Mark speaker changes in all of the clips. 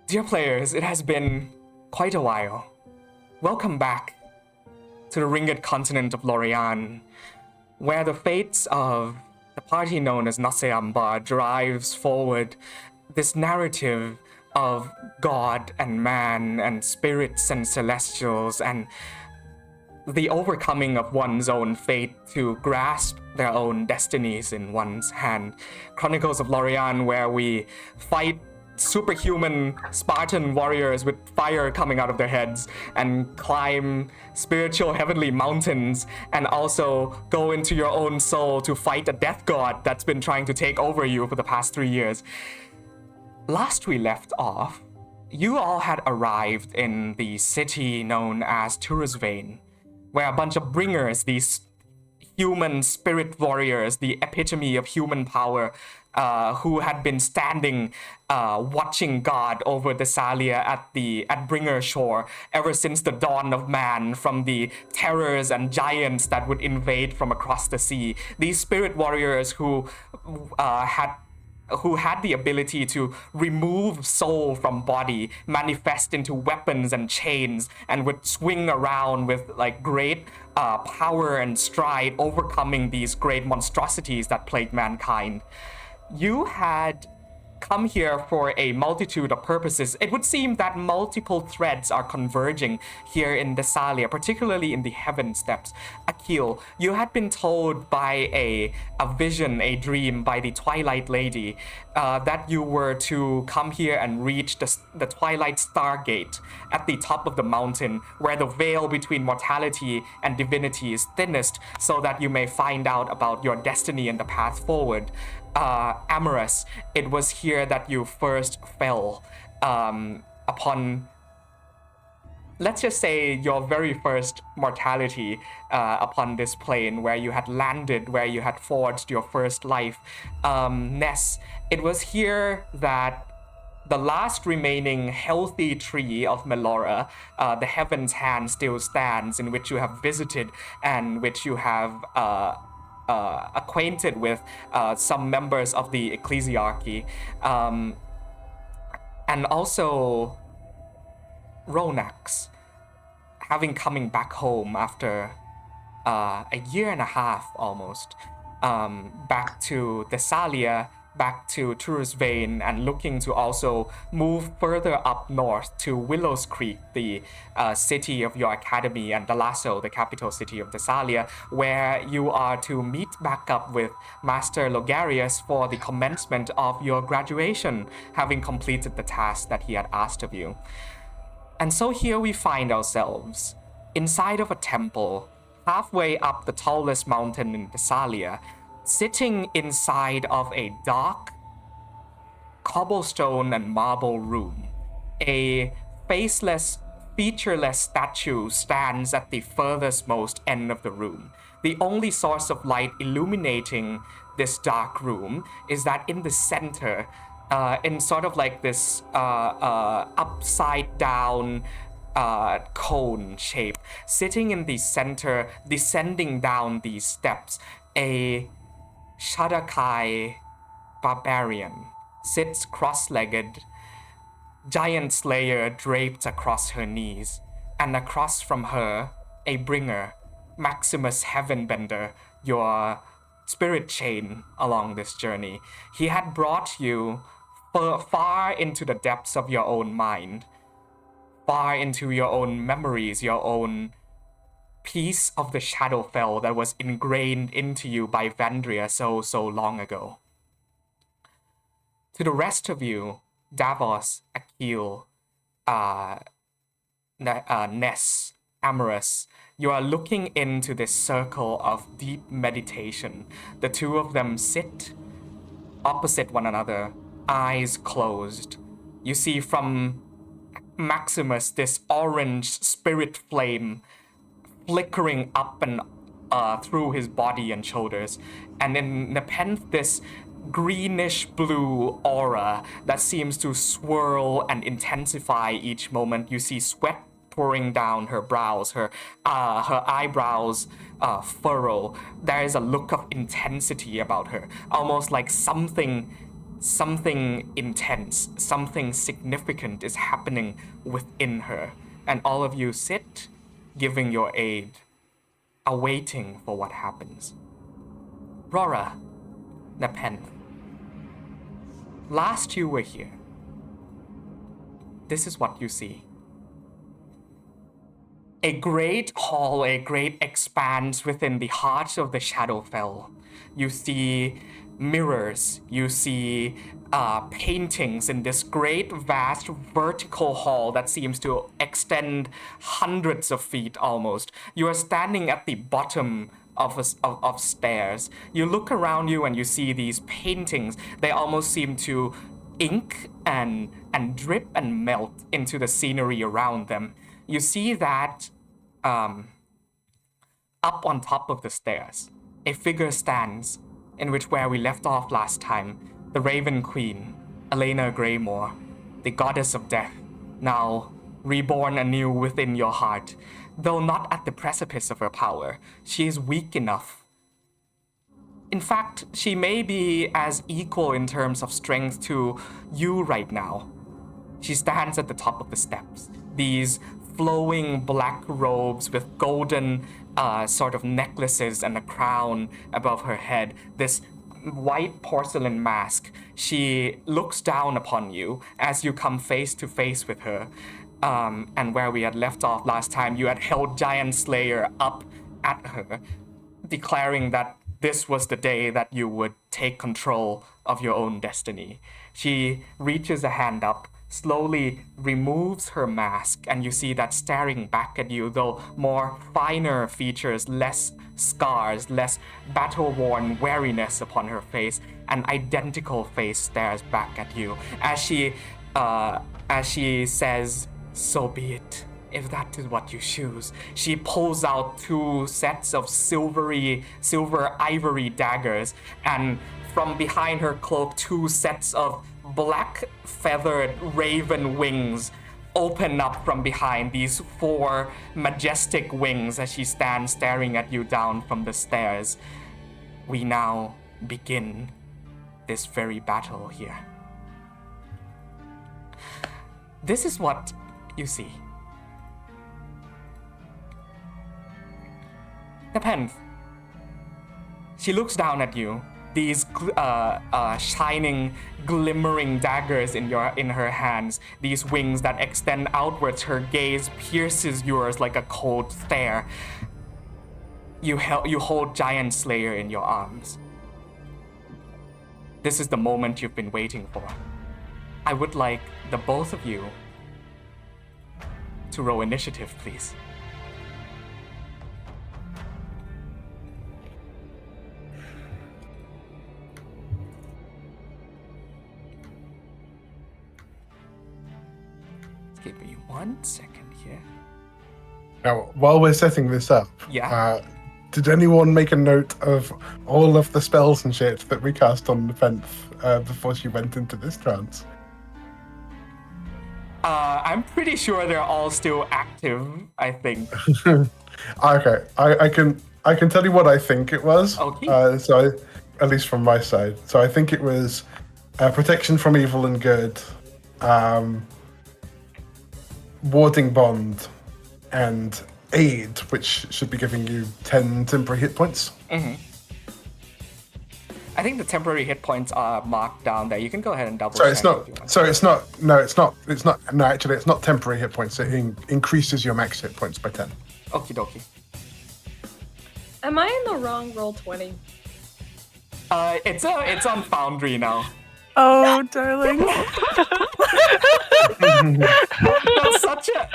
Speaker 1: Dear players, it has been quite a while. Welcome back to the ringed continent of Lorei'an, where the fates of the party known as Naseamba drives forward this narrative of God and man and spirits and celestials and the overcoming of one's own fate to grasp their own destinies in one's hand. Chronicles of Lorei'an, where we fight superhuman Spartan warriors with fire coming out of their heads and climb spiritual heavenly mountains and also go into your own soul to fight a death god that's been trying to take over you for the past 3 years. Last we left off, you all had arrived in the city known as Turusvain, where a bunch of bringers, these human spirit warriors, the epitome of human power, who had been standing, watching God over Thessalia at Bringer Shore ever since the dawn of man, from the terrors and giants that would invade from across the sea. These spirit warriors who had the ability to remove soul from body, manifest into weapons and chains, and would swing around with like great power and stride, overcoming these great monstrosities that plagued mankind. You had come here for a multitude of purposes. It would seem that multiple threads are converging here in Thessalia, particularly in the Heaven Steppes. Akil, you had been told by a vision, a dream by the Twilight Lady, that you were to come here and reach the Twilight Stargate at the top of the mountain, where the veil between mortality and divinity is thinnest, so that you may find out about your destiny and the path forward. Amorous, it was here that you first fell upon, let's just say, your very first mortality upon this plane, where you had landed, where you had forged your first life. Ness, it was here that the last remaining healthy tree of Melora, the Heaven's Hand, still stands, in which you have visited and which you have acquainted with some members of the ecclesiarchy, and also Ronax, having coming back home after a year and a half almost, back to Thessalia, back to Turusvain, and looking to also move further up north to Willows Creek, the city of your academy, and Dalasso, the capital city of Thessalia, where you are to meet back up with Master Logarius for the commencement of your graduation, having completed the task that he had asked of you. And so here we find ourselves inside of a temple, halfway up the tallest mountain in Thessalia, sitting inside of a dark cobblestone and marble room. A faceless, featureless statue stands at the furthest most end of the room. The only source of light illuminating this dark room is that in the center, in sort of like this upside down cone shape, sitting in the center, descending down these steps, a Shadakai barbarian sits cross-legged, giant slayer draped across her knees, and across from her, a bringer, Maximus Heavenbender, your spirit chain along this journey. He had brought you far into the depths of your own mind, far into your own memories, your own piece of the Shadowfell that was ingrained into you by Vendria so long ago. To the rest of you, Davos, Akil, Ness, Amorous, you are looking into this circle of deep meditation. The two of them sit opposite one another, eyes closed. You see from Maximus this orange spirit flame flickering up and through his body and shoulders, and in Nepenthe this greenish blue aura that seems to swirl and intensify each moment. You see sweat pouring down her brows, her eyebrows furrow. There is a look of intensity about her, almost like something something intense, something significant is happening within her. And all of you sit, giving your aid, awaiting for what happens. Rora, Nepenthe, last you were here, this is what you see. A great hall, a great expanse within the heart of the Shadowfell. You see mirrors, you see paintings in this great, vast, vertical hall that seems to extend hundreds of feet almost. You are standing at the bottom of stairs. You look around you and you see these paintings. They almost seem to ink and drip and melt into the scenery around them. You see that up on top of the stairs, a figure stands in which where we left off last time, the Raven Queen, Elena Greymore, the goddess of death, now reborn anew within your heart. Though not at the precipice of her power, she is weak enough. In fact, she may be as equal in terms of strength to you right now. She stands at the top of the steps. These flowing black robes with golden sort of necklaces and a crown above her head. This white porcelain mask. She looks down upon you as you come face to face with her. And where we had left off last time, you had held Giant Slayer up at her, declaring that this was the day that you would take control of your own destiny. She reaches a hand up, slowly removes her mask, and you see that staring back at you, though more finer features, less scars, less battle-worn weariness upon her face, an identical face stares back at you as she says, "So be it, if that is what you choose." She pulls out 2 sets of silver ivory daggers, and from behind her cloak, 2 sets of black feathered raven wings open up from behind, these 4 majestic wings as she stands staring at you down from the stairs. We now begin this very battle here. This is what you see. Nepenthe. She looks down at you. These shining, glimmering daggers in her hands. These wings that extend outwards. Her gaze pierces yours like a cold stare. You hold Giant Slayer in your arms. This is the moment you've been waiting for. I would like the both of you to roll initiative, please. Give me 1 second here.
Speaker 2: Now, while we're setting this up, did anyone make a note of all of the spells and shit that we cast on Nepenthe before she went into this trance?
Speaker 1: I'm pretty sure they're all still active, I think.
Speaker 2: Okay, I can tell you what I think it was.
Speaker 1: Okay.
Speaker 2: So at least from my side. So I think it was protection from evil and good, warding bond, and aid, which should be giving you 10 temporary hit points.
Speaker 1: Mm-hmm. I think the temporary hit points are marked down there. You can go ahead and double check.
Speaker 2: It's not temporary hit points. It increases your max hit points by 10.
Speaker 1: Okie dokie.
Speaker 3: Am I in the wrong Roll20?
Speaker 1: It's on Foundry now.
Speaker 4: Oh, darling.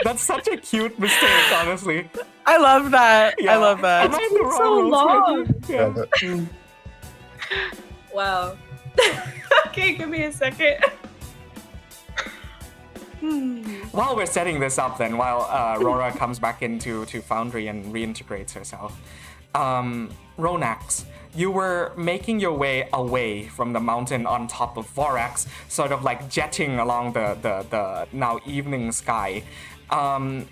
Speaker 1: That's such a cute mistake, honestly.
Speaker 4: I love that.
Speaker 1: Yeah.
Speaker 4: I love that.
Speaker 1: Am I in the wrong
Speaker 3: so
Speaker 1: Roll20?
Speaker 3: long. Wow. Okay, give me a second.
Speaker 1: While we're setting this up then, while Rora comes back into Foundry and reintegrates herself, Ronax, you were making your way away from the mountain on top of Vorax, sort of like jetting along the now evening sky.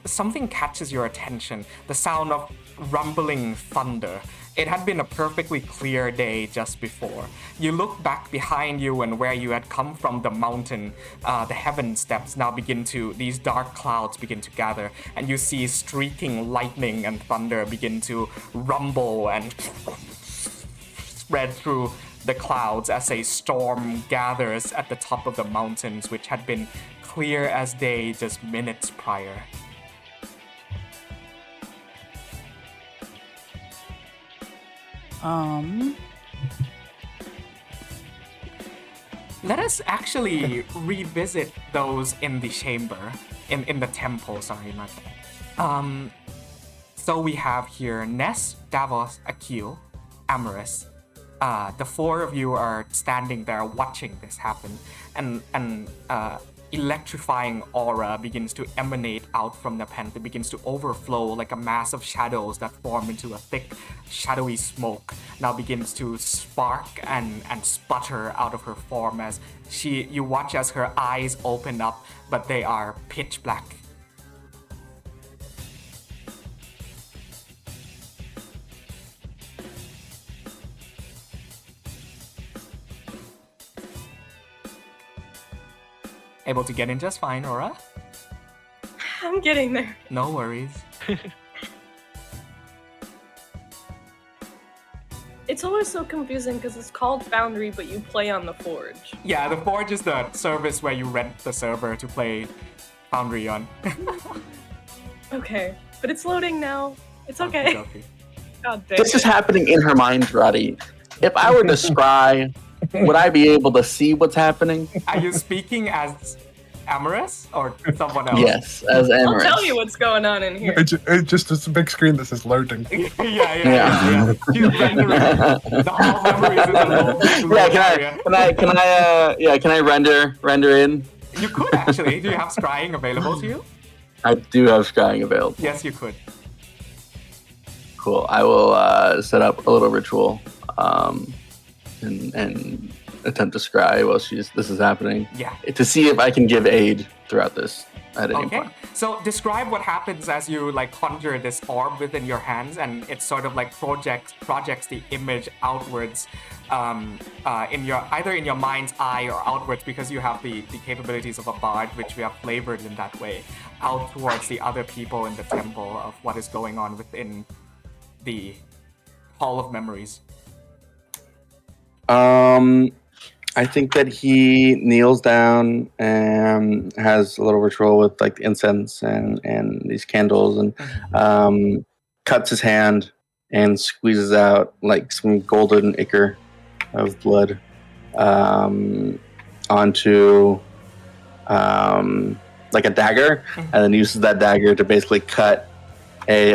Speaker 1: Something catches your attention, the sound of rumbling thunder. It had been a perfectly clear day just before. You look back behind you and where you had come from the mountain, the heaven steps now these dark clouds begin to gather, and you see streaking lightning and thunder begin to rumble and spread through the clouds as a storm gathers at the top of the mountains, which had been clear as day just minutes prior. Let us actually revisit those in the chamber, in the temple, sorry, not that. So we have here Ness, Davos, Akil, Amaris. The four of you are standing there watching this happen, and electrifying aura begins to emanate out from the pen. It begins to overflow like a mass of shadows that form into a thick, shadowy smoke. Now begins to spark and sputter out of her form as you watch as her eyes open up, but they are pitch black. Able to get in just fine, Aura?
Speaker 3: I'm getting there.
Speaker 1: No worries.
Speaker 3: It's always so confusing because it's called Foundry, but you play on the Forge.
Speaker 1: Yeah, the Forge is the service where you rent the server to play Foundry on.
Speaker 3: Okay, but it's loading now. It's okay.
Speaker 1: Okay.
Speaker 3: God damn
Speaker 5: This
Speaker 3: it.
Speaker 5: is happening in her mind, Roddy. If I were to scry, would I be able to see what's happening?
Speaker 1: Are you speaking as Amaris or someone else?
Speaker 5: Yes, as
Speaker 3: I'll
Speaker 5: Amaris.
Speaker 3: tell you what's going on in here.
Speaker 2: It just it's a big screen that says loading.
Speaker 1: Yeah. She's rendering. The whole memories is a low
Speaker 5: Can I render in?
Speaker 1: You could actually. Do you have scrying available to you?
Speaker 5: I do have scrying available.
Speaker 1: Yes, you could.
Speaker 5: Cool. I will set up a little ritual and attempt to scry while this is happening.
Speaker 1: Yeah.
Speaker 5: To see if I can give aid throughout this at any point.
Speaker 1: So describe what happens as you conjure this orb within your hands, and it sort of projects the image outwards, either in your mind's eye or outwards, because you have the capabilities of a bard, which we have flavored in that way, out towards the other people in the temple of what is going on within the Hall of Memories.
Speaker 5: I think that he kneels down and has a little ritual with incense and these candles, and cuts his hand and squeezes out some golden ichor of blood onto a dagger, and then uses that dagger to basically cut a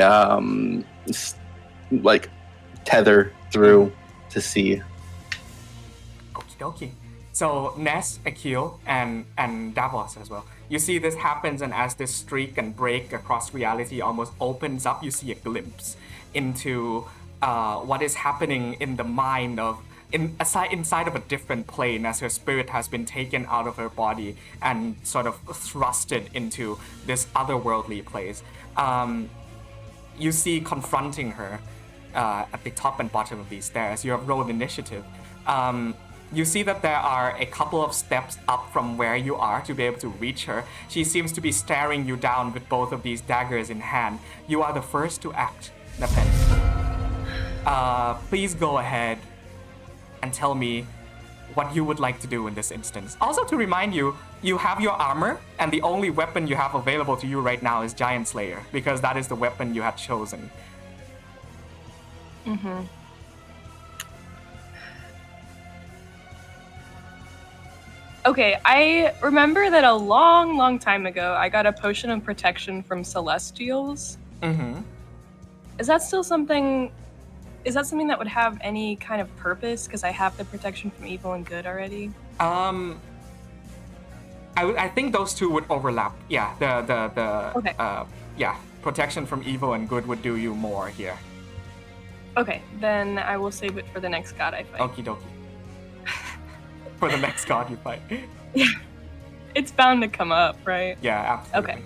Speaker 5: tether through to see.
Speaker 1: Okie. So Ness, Akil, and Davos as well. You see this happens, and as this streak and break across reality almost opens up, you see a glimpse into what is happening in the mind of inside of a different plane, as her spirit has been taken out of her body and sort of thrusted into this otherworldly place. You see confronting her at the top and bottom of these stairs. You have rolled initiative. You see that there are a couple of steps up from where you are to be able to reach her. She seems to be staring you down with both of these daggers in hand. You are the first to act, Napen. Please go ahead and tell me what you would like to do in this instance. Also, to remind you, you have your armor, and the only weapon you have available to you right now is Giant Slayer, because that is the weapon you had chosen.
Speaker 3: Mm-hmm. Okay, I remember that a long time ago, I got a potion of protection from Celestials.
Speaker 1: Mm-hmm.
Speaker 3: Is that still something... Is that something that would have any kind of purpose? Because I have the protection from evil and good already.
Speaker 1: I think those two would overlap. Yeah,
Speaker 3: Okay.
Speaker 1: Protection from evil and good would do you more here.
Speaker 3: Okay, then I will save it for the next god I fight.
Speaker 1: Okie dokie. For the next god you fight.
Speaker 3: Yeah. It's bound to come up, right?
Speaker 1: Yeah, absolutely.
Speaker 3: Okay.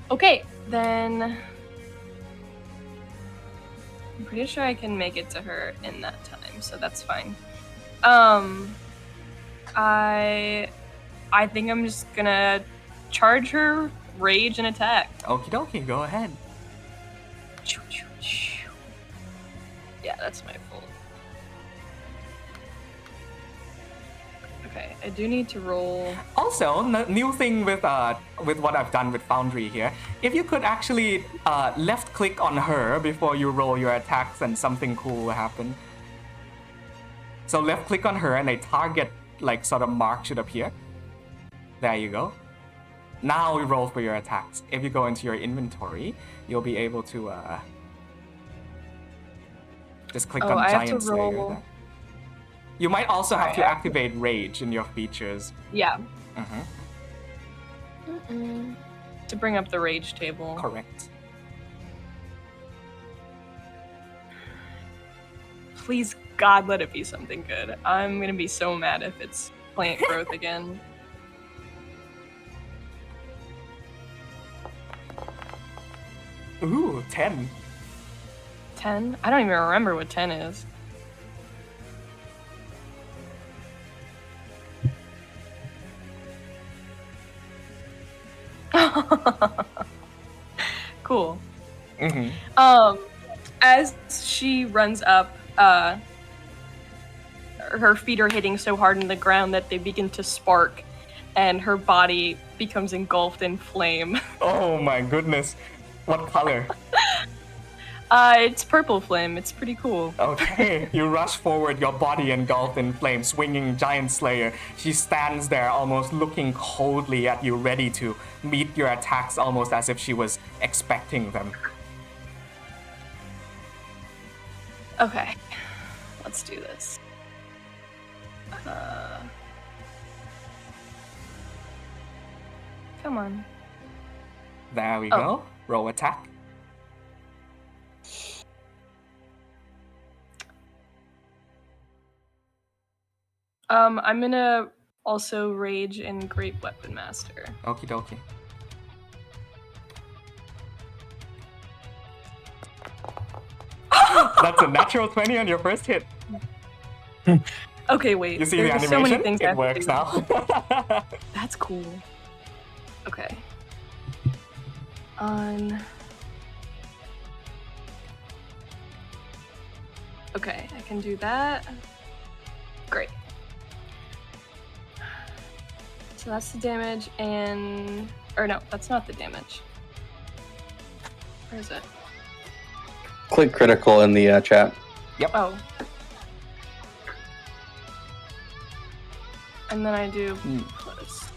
Speaker 3: Okay, then... I'm pretty sure I can make it to her in that time, so that's fine. I think I'm just gonna charge her, rage, and attack.
Speaker 1: Okie dokie, go ahead.
Speaker 3: Yeah, that's my full. Okay, I do need to roll.
Speaker 1: Also, new thing with what I've done with Foundry here, if you could actually left click on her before you roll your attacks and something cool will happen. So left click on her and a target like sort of mark should appear. There you go. Now we roll for your attacks. If you go into your inventory, you'll be able to just click on Giant Slayer there. You might also have to activate Rage in your features.
Speaker 3: Yeah. To bring up the Rage table.
Speaker 1: Correct.
Speaker 3: Please, God, let it be something good. I'm gonna be so mad if it's plant growth again.
Speaker 1: Ooh, 10.
Speaker 3: 10? I don't even remember what 10 is. Cool. As she runs up, her feet are hitting so hard in the ground that they begin to spark, and her body becomes engulfed in flame.
Speaker 1: Oh my goodness. What color?
Speaker 3: It's purple flame. It's pretty cool.
Speaker 1: Okay, you rush forward, your body engulfed in flame, swinging Giant Slayer. She stands there almost looking coldly at you, ready to meet your attacks almost as if she was expecting them.
Speaker 3: Okay, let's do this. Come on.
Speaker 1: There we go. Roll attack.
Speaker 3: I'm gonna also rage in Great Weapon Master.
Speaker 1: Okie dokie. That's a natural 20 on your first hit.
Speaker 3: Okay, wait.
Speaker 1: You see the animation?
Speaker 3: So many things
Speaker 1: it works now.
Speaker 3: That's cool. Okay. Okay, I can do that. Great. So that's the damage, and... Or no, that's not the damage. Where is it?
Speaker 5: Click critical in the chat.
Speaker 1: Yep.
Speaker 3: Oh. And then I do plus.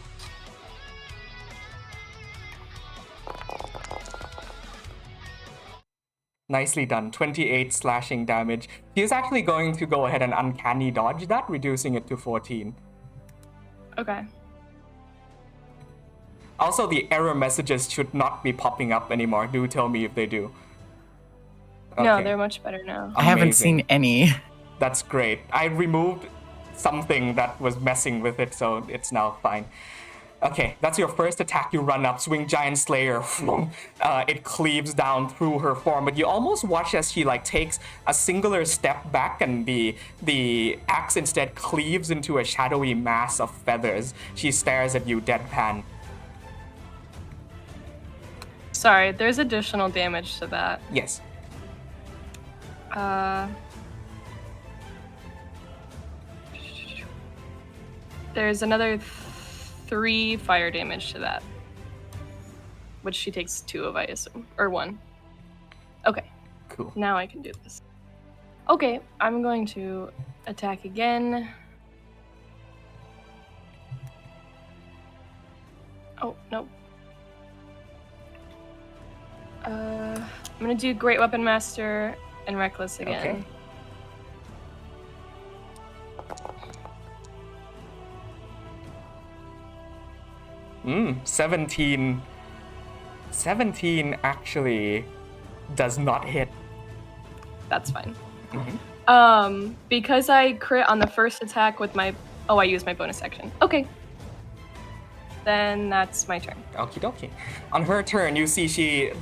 Speaker 1: Nicely done. 28 slashing damage. He is actually going to go ahead and uncanny dodge that, reducing it to 14.
Speaker 3: Okay.
Speaker 1: Also, the error messages should not be popping up anymore. Do tell me if they do. Okay.
Speaker 3: No, they're much better now.
Speaker 4: I haven't seen any.
Speaker 1: That's great. I removed something that was messing with it, so it's now fine. Okay, that's your first attack. You run up, swing Giant Slayer. It cleaves down through her form, but you almost watch as she takes a singular step back, and the axe instead cleaves into a shadowy mass of feathers. She stares at you deadpan.
Speaker 3: Sorry, there's additional damage to that.
Speaker 1: Yes.
Speaker 3: There's another 3 fire damage to that, which she takes 2 of, I assume, or 1. Okay.
Speaker 1: Cool.
Speaker 3: Now I can do this. Okay, I'm going to attack again. Oh, no. I'm gonna do Great Weapon Master and Reckless again.
Speaker 1: Okay. 17. 17 actually does not hit.
Speaker 3: That's fine. Because I crit on the first attack with my... Oh, I used my bonus action. Okay. Then that's my turn.
Speaker 1: Okie dokie. On her turn, you see she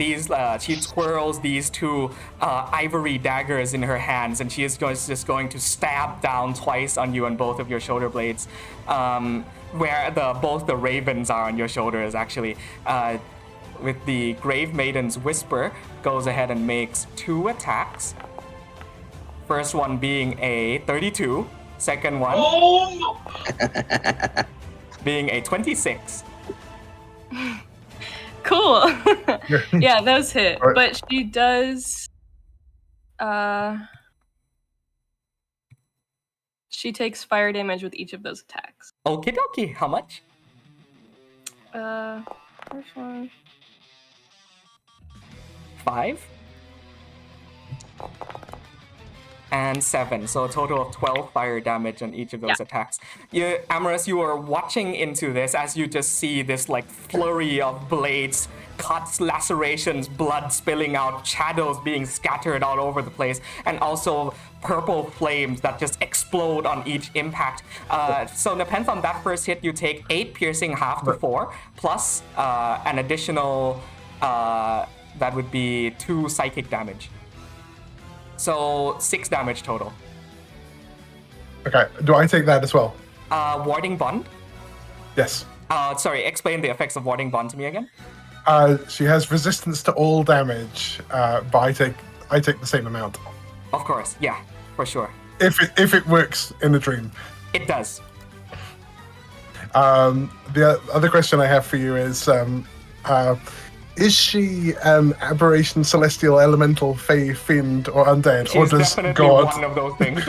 Speaker 1: twirls these two ivory daggers in her hands, and she is just going to stab down twice on you on both of your shoulder blades, where both the ravens are on your shoulders, actually. With the Grave Maiden's Whisper, goes ahead and makes 2 attacks. First one being a 32. Second one being a 26.
Speaker 3: Cool. Yeah, those hit. But she does... She takes fire damage with each of those attacks.
Speaker 1: Okie dokie. How much?
Speaker 3: First one...
Speaker 1: 5 and 7, so a total of 12 fire damage on each of those attacks. Amorous, you are watching into this as you just see this like flurry of blades, cuts, lacerations, blood spilling out, shadows being scattered all over the place, and also purple flames that just explode on each impact. So depends on that first hit, you take 8 piercing, half to 4, plus an additional that would be 2 psychic damage. So 6 damage total.
Speaker 2: Okay, do I take that as well?
Speaker 1: Warding Bond?
Speaker 2: Yes.
Speaker 1: Sorry, explain the effects of Warding Bond to me again.
Speaker 2: She has resistance to all damage, but I take the same amount.
Speaker 1: Of course, yeah, for sure.
Speaker 2: If it works in the dream.
Speaker 1: It does.
Speaker 2: The other question I have for you is she an aberration, celestial, elemental, fey, fiend, or undead?
Speaker 1: She's
Speaker 2: or does
Speaker 1: definitely
Speaker 2: God
Speaker 1: one of those things.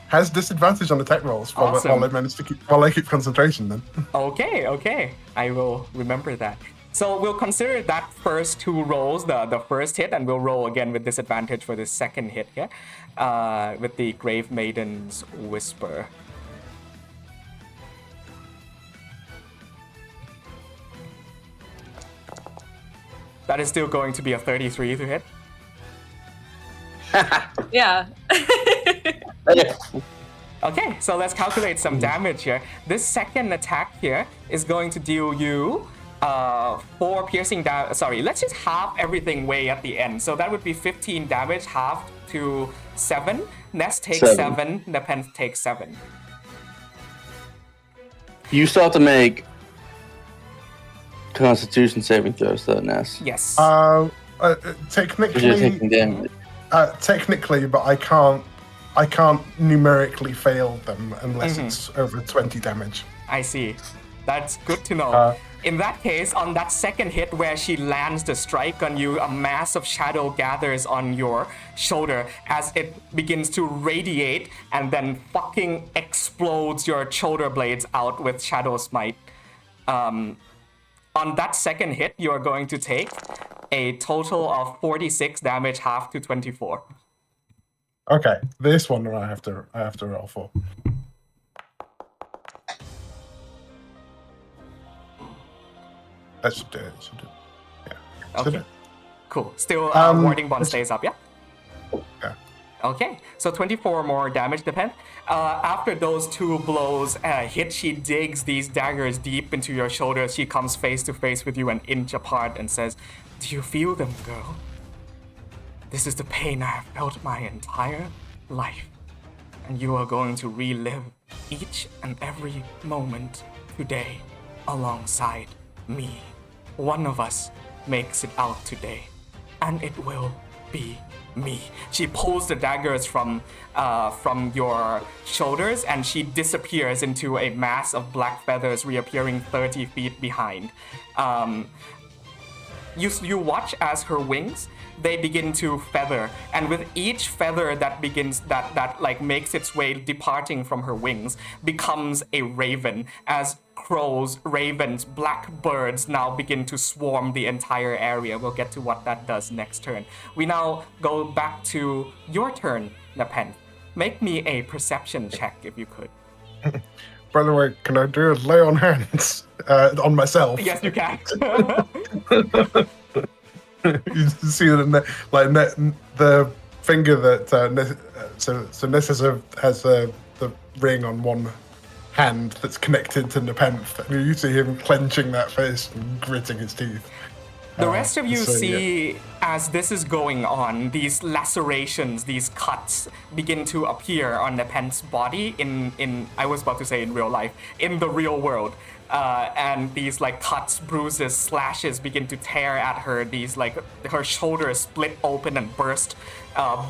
Speaker 2: has disadvantage on attack rolls
Speaker 1: Awesome.
Speaker 2: while I keep concentration then.
Speaker 1: Okay. I will remember that. So we'll consider that first 2 rolls, the first hit, and we'll roll again with disadvantage for the second hit here, with the Grave Maiden's Whisper. That is still going to be a 33 to hit.
Speaker 3: Yeah.
Speaker 1: Okay, so let's calculate some damage here. This second attack here is going to deal you 4 piercing damage. Sorry, let's just half everything way at the end. So that would be 15 damage, half to 7. Ness takes 7. Nepenthe takes 7.
Speaker 5: You still have to make Constitution saving throws, though, Ness.
Speaker 1: Yes.
Speaker 2: Technically,
Speaker 5: you're taking damage.
Speaker 2: Technically, but I can't numerically fail them unless it's over 20 damage.
Speaker 1: I see. That's good to know. In that case, on that second hit where she lands the strike on you, a mass of shadow gathers on your shoulder as it begins to radiate and then fucking explodes your shoulder blades out with Shadow Smite. On that second hit, you are going to take a total of 46 damage, half to 24.
Speaker 2: Okay, this one I have to roll for. That should do it. Yeah.
Speaker 1: Okay. Cool. Still, Warding Bond stays up, yeah?
Speaker 2: Yeah.
Speaker 1: Okay, so 24 more damage, Nepenthe. After those 2 blows hit, she digs these daggers deep into your shoulders. She comes face to face with you an inch apart and says, "Do you feel them, girl? This is the pain I have felt my entire life. And you are going to relive each and every moment today alongside me. One of us makes it out today, and it will be me." She pulls the daggers from your shoulders, and she disappears into a mass of black feathers, reappearing 30 feet behind. You watch as her wings, they begin to feather, and with each feather that begins that like makes its way departing from her wings becomes a raven, as crows, ravens, black birds now begin to swarm the entire area. We'll get to what that does next turn. We now go back to your turn, Nepenthe. Make me a perception check if you could.
Speaker 2: By the way, can I do a lay on hands on myself?
Speaker 1: Yes, you can.
Speaker 2: You see the finger that so Ness has the ring on one hand that's connected to Nepenthe. And you see him clenching that fist and gritting his teeth.
Speaker 1: The rest of you see, as this is going on, these lacerations, these cuts begin to appear on Nepenthe's body in I was about to say in real life, in the real world. And these like cuts, bruises, slashes begin to tear at her. These like her shoulders split open and burst,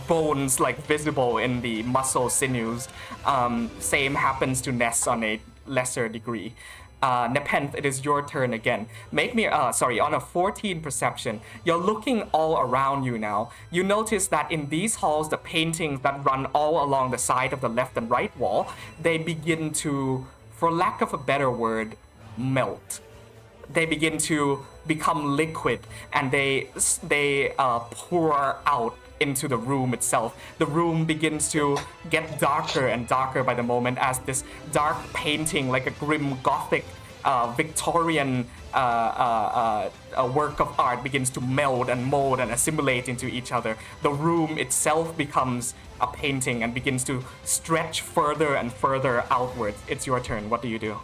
Speaker 1: bones like visible in the muscle sinews. Same happens to Ness on a lesser degree. Nepenthe, it is your turn again. Make me, on a 14 perception, you're looking all around you now. You notice that in these halls, the paintings that run all along the side of the left and right wall, they begin to, for lack of a better word, melt. They begin to become liquid, and they pour out into the room itself. The room begins to get darker and darker by the moment as this dark painting, like a grim Gothic Victorian work of art, begins to meld and mold and assimilate into each other. The room itself becomes a painting and begins to stretch further and further outwards. It's your turn. What do you do?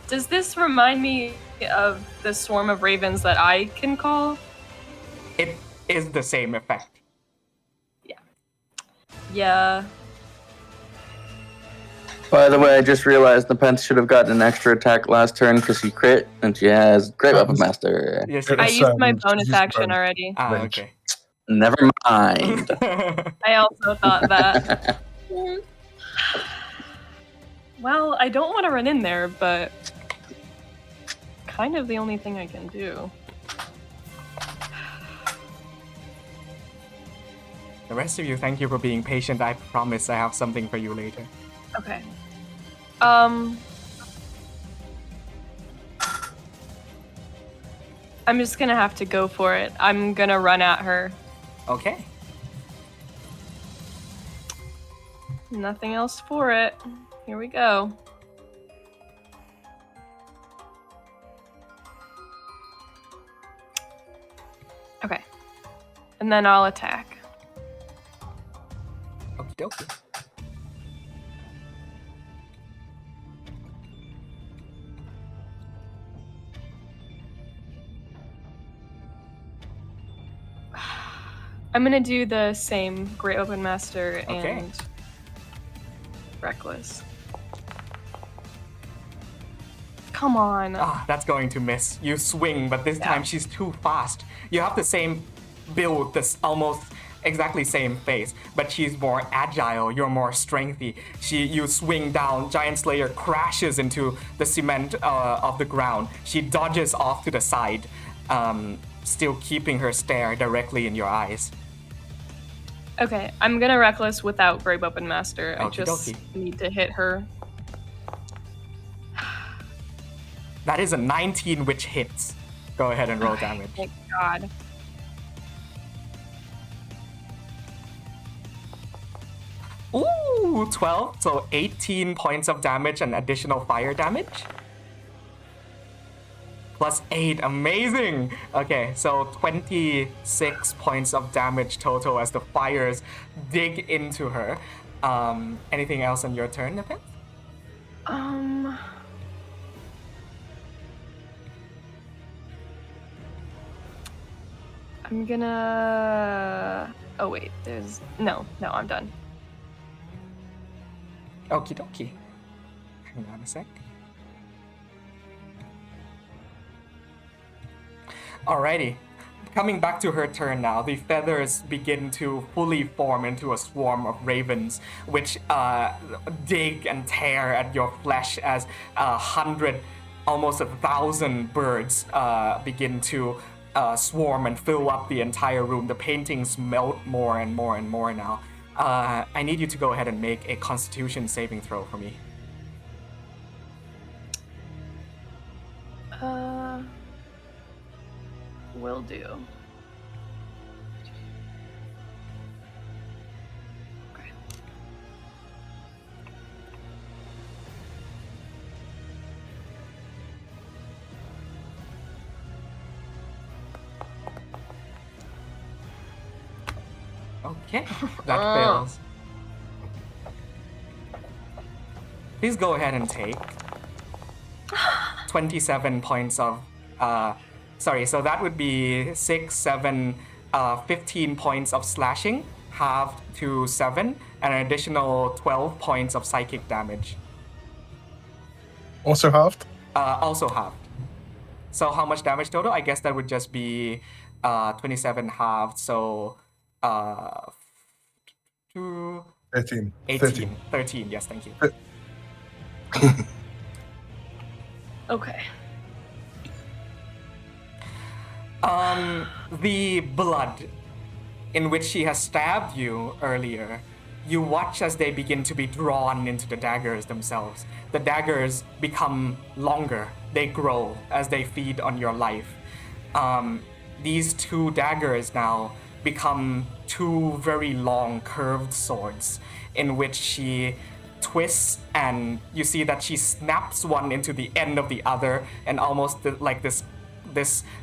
Speaker 3: Does this remind me of the swarm of ravens that I can call?
Speaker 1: It is the same effect.
Speaker 3: Yeah.
Speaker 5: By the way, I just realized Nepenthe should have gotten an extra attack last turn because he crit, and she has Great Weapon Master.
Speaker 1: Yes,
Speaker 3: I used my bonus action already.
Speaker 1: Okay.
Speaker 5: Never mind.
Speaker 3: I also thought that. Well, I don't want to run in there, but kind of the only thing I can do.
Speaker 1: The rest of you, thank you for being patient. I promise I have something for you later.
Speaker 3: Okay. I'm just gonna have to go for it. I'm gonna run at her.
Speaker 1: Okay.
Speaker 3: Nothing else for it. Here we go. Okay. And then I'll attack.
Speaker 1: Okie dokie.
Speaker 3: I'm gonna do the same Great Open Master
Speaker 1: Okay.
Speaker 3: and Reckless. Come on.
Speaker 1: That's going to miss. You swing, but this time she's too fast. You have the same build, this almost exactly same face, but she's more agile, you're more strengthy. You swing down, Giant Slayer crashes into the cement of the ground. She dodges off to the side, still keeping her stare directly in your eyes.
Speaker 3: Okay, I'm gonna Reckless without Great Weapon Master. I
Speaker 1: Okie
Speaker 3: just
Speaker 1: dokie.
Speaker 3: need to hit her.
Speaker 1: That is a 19, which hits. Go ahead and roll damage.
Speaker 3: Thank God.
Speaker 1: Ooh, 12, so 18 points of damage and additional fire damage. Plus 8, amazing! Okay, so 26 points of damage total as the fires dig into her. Anything else on your turn, Nepenthe?
Speaker 3: I'm gonna... Oh wait, there's... No, I'm done.
Speaker 1: Okie dokie. Hang on a sec. Alrighty. Coming back to her turn now, the feathers begin to fully form into a swarm of ravens, which dig and tear at your flesh as 100, almost 1,000 birds begin to swarm and fill up the entire room. The paintings melt more and more and more now. I need you to go ahead and make a Constitution saving throw for me.
Speaker 3: Will do. Okay.
Speaker 1: Okay, that fails. Please go ahead and take 27 points of, so that would be 6, 7, 15 points of slashing, halved to 7, and an additional 12 points of psychic damage.
Speaker 2: Also halved?
Speaker 1: Also halved. So how much damage total? I guess that would just be 27 halved, so
Speaker 2: 13.
Speaker 1: 13, yes, thank you.
Speaker 3: Okay.
Speaker 1: The blood in which she has stabbed you earlier, you watch as they begin to be drawn into the daggers themselves. The daggers become longer. They grow as they feed on your life. These 2 daggers now become 2 very long curved swords in which she twists, and you see that she snaps one into the end of the other, and almost like this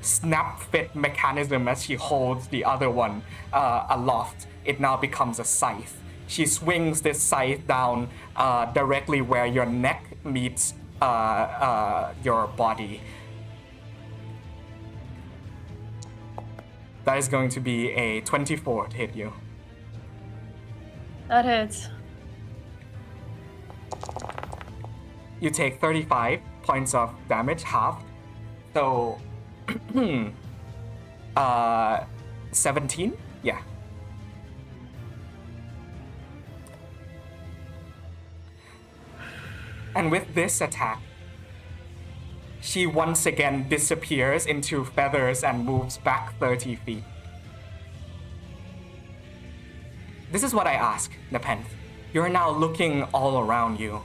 Speaker 1: snap fit mechanism as she holds the other one aloft. It now becomes a scythe. She swings this scythe down directly where your neck meets your body. That is going to be a 24 to hit you.
Speaker 3: That hits.
Speaker 1: You take 35 points of damage, halved. So, 17? Yeah. And with this attack, she once again disappears into feathers and moves back 30 feet. This is what I ask, Nepenthe. You're now looking all around you.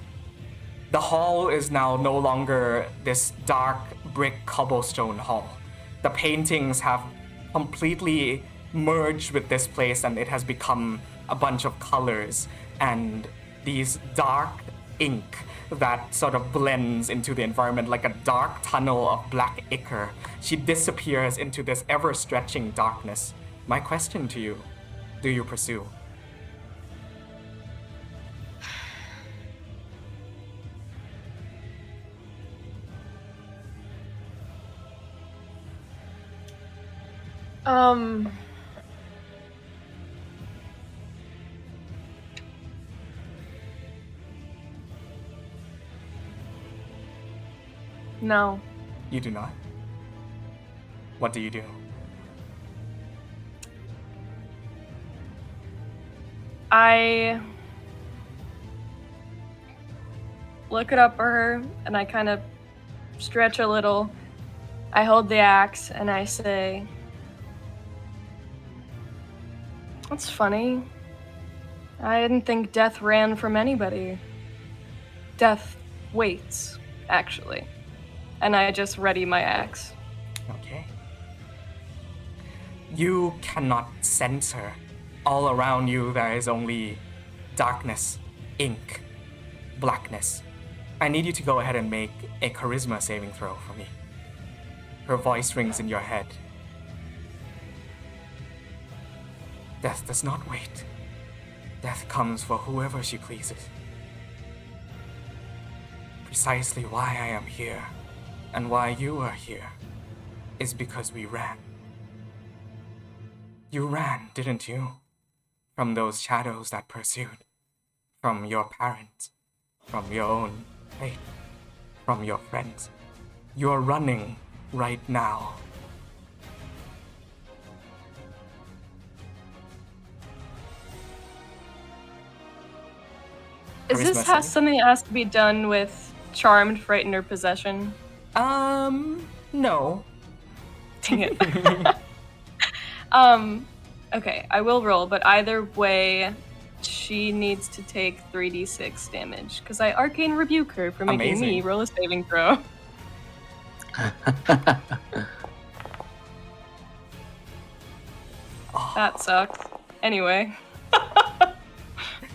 Speaker 1: The hall is now no longer this dark brick cobblestone hall. The paintings have completely merged with this place, and it has become a bunch of colors and these dark ink that sort of blends into the environment like a dark tunnel of black ichor. She disappears into this ever-stretching darkness. My question to you, do you pursue?
Speaker 3: No.
Speaker 1: You do not? What do you do?
Speaker 3: I look it up for her, and I kind of stretch a little. I hold the axe, and I say, "That's funny. I didn't think death ran from anybody. Death waits, actually." And I just ready my axe.
Speaker 1: Okay. You cannot sense her. All around you, there is only darkness, ink, blackness. I need you to go ahead and make a charisma saving throw for me. Her voice rings in your head. Death does not wait. Death comes for whoever she pleases. Precisely why I am here, and why you are here, is because we ran. You ran, didn't you? From those shadows that pursued. From your parents. From your own fate. From your friends. You're running right now.
Speaker 3: Is this something that has to be done with charmed, frightened, or possession?
Speaker 1: No.
Speaker 3: Dang it. Okay, I will roll, but either way, she needs to take 3d6 damage, because I arcane rebuke her for making me roll a saving throw. That sucks. Anyway.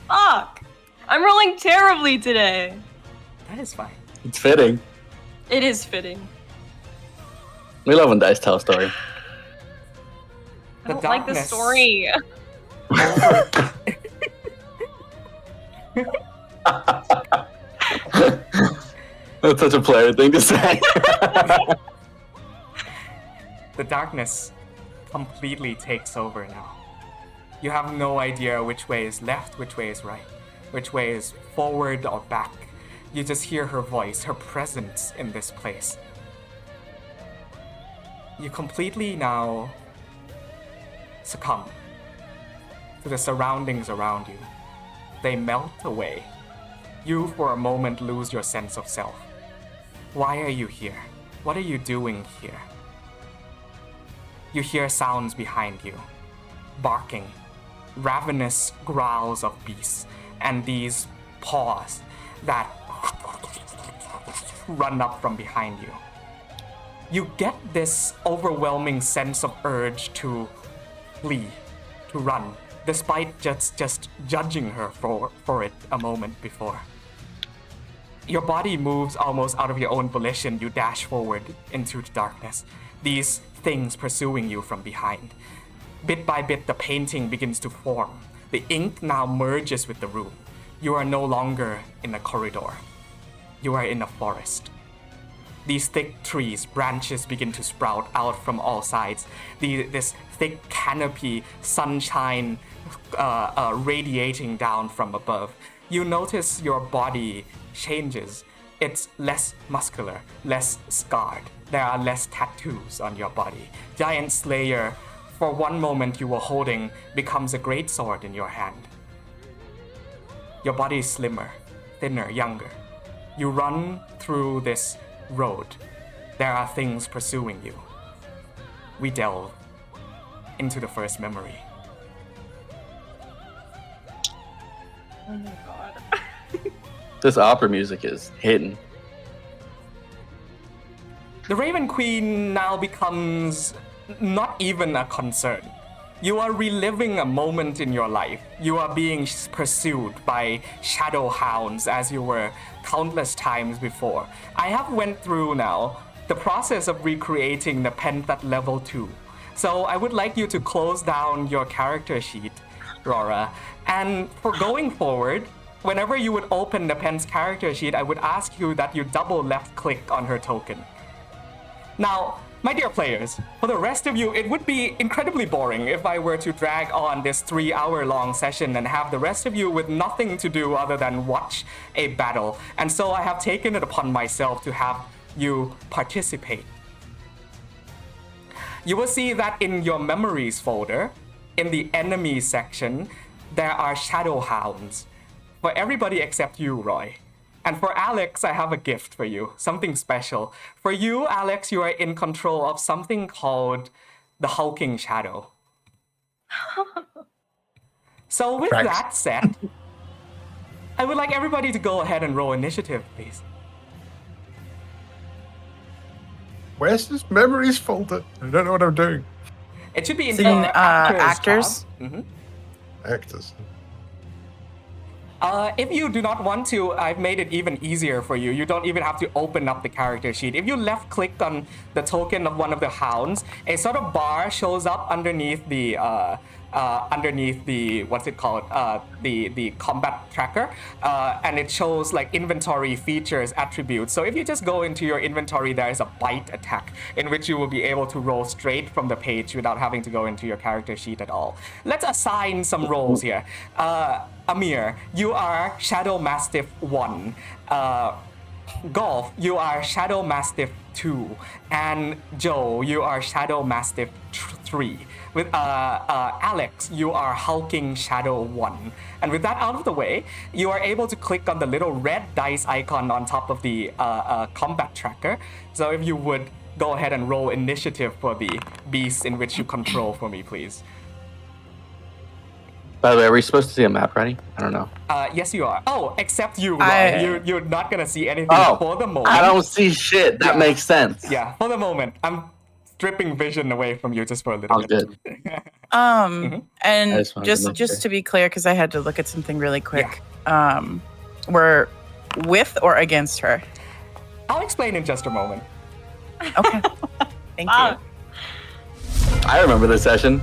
Speaker 3: Fuck! I'm rolling terribly today!
Speaker 1: That is fine.
Speaker 5: It's fitting.
Speaker 3: It is fitting.
Speaker 5: We love when dice tell a story.
Speaker 3: I don't like the story.
Speaker 1: over.
Speaker 5: That's such a player thing to say.
Speaker 1: The darkness completely takes over now. You have no idea which way is left, which way is right, which way is forward or back. You just hear her voice, her presence in this place. You completely now succumb to the surroundings around you. They melt away. You, for a moment, lose your sense of self. Why are you here? What are you doing here? You hear sounds behind you. Barking, ravenous growls of beasts, and these paws that run up from behind you. You get this overwhelming sense of urge to flee, to run, despite just judging her for it a moment before. Your body moves almost out of your own volition. You dash forward into the darkness. These things pursuing you from behind. Bit by bit, the painting begins to form. The ink now merges with the room. You are no longer in a corridor. You are in a forest. These thick trees, branches begin to sprout out from all sides. This thick canopy, sunshine radiating down from above. You notice your body changes. It's less muscular, less scarred. There are less tattoos on your body. Giant Slayer, for one moment you were holding, becomes a great sword in your hand. Your body is slimmer, thinner, younger. You run through this road. There are things pursuing you. We delve into the first memory.
Speaker 3: Oh my god.
Speaker 5: This opera music is hitting.
Speaker 1: The Raven Queen now becomes not even a concern. You are reliving a moment in your life. You are being pursued by shadow hounds as you were countless times before. I have went through now the process of recreating the Penth at level 2. So I would like you to close down your character sheet, Rora. And for going forward, whenever you would open the Penth's character sheet, I would ask you that you double left click on her token. Now, my dear players, for the rest of you, it would be incredibly boring if I were to drag on this 3-hour-long session and have the rest of you with nothing to do other than watch a battle. And so I have taken it upon myself to have you participate. You will see that in your memories folder, in the enemies section, there are shadow hounds. For everybody except you, Roy. And for Alex, I have a gift for you, something special. For you, Alex, you are in control of something called the Hulking Shadow. So with that said, I would like everybody to go ahead and roll initiative, please.
Speaker 2: Where's this memories folder? I don't know what I'm doing.
Speaker 1: It should be in
Speaker 4: It's in actors.
Speaker 1: Mm-hmm.
Speaker 2: Actors.
Speaker 1: If you do not want to, I've made it even easier for you. You don't even have to open up the character sheet. If you left click on the token of one of the hounds, a sort of bar shows up underneath the what's it called? The combat tracker, and it shows like inventory features, attributes. So if you just go into your inventory, there is a bite attack in which you will be able to roll straight from the page without having to go into your character sheet at all. Let's assign some roles here. Amir, you are Shadow Mastiff 1. Golf, you are Shadow Mastiff 2. And Joe, you are Shadow Mastiff 3. With Alex, you are Hulking Shadow 1. And with that out of the way, you are able to click on the little red dice icon on top of the combat tracker. So if you would go ahead and roll initiative for the beast in which you control for me, please.
Speaker 5: By the way, are we supposed to see a map ready? I don't know.
Speaker 1: Yes, you are. Oh, except you, Roy. You're not going to see anything for the moment.
Speaker 5: I don't see shit. That makes sense.
Speaker 1: Yeah, for the moment. I'm stripping vision away from you just for a little bit.
Speaker 5: Good.
Speaker 4: And just to be clear, because I had to look at something really quick. We're with or against her?
Speaker 1: I'll explain in just a moment.
Speaker 4: Okay. Thank you.
Speaker 5: I remember this session.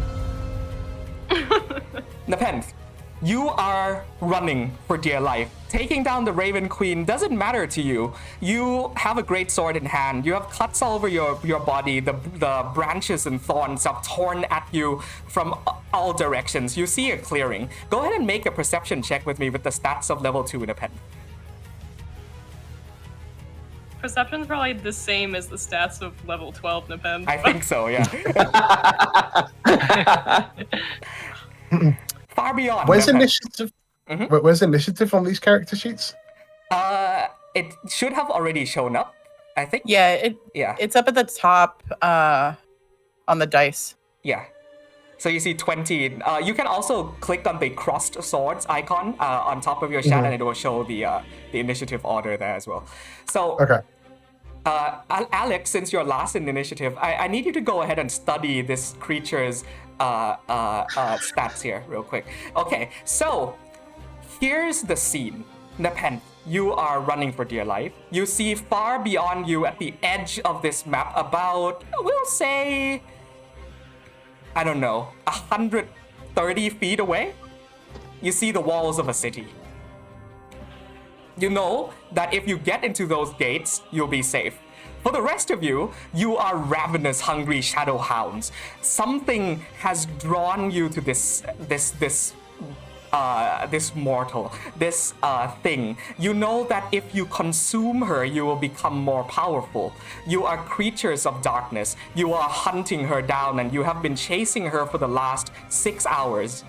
Speaker 1: Nepenthe, you are running for dear life. Taking down the Raven Queen doesn't matter to you. You have a great sword in hand. You have cuts all over your body. The branches and thorns have torn at you from all directions. You see a clearing. Go ahead and make a perception check with me with the stats of level 2 Nepenthe.
Speaker 3: Perception's probably the same as the stats of level 12 Nepenthe.
Speaker 1: I think so, yeah. Far beyond.
Speaker 2: Where's
Speaker 1: Nepenthe.
Speaker 2: initiative? Where's initiative on these character sheets?
Speaker 1: It should have already shown up, I think.
Speaker 4: Yeah, it's up at the top on the dice.
Speaker 1: Yeah. So you see 20. You can also click on the crossed swords icon on top of your chat, and it will show the initiative order there as well. So,
Speaker 2: Okay.
Speaker 1: Alex, since you're last in initiative, I need you to go ahead and study this creature's stats here real quick. Okay, so here's the scene. Nepenthe, you are running for dear life. You see far beyond you at the edge of this map about, we'll say, I don't know, 130 feet away, you see the walls of a city. You know that if you get into those gates, you'll be safe. For the rest of you, you are ravenous, hungry shadow hounds. Something has drawn you to this mortal, this thing. You know that if you consume her, you will become more powerful. You are creatures of darkness. You are hunting her down, and you have been chasing her for the last 6 hours.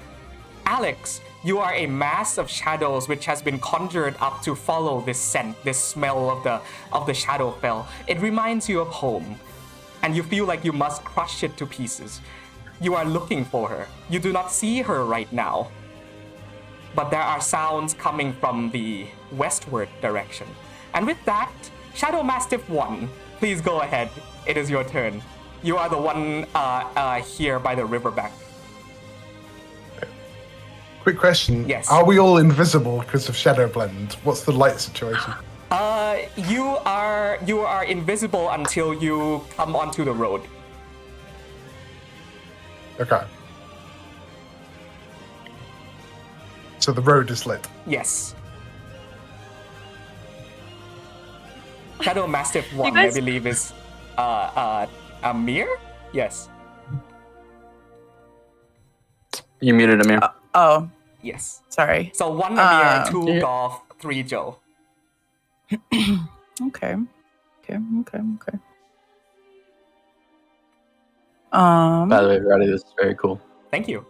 Speaker 1: Alex, you are a mass of shadows which has been conjured up to follow this scent, this smell of the Shadowfell. It reminds you of home, and you feel like you must crush it to pieces. You are looking for her. You do not see her right now, but there are sounds coming from the westward direction. And with that, Shadow Mastiff 1, please go ahead. It is your turn. You are the one here by the riverbank.
Speaker 2: Quick question.
Speaker 1: Yes.
Speaker 2: Are we all invisible because of Shadow Blend? What's the light situation?
Speaker 1: You are invisible until you come onto the road.
Speaker 2: Okay. So the road is lit.
Speaker 1: Yes. Shadow Mastiff 1,
Speaker 3: guys-
Speaker 1: I believe, is Amir? Yes.
Speaker 5: You muted Amir.
Speaker 4: Oh,
Speaker 1: Yes.
Speaker 4: sorry.
Speaker 1: So 1 Amir, 2
Speaker 5: yeah.
Speaker 1: Golf, 3 Joe.
Speaker 4: Okay.
Speaker 5: By the way, Roddy, this is very cool.
Speaker 1: Thank you.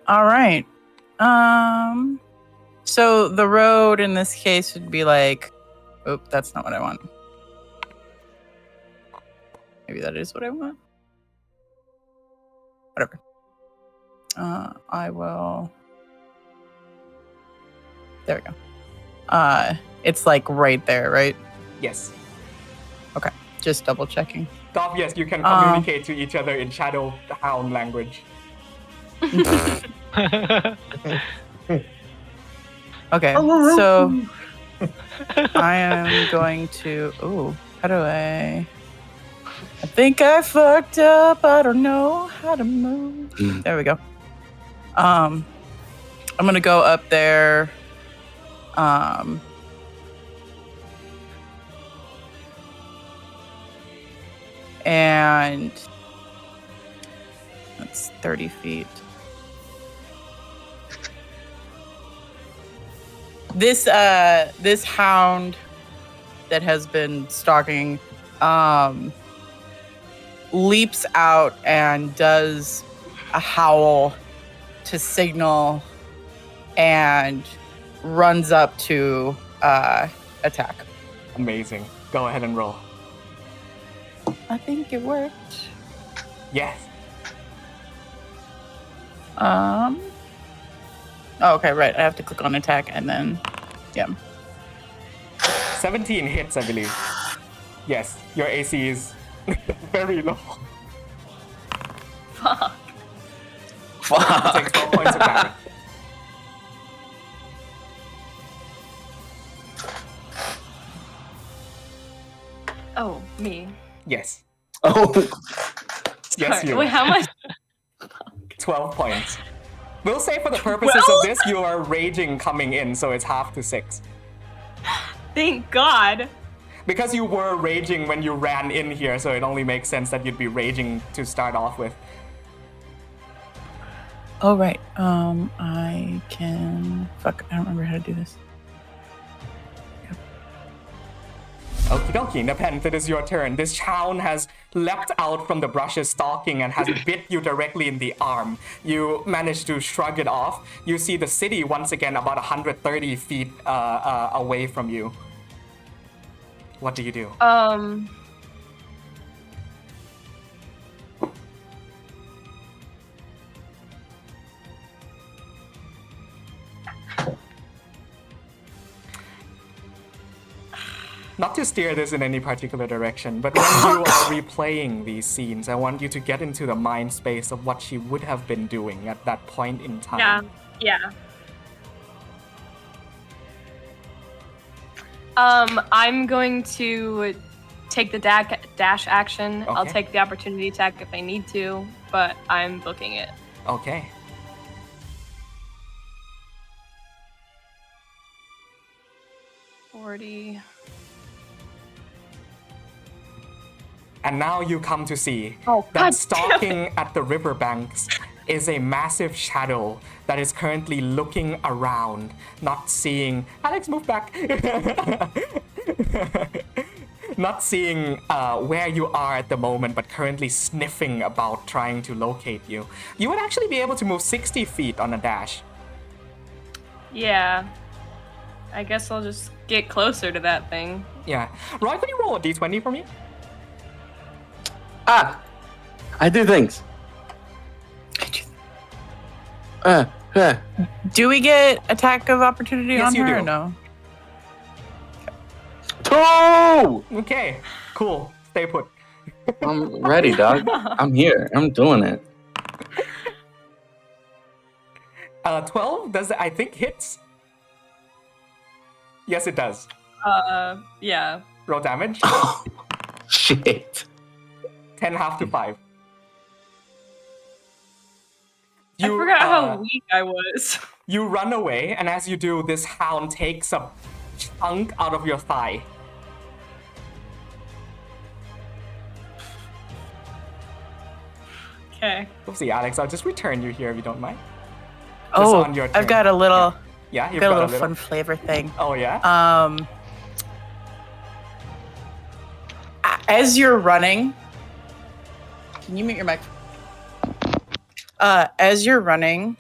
Speaker 4: All right. So the road in this case would be like, oh, that's not what I want. Maybe that is what I want. Whatever. I will. There we go. It's like right there, right?
Speaker 1: Yes.
Speaker 4: Okay. Just double checking.
Speaker 1: Golf, yes, you can communicate to each other in Shadow Hound language.
Speaker 4: Okay, so I am going to. Oh, how do I think I fucked up. I don't know how to move. There we go. I'm gonna go up there. And that's 30 feet. This hound that has been stalking leaps out and does a howl to signal and runs up to attack.
Speaker 1: Amazing. Go ahead and roll.
Speaker 4: I think it worked.
Speaker 1: Yes.
Speaker 4: Oh, okay, right. I have to click on attack and then, yeah.
Speaker 1: 17 hits, I believe. Yes, your AC is very low.
Speaker 3: Fuck.
Speaker 1: Take 12 points of damage.
Speaker 3: Oh, me.
Speaker 1: Yes.
Speaker 5: Oh,
Speaker 1: Yes,
Speaker 3: Sorry,
Speaker 1: you.
Speaker 3: wait, how much?
Speaker 1: 12 points. We'll say for the purposes of this, you are raging coming in, so it's half to 6.
Speaker 3: Thank God.
Speaker 1: Because you were raging when you ran in here, so it only makes sense that you'd be raging to start off with.
Speaker 4: Oh, right. I can... Fuck, I don't remember how to do this.
Speaker 1: Okie dokie, Nepenthe, it is your turn. This chown has leapt out from the bushes stalking and has bit you directly in the arm. You manage to shrug it off. You see the city once again about 130 feet away from you. What do you do? Not to steer this in any particular direction, but when you are replaying these scenes, I want you to get into the mind space of what she would have been doing at that point in time.
Speaker 3: Yeah. I'm going to take the dash action.
Speaker 1: Okay.
Speaker 3: I'll take the opportunity attack if I need to, but I'm booking it.
Speaker 1: Okay.
Speaker 3: $40.
Speaker 1: And now you come to see
Speaker 3: that
Speaker 1: that stalking at the riverbanks is a massive shadow that is currently looking around, not seeing... Alex, move back! Not seeing where you are at the moment, but currently sniffing about, trying to locate you. You would actually be able to move 60 feet on a dash.
Speaker 3: Yeah. I guess I'll just get closer to that thing.
Speaker 1: Yeah. Roy, could you roll a d20 for me?
Speaker 5: I do things.
Speaker 4: Do we get attack of opportunity
Speaker 1: Yes,
Speaker 4: on
Speaker 1: you
Speaker 4: her
Speaker 1: do.
Speaker 4: or no?
Speaker 5: 2!
Speaker 1: Okay, cool. Stay put.
Speaker 5: I'm ready, dog. I'm here. I'm doing it.
Speaker 1: 12 does, I think, hits. Yes, it does.
Speaker 3: Yeah.
Speaker 1: Roll damage.
Speaker 5: Shit.
Speaker 1: 10 half to 5.
Speaker 3: I forgot how weak I was.
Speaker 1: You run away, and as you do, this hound takes a chunk out of your thigh.
Speaker 3: Okay.
Speaker 1: Oopsie, Alex, I'll just return you here if you don't mind.
Speaker 4: Oh,
Speaker 1: on your turn.
Speaker 4: I've got a little...
Speaker 1: Yeah, you've
Speaker 4: got a little fun flavor thing.
Speaker 1: Oh, yeah?
Speaker 4: As you're running... Can you mute your mic? As you're running,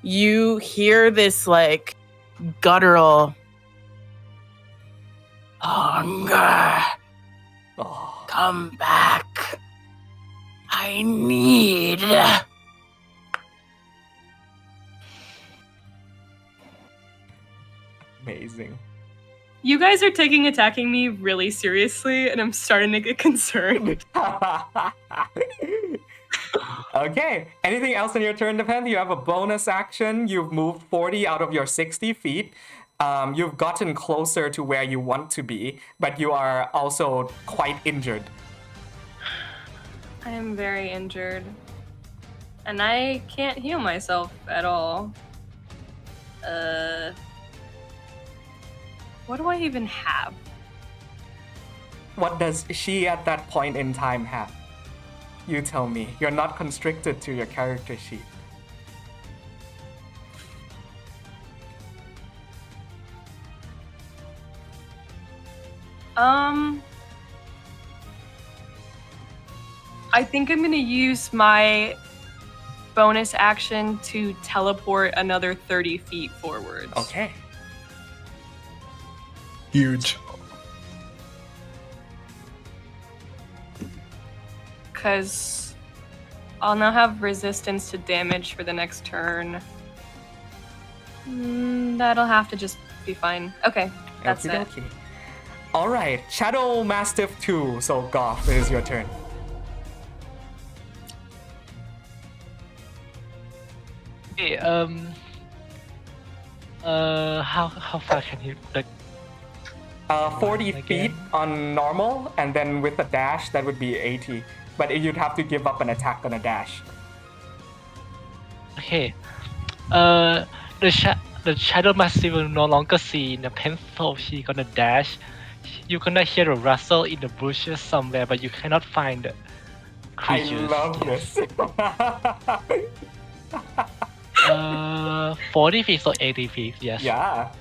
Speaker 4: you hear this, like, guttural... Hunger.
Speaker 1: Oh.
Speaker 4: Come back. I need...
Speaker 1: Amazing.
Speaker 3: You guys are taking attacking me really seriously, and I'm starting to get concerned.
Speaker 1: Okay. Anything else in your turn, Nepenthe? You have a bonus action. You've moved 40 out of your 60 feet. You've gotten closer to where you want to be, but you are also quite injured.
Speaker 3: I am very injured. And I can't heal myself at all. What do I even have?
Speaker 1: What does she at that point in time have? You tell me. You're not constricted to your character sheet.
Speaker 3: I think I'm gonna use my bonus action to teleport another 30 feet forwards.
Speaker 1: Okay.
Speaker 2: Huge.
Speaker 3: Because I'll now have resistance to damage for the next turn. That'll have to just be fine. Okay, that's it.
Speaker 1: Okey-dokey. All right, Shadow Mastiff 2. So Goff, it is your turn.
Speaker 6: Okay, how far can he, like,
Speaker 1: 40
Speaker 6: again?
Speaker 1: feet on normal, and then with a dash, that would be 80. But you'd have to give up an attack on a dash.
Speaker 6: Okay. The shadow master will no longer see in the pencil. She gonna dash. You're gonna hear a rustle in the bushes somewhere, but you cannot find the
Speaker 1: I
Speaker 6: creatures.
Speaker 1: love this.
Speaker 6: 40 feet or 80 feet, yes.
Speaker 1: Yeah.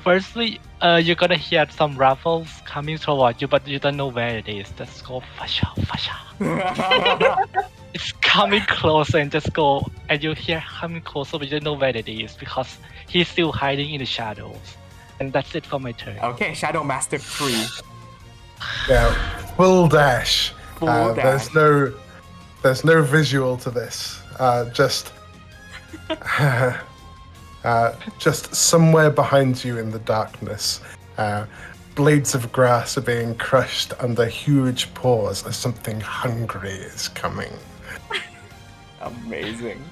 Speaker 6: Firstly, you're gonna hear some ruffles coming toward you, but you don't know where it is. Just go fasha, fasha. It's coming closer and just go, and you hear coming closer, but you don't know where it is because he's still hiding in the shadows. And that's it for my turn.
Speaker 1: Okay, Shadow Master 3.
Speaker 2: Yeah, full dash.
Speaker 1: Full dash.
Speaker 2: There's no visual to this. Just somewhere behind you in the darkness, blades of grass are being crushed under huge paws as something hungry is coming.
Speaker 1: Amazing.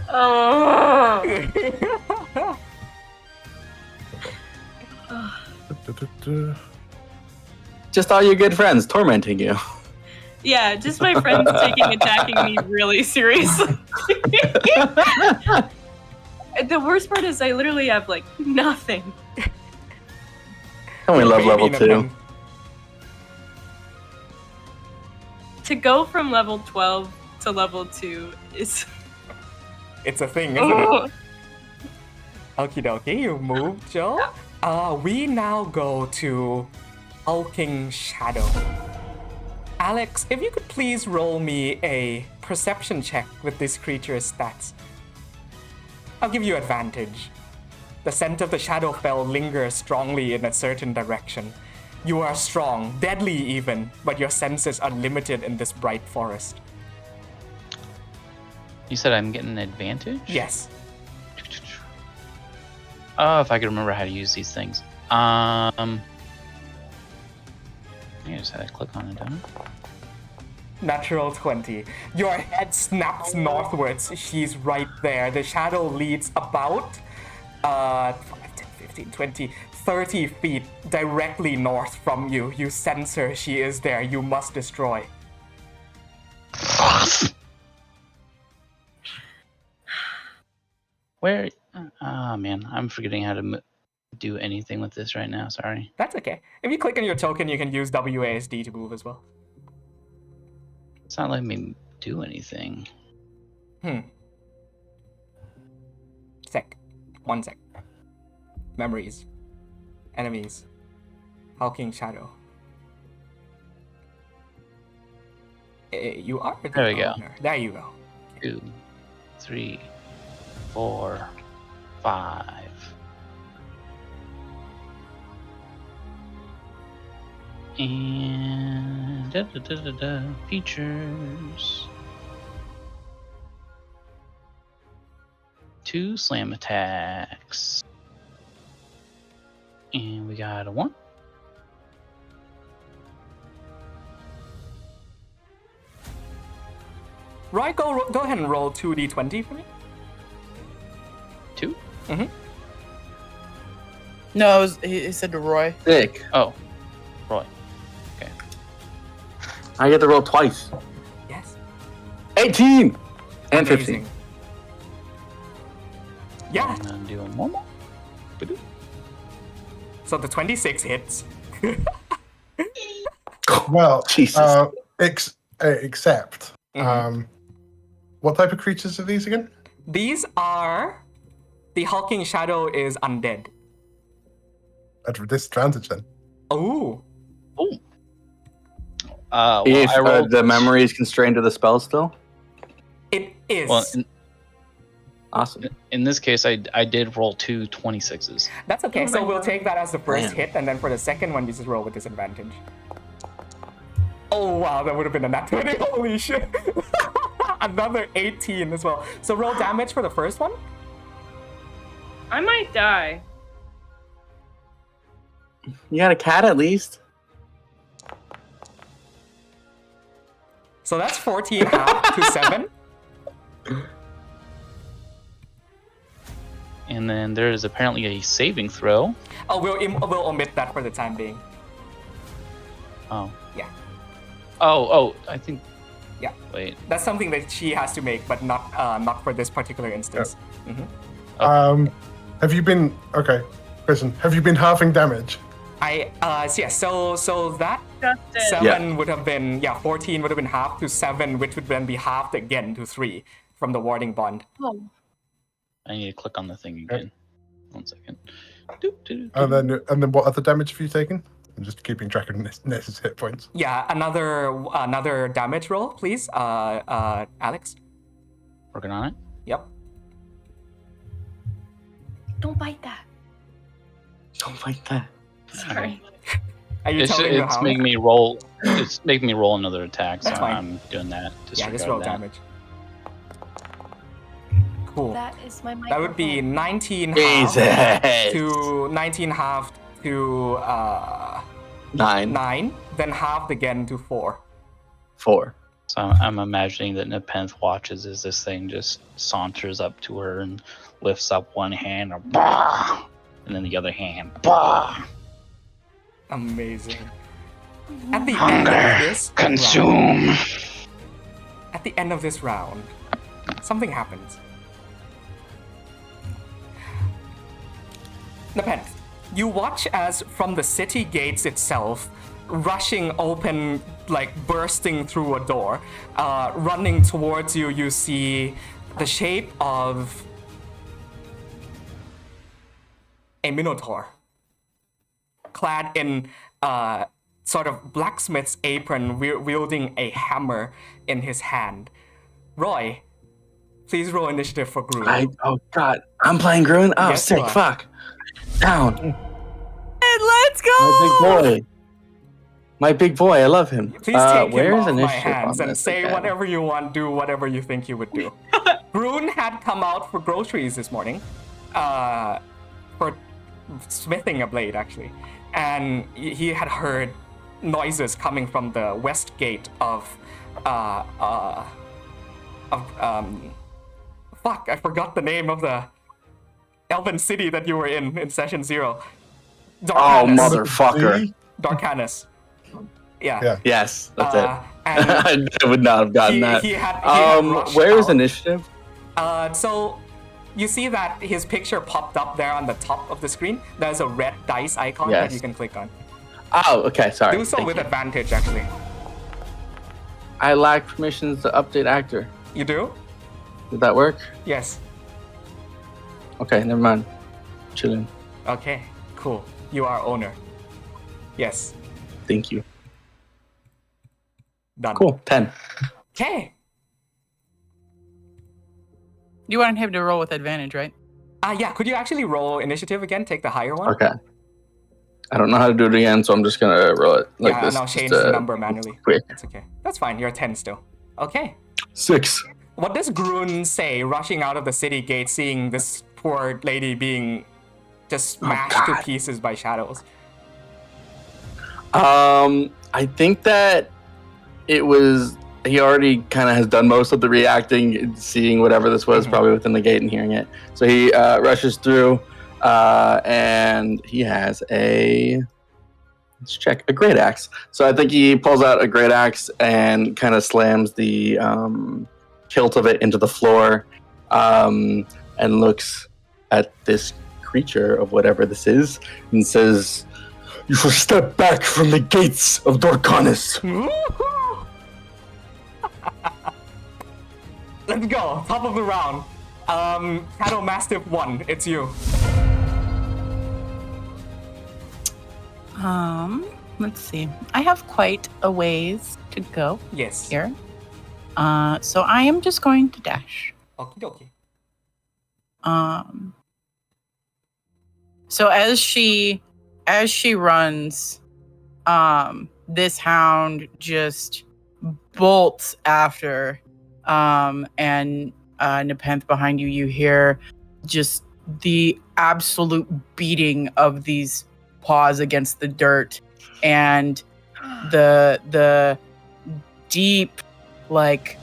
Speaker 3: Oh.
Speaker 5: Just all your good friends tormenting you.
Speaker 3: Yeah, just my friends attacking me really seriously. The worst part is I literally have like nothing.
Speaker 5: And we love
Speaker 1: Baby
Speaker 5: level
Speaker 1: in a
Speaker 5: 2.
Speaker 1: pen.
Speaker 3: To go from level 12 to level 2 is...
Speaker 1: It's a thing, isn't it? Okie dokie, you moved, Joe. We now go to Hulking Shadow. Alex, if you could please roll me a perception check with this creature's stats. I'll give you advantage. The scent of the Shadowfell lingers strongly in a certain direction. You are strong, deadly even, but your senses are limited in this bright forest.
Speaker 7: You said I'm getting an advantage?
Speaker 1: Yes.
Speaker 7: Oh, if I could remember how to use these things. I just had to click on it, don't I?
Speaker 1: Natural 20. Your head snaps northwards. She's right there. The shadow leads about 5, 10, 15, 20, 30 feet directly north from you. You sense her. She is there. You must destroy.
Speaker 7: Where? Oh, man. I'm forgetting how to do anything with this right now. Sorry.
Speaker 1: That's okay. If you click on your token, you can use WASD to move as well.
Speaker 7: It's not letting me do anything.
Speaker 1: Sec. 1 sec. Memories. Enemies. Hulking Shadow. You are the
Speaker 7: There we go.
Speaker 1: owner. There you go.
Speaker 7: 2, 3, 4, 5. And features. 2 slam attacks. And we got a 1.
Speaker 1: Roy, go ahead and roll 2d20 for me.
Speaker 7: 2?
Speaker 1: Mm-hmm.
Speaker 4: No, he said to Roy.
Speaker 5: Sick.
Speaker 7: Oh, Roy. Okay.
Speaker 5: I get to roll twice.
Speaker 1: Yes.
Speaker 5: 18 and
Speaker 1: Amazing.
Speaker 5: 15.
Speaker 1: Yeah.
Speaker 7: And I'm doing one more.
Speaker 1: So the 26 hits.
Speaker 2: Well,
Speaker 5: Jesus.
Speaker 2: Except, what type of creatures are these again?
Speaker 1: These are... The Hulking Shadow is undead.
Speaker 2: At a disadvantage then.
Speaker 1: Oh.
Speaker 7: Well,
Speaker 5: If
Speaker 7: I rolled
Speaker 5: the memory is constrained to the spell still?
Speaker 1: It is.
Speaker 7: Well,
Speaker 5: Awesome.
Speaker 7: in this case, I did roll 2 26s.
Speaker 1: That's okay. So we'll take that as the first
Speaker 5: Man.
Speaker 1: hit, and then for the second one, you just roll with disadvantage. Oh, wow. That would have been a nat 20. Holy shit. Another 18 as well. So roll damage for the first one.
Speaker 3: I might die.
Speaker 5: You got a cat at least?
Speaker 1: So that's 14 half to 7.
Speaker 7: And then there is apparently a saving throw.
Speaker 1: Oh, we'll omit that for the time being.
Speaker 7: Oh.
Speaker 1: Yeah.
Speaker 7: Oh, I think
Speaker 1: Yeah.
Speaker 7: Wait.
Speaker 1: That's something that she has to make, but not for this particular instance.
Speaker 2: Yep.
Speaker 1: Mm-hmm.
Speaker 2: Have you been Kristen? Have you been halving damage?
Speaker 1: So that 7 would have been 14 would have been halved to 7, which would then be halved again to 3 from the warding bond.
Speaker 3: Oh.
Speaker 7: I need to click on the thing again. 1 second.
Speaker 2: And then what other damage have you taken? I'm just keeping track of Ness's hit points.
Speaker 1: Yeah, another damage roll, please, Alex.
Speaker 7: Working on it.
Speaker 1: Yep.
Speaker 3: Don't bite that.
Speaker 5: Don't like that.
Speaker 3: Sorry.
Speaker 1: Are you telling me
Speaker 7: It's making me roll. It's making me roll another attack, so
Speaker 1: That's fine.
Speaker 7: I'm doing that.
Speaker 1: Just roll damage. Cool.
Speaker 3: That is my
Speaker 1: That would be 19
Speaker 5: Jesus.
Speaker 1: halved to 9, then halved again to 4.
Speaker 5: 4.
Speaker 7: So I'm imagining that Nepenthe watches as this thing just saunters up to her and lifts up one hand, and then the other hand.
Speaker 1: Amazing. At the
Speaker 7: Hunger,
Speaker 1: end of this
Speaker 7: consume.
Speaker 1: round, at the end of this round, something happens. Nepenthe, you watch as from the city gates itself, rushing open, like bursting through a door, running towards you, you see the shape of a minotaur, clad in sort of blacksmith's apron, wielding a hammer in his hand. Roy, please roll initiative for Grun.
Speaker 5: Oh God, I'm playing Grun. Oh,
Speaker 1: Yes, you
Speaker 5: sick!
Speaker 1: are.
Speaker 5: Fuck. Down.
Speaker 4: And let's go!
Speaker 5: My big boy. My big boy. I love him.
Speaker 1: Please take him
Speaker 5: where's
Speaker 1: off my
Speaker 5: initiative
Speaker 1: hands
Speaker 5: on
Speaker 1: and
Speaker 5: this
Speaker 1: say
Speaker 5: again?
Speaker 1: whatever you want, do whatever you think you would do. Grun had come out for groceries this morning, for smithing a blade actually, and he had heard noises coming from the west gate of fuck, I forgot the name of the elven city that you were in session 0.
Speaker 5: Oh,
Speaker 1: Darkanus.
Speaker 5: motherfucker.
Speaker 1: Darkanus. Yeah.
Speaker 5: Yes, that's it.
Speaker 1: And
Speaker 5: I would not have gotten that.
Speaker 1: he had rushed
Speaker 5: where's
Speaker 1: out.
Speaker 5: initiative?
Speaker 1: So you see that his picture popped up there on the top of the screen. There's a red dice icon that
Speaker 5: Yes.
Speaker 1: you can click on.
Speaker 5: Oh, okay, sorry.
Speaker 1: Do so
Speaker 5: Thank
Speaker 1: with
Speaker 5: you.
Speaker 1: advantage, actually.
Speaker 5: I lack permissions to update actor.
Speaker 1: You do?
Speaker 5: Did that work?
Speaker 1: Yes.
Speaker 5: Okay, never mind. Chilling.
Speaker 1: Okay, cool. You are owner. Yes,
Speaker 5: Thank you.
Speaker 1: done.
Speaker 5: Cool. 10.
Speaker 1: Okay.
Speaker 4: You want him to roll with advantage, right?
Speaker 1: Yeah, could you actually roll initiative again? Take the higher one?
Speaker 5: Okay. I don't know how to do it again, so I'm just gonna roll it like
Speaker 1: yeah,
Speaker 5: this.
Speaker 1: and I'll change
Speaker 5: just,
Speaker 1: the number manually.
Speaker 5: Quick.
Speaker 1: That's okay. That's fine. You're 10 still. Okay.
Speaker 5: 6.
Speaker 1: What does Grun say, rushing out of the city gate, seeing this poor lady being just smashed to
Speaker 5: God.
Speaker 1: pieces by shadows?
Speaker 5: I think that it was. He already kind of has done most of the reacting, seeing whatever this was, probably within the gate and hearing it. So he rushes through, and he has a. Let's check a great axe. So I think he pulls out a great axe and kind of slams the hilt of it into the floor, and looks at this creature of whatever this is and says, "You shall step back from the gates of Darkanus."
Speaker 1: Let's go. Top of the round. Shadow Mastiff 1, it's you.
Speaker 4: Let's see. I have quite a ways to go
Speaker 1: Yes.
Speaker 4: here. So I am just going to dash.
Speaker 1: Okie dokie.
Speaker 4: So as she runs, this hound just bolts after, and Nepenthe behind you. You hear just the absolute beating of these paws against the dirt, and the deep, like,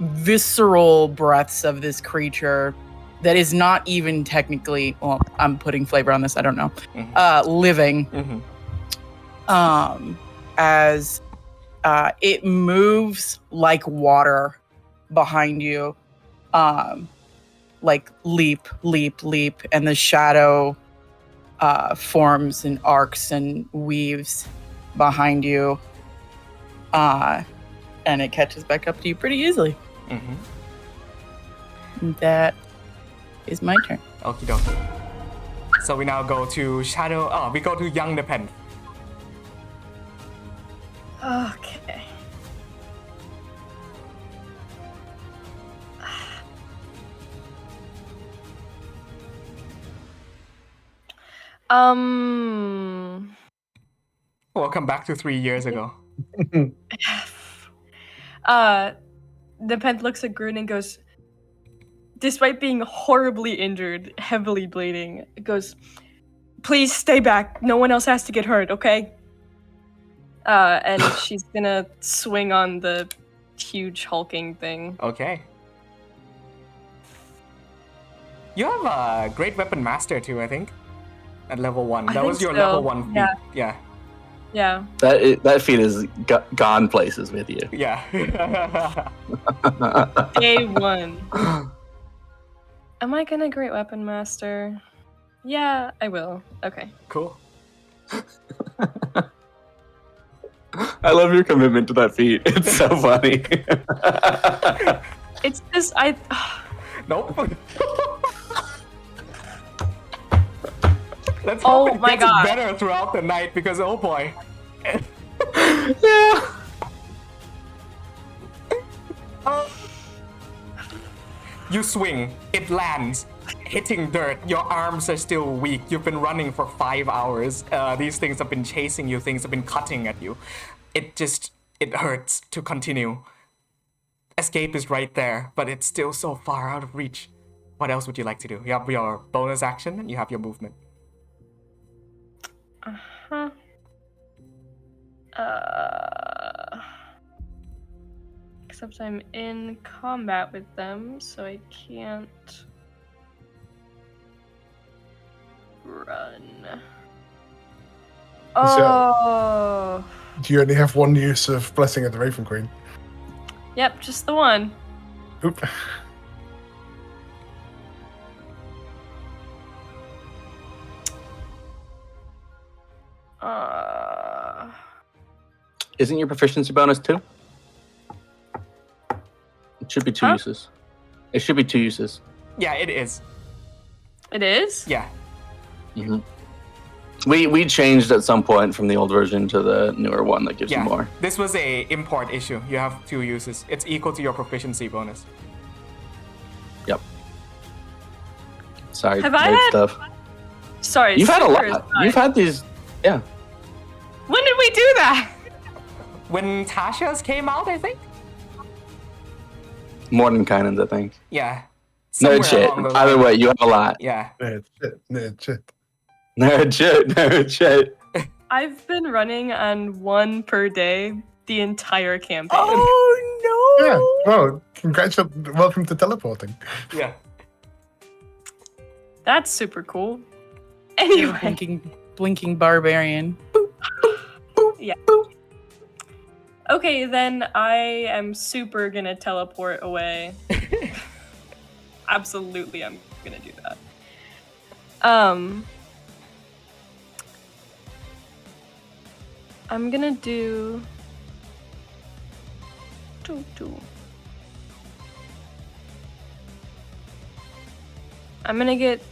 Speaker 4: visceral breaths of this creature that is not even technically, well, I'm putting flavor on this, I don't know, living, as it moves like water behind you. Like leap, leap, leap, and the shadow forms and arcs and weaves behind you. And it catches back up to you pretty easily. That is my turn.
Speaker 1: Okie dokie. So we now go to Shadow. We go to young Nepenthe.
Speaker 3: Okay.
Speaker 1: Welcome back to 3 years ago.
Speaker 3: Nepenthe looks at Grun and goes, despite being horribly injured, heavily bleeding, goes, please stay back. No one else has to get hurt, okay? And she's gonna swing on the huge hulking thing.
Speaker 1: Okay. You have a great weapon master too, I think. At level 1. That was your level 1 feat.
Speaker 3: Yeah.
Speaker 5: That feat is gone places with you.
Speaker 1: Yeah.
Speaker 3: Day 1. Am I gonna great weapon master? Yeah, I will. Okay.
Speaker 1: Cool.
Speaker 5: I love your commitment to that feat. It's so funny.
Speaker 3: It's just
Speaker 1: Nope. Let's hope it gets better throughout the night because oh boy.
Speaker 5: Yeah.
Speaker 1: You swing, it lands, hitting dirt. Your arms are still weak. You've been running for 5 hours. These things have been chasing you. Things have been cutting at you. It hurts to continue. Escape is right there, but it's still so far out of reach. What else would you like to do? You have your bonus action and you have your movement.
Speaker 3: Except I'm in combat with them, so I can't run. Oh.
Speaker 2: Do you only have one use of Blessing of the Raven Queen?
Speaker 3: Yep, just the one.
Speaker 2: Oop.
Speaker 5: Isn't your proficiency bonus 2? It should be 2 uses. It should be 2 uses.
Speaker 1: Yeah, it is.
Speaker 3: It is?
Speaker 1: Yeah.
Speaker 5: Mm-hmm. We changed at some point from the old version to the newer one that gives you more.
Speaker 1: This was a import issue. You have 2 uses. It's equal to your proficiency bonus.
Speaker 5: Yep. Sorry,
Speaker 3: have I had
Speaker 5: stuff.
Speaker 3: Sorry,
Speaker 5: you've had a lot. You've had these. Yeah.
Speaker 3: When did we do that?
Speaker 1: When Tasha's came out, I think.
Speaker 5: Mordenkainen's, I think.
Speaker 1: Yeah.
Speaker 5: Nerd shit. Either way, you have a lot.
Speaker 1: Yeah.
Speaker 2: Nerd shit.
Speaker 5: Nerd shit.
Speaker 3: I've been running on 1 per day the entire campaign.
Speaker 4: Oh no!
Speaker 2: Yeah. Well, congratulations. Welcome to teleporting.
Speaker 1: Yeah.
Speaker 3: That's super cool. Anyway.
Speaker 4: Blinking barbarian. Boop,
Speaker 3: boop, boop, yeah. Boop. Okay, then I am super gonna teleport away. Absolutely, I'm gonna do that. I'm gonna do. I'm gonna get.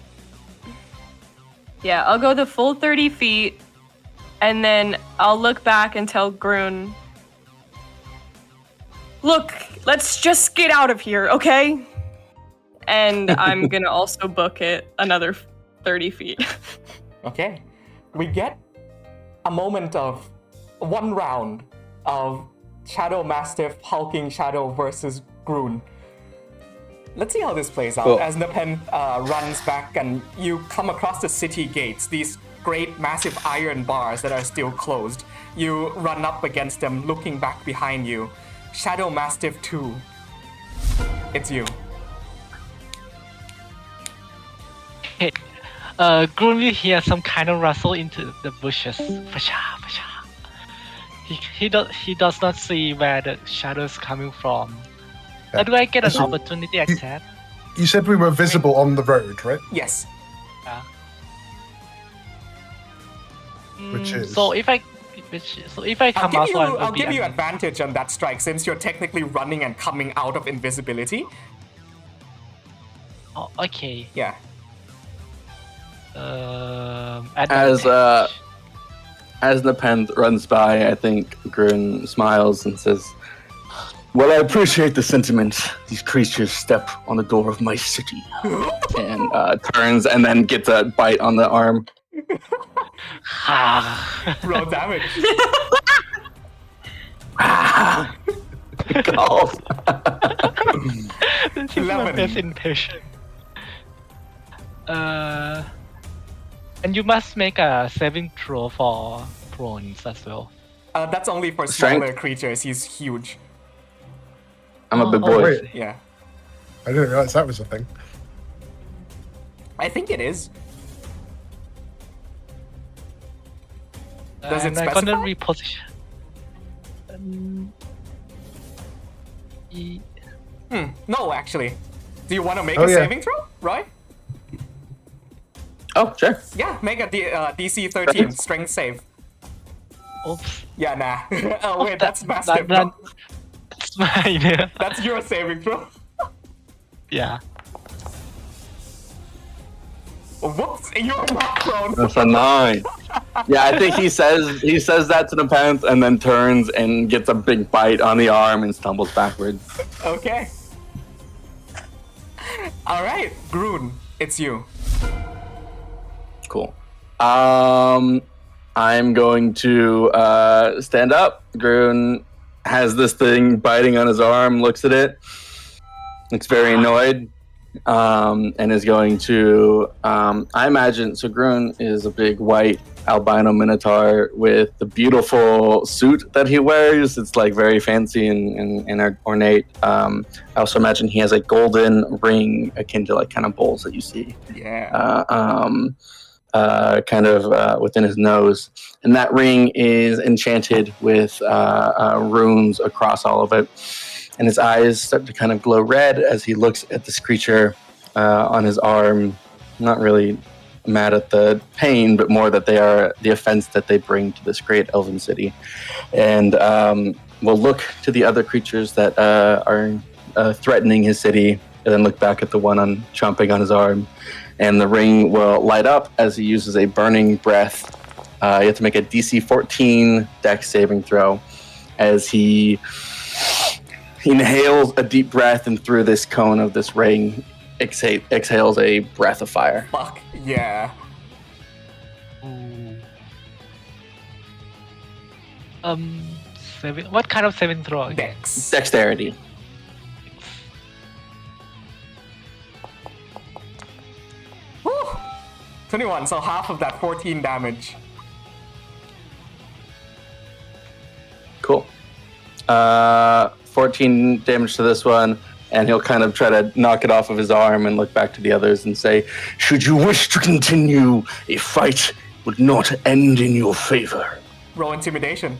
Speaker 3: Yeah, I'll go the full 30 feet, and then I'll look back and tell Grun, look, let's just get out of here, okay? And I'm gonna also book it another 30 feet.
Speaker 1: Okay. We get a moment of 1 round of Shadow Mastiff hulking Shadow versus Grun. Let's see how this plays out. Cool. As Nepenthe runs back and you come across the city gates, these great massive iron bars that are still closed. You run up against them, looking back behind you. Shadow Mastiff 2. It's you.
Speaker 6: Hey, Grun will hear some kind of rustle into the bushes. Fasha. He does not see where the shadow is coming from. How do I get an opportunity attack?
Speaker 2: You said we were visible on the road, right?
Speaker 1: Yes.
Speaker 6: Yeah.
Speaker 2: Which is
Speaker 6: So if I come out,
Speaker 1: I'll give you advantage on that strike since you're technically running and coming out of invisibility.
Speaker 6: Oh, okay.
Speaker 1: Yeah.
Speaker 5: As Nepenthe runs by, I think Grun smiles and says, "Well, I appreciate the sentiment. These creatures step on the door of my city." And turns and then gets a bite on the arm.
Speaker 1: Roll damage.
Speaker 5: Golf.
Speaker 6: This is my best impression. And you must make a saving throw for prawns as well.
Speaker 1: That's only for
Speaker 5: Strength?
Speaker 1: smaller creatures. He's huge.
Speaker 5: I'm a big boy.
Speaker 2: wait.
Speaker 1: Yeah.
Speaker 2: I didn't realize that was a thing.
Speaker 1: I think it is. Does it
Speaker 6: And I'm gonna
Speaker 1: specify?
Speaker 6: reposition.
Speaker 1: No, actually. Do you want to make
Speaker 2: Oh,
Speaker 1: a
Speaker 2: yeah.
Speaker 1: saving throw, Roy?
Speaker 5: Oh, sure.
Speaker 1: Yeah, make a DC 13 strength save.
Speaker 6: Oops.
Speaker 1: Yeah, nah. Oh wait, that's massive.
Speaker 6: That's mine.
Speaker 1: That's your saving throw.
Speaker 6: Yeah.
Speaker 1: Whoops, you're not prone.
Speaker 5: That's a 9. Yeah, I think he says that to Nepenthe and then turns and gets a big bite on the arm and stumbles backwards.
Speaker 1: Okay. All right, Grun, it's you.
Speaker 5: Cool. I'm going to stand up. Grun has this thing biting on his arm, looks at it, looks very annoyed, and is going to, I imagine, so Grun is a big white albino minotaur with the beautiful suit that he wears. It's like very fancy and ornate. I also imagine he has a golden ring akin to like kind of bowls that you see.
Speaker 1: Yeah.
Speaker 5: Within his nose, and that ring is enchanted with runes across all of it, and his eyes start to kind of glow red as he looks at this creature on his arm, not really mad at the pain, but more that they are the offense that they bring to this great elven city, and will look to the other creatures that are threatening his city, and then look back at the one chomping on his arm. And the ring will light up as he uses a burning breath. You have to make a DC 14 dex saving throw as he inhales a deep breath, and through this cone of this ring exhales a breath of fire.
Speaker 1: Fuck yeah.
Speaker 6: What kind of saving throw again?
Speaker 1: Dex.
Speaker 5: Dexterity.
Speaker 1: Whew. 21, so half of that 14 damage.
Speaker 5: Cool. 14 damage to this one, and he'll kind of try to knock it off of his arm and look back to the others and say, "Should you wish to continue, a fight would not end in your favor."
Speaker 1: Roll intimidation.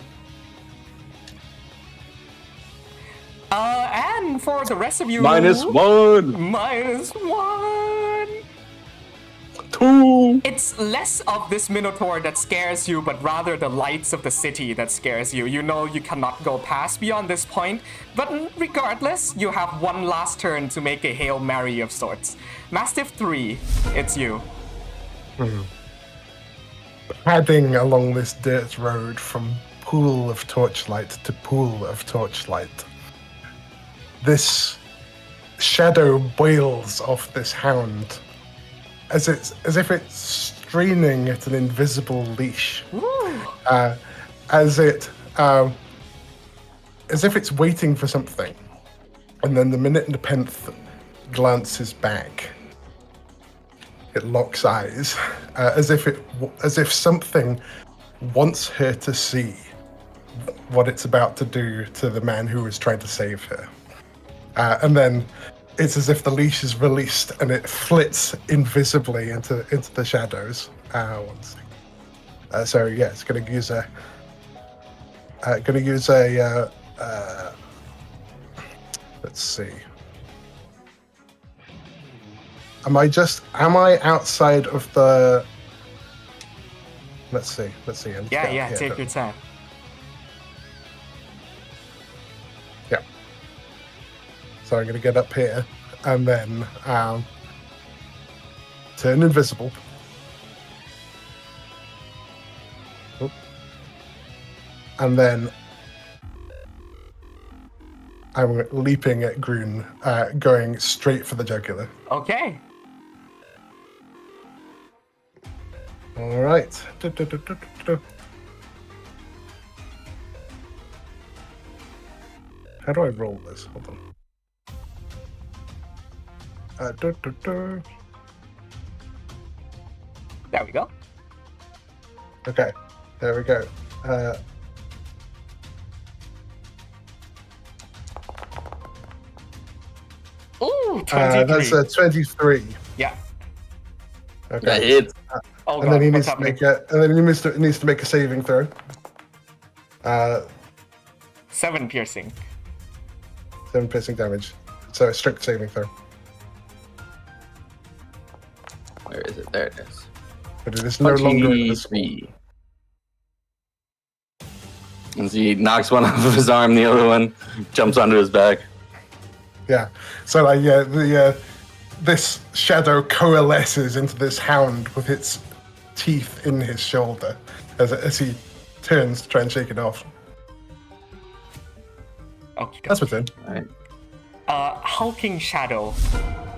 Speaker 1: And for the rest of you...
Speaker 5: -1.
Speaker 1: -1.
Speaker 5: 2.
Speaker 1: It's less of this Minotaur that scares you, but rather the lights of the city that scares you. You know you cannot go past beyond this point, but regardless, you have one last turn to make a Hail Mary of sorts. Mastiff 3, it's you.
Speaker 2: Padding along this dirt road from pool of torchlight to pool of torchlight, this shadow boils off this hound as if it's straining at an invisible leash, as if it's waiting for something. And then the minute Nepenthe glances back, it locks eyes, as if something wants her to see what it's about to do to the man who was trying to save her. And then it's as if the leash is released and it flits invisibly into the shadows. One second. So yeah, it's going to use a Gonna use a. Let's see. Am I outside of the? Let's see. I need to get up
Speaker 1: Yeah,
Speaker 2: here,
Speaker 1: take
Speaker 2: don't
Speaker 1: your
Speaker 2: I?
Speaker 1: time.
Speaker 2: Yeah. So I'm gonna get up here and then turn invisible. Oop. And then I'm leaping at Groon, going straight for the jugular.
Speaker 1: Okay.
Speaker 2: All right. How do I roll this? Hold on.
Speaker 1: There we go.
Speaker 2: Okay, there we go.
Speaker 1: Ooh, 23.
Speaker 2: That's a 23.
Speaker 1: Yeah.
Speaker 2: Okay.
Speaker 5: That hits.
Speaker 1: Oh,
Speaker 2: And then he
Speaker 1: what's
Speaker 2: needs to
Speaker 1: happening?
Speaker 2: make needs to make a saving throw.
Speaker 1: 7 piercing.
Speaker 2: 7 piercing damage. So a strict saving throw.
Speaker 5: Where is it? There it is.
Speaker 2: But it is no longer invisible.
Speaker 5: 23. As he knocks one off of his arm, the other one jumps onto his back.
Speaker 2: Yeah. So this shadow coalesces into this hound with its teeth in his shoulder as he turns to try and shake it off.
Speaker 1: Okay.
Speaker 2: That's what's in.
Speaker 5: All right.
Speaker 1: Hulking Shadow,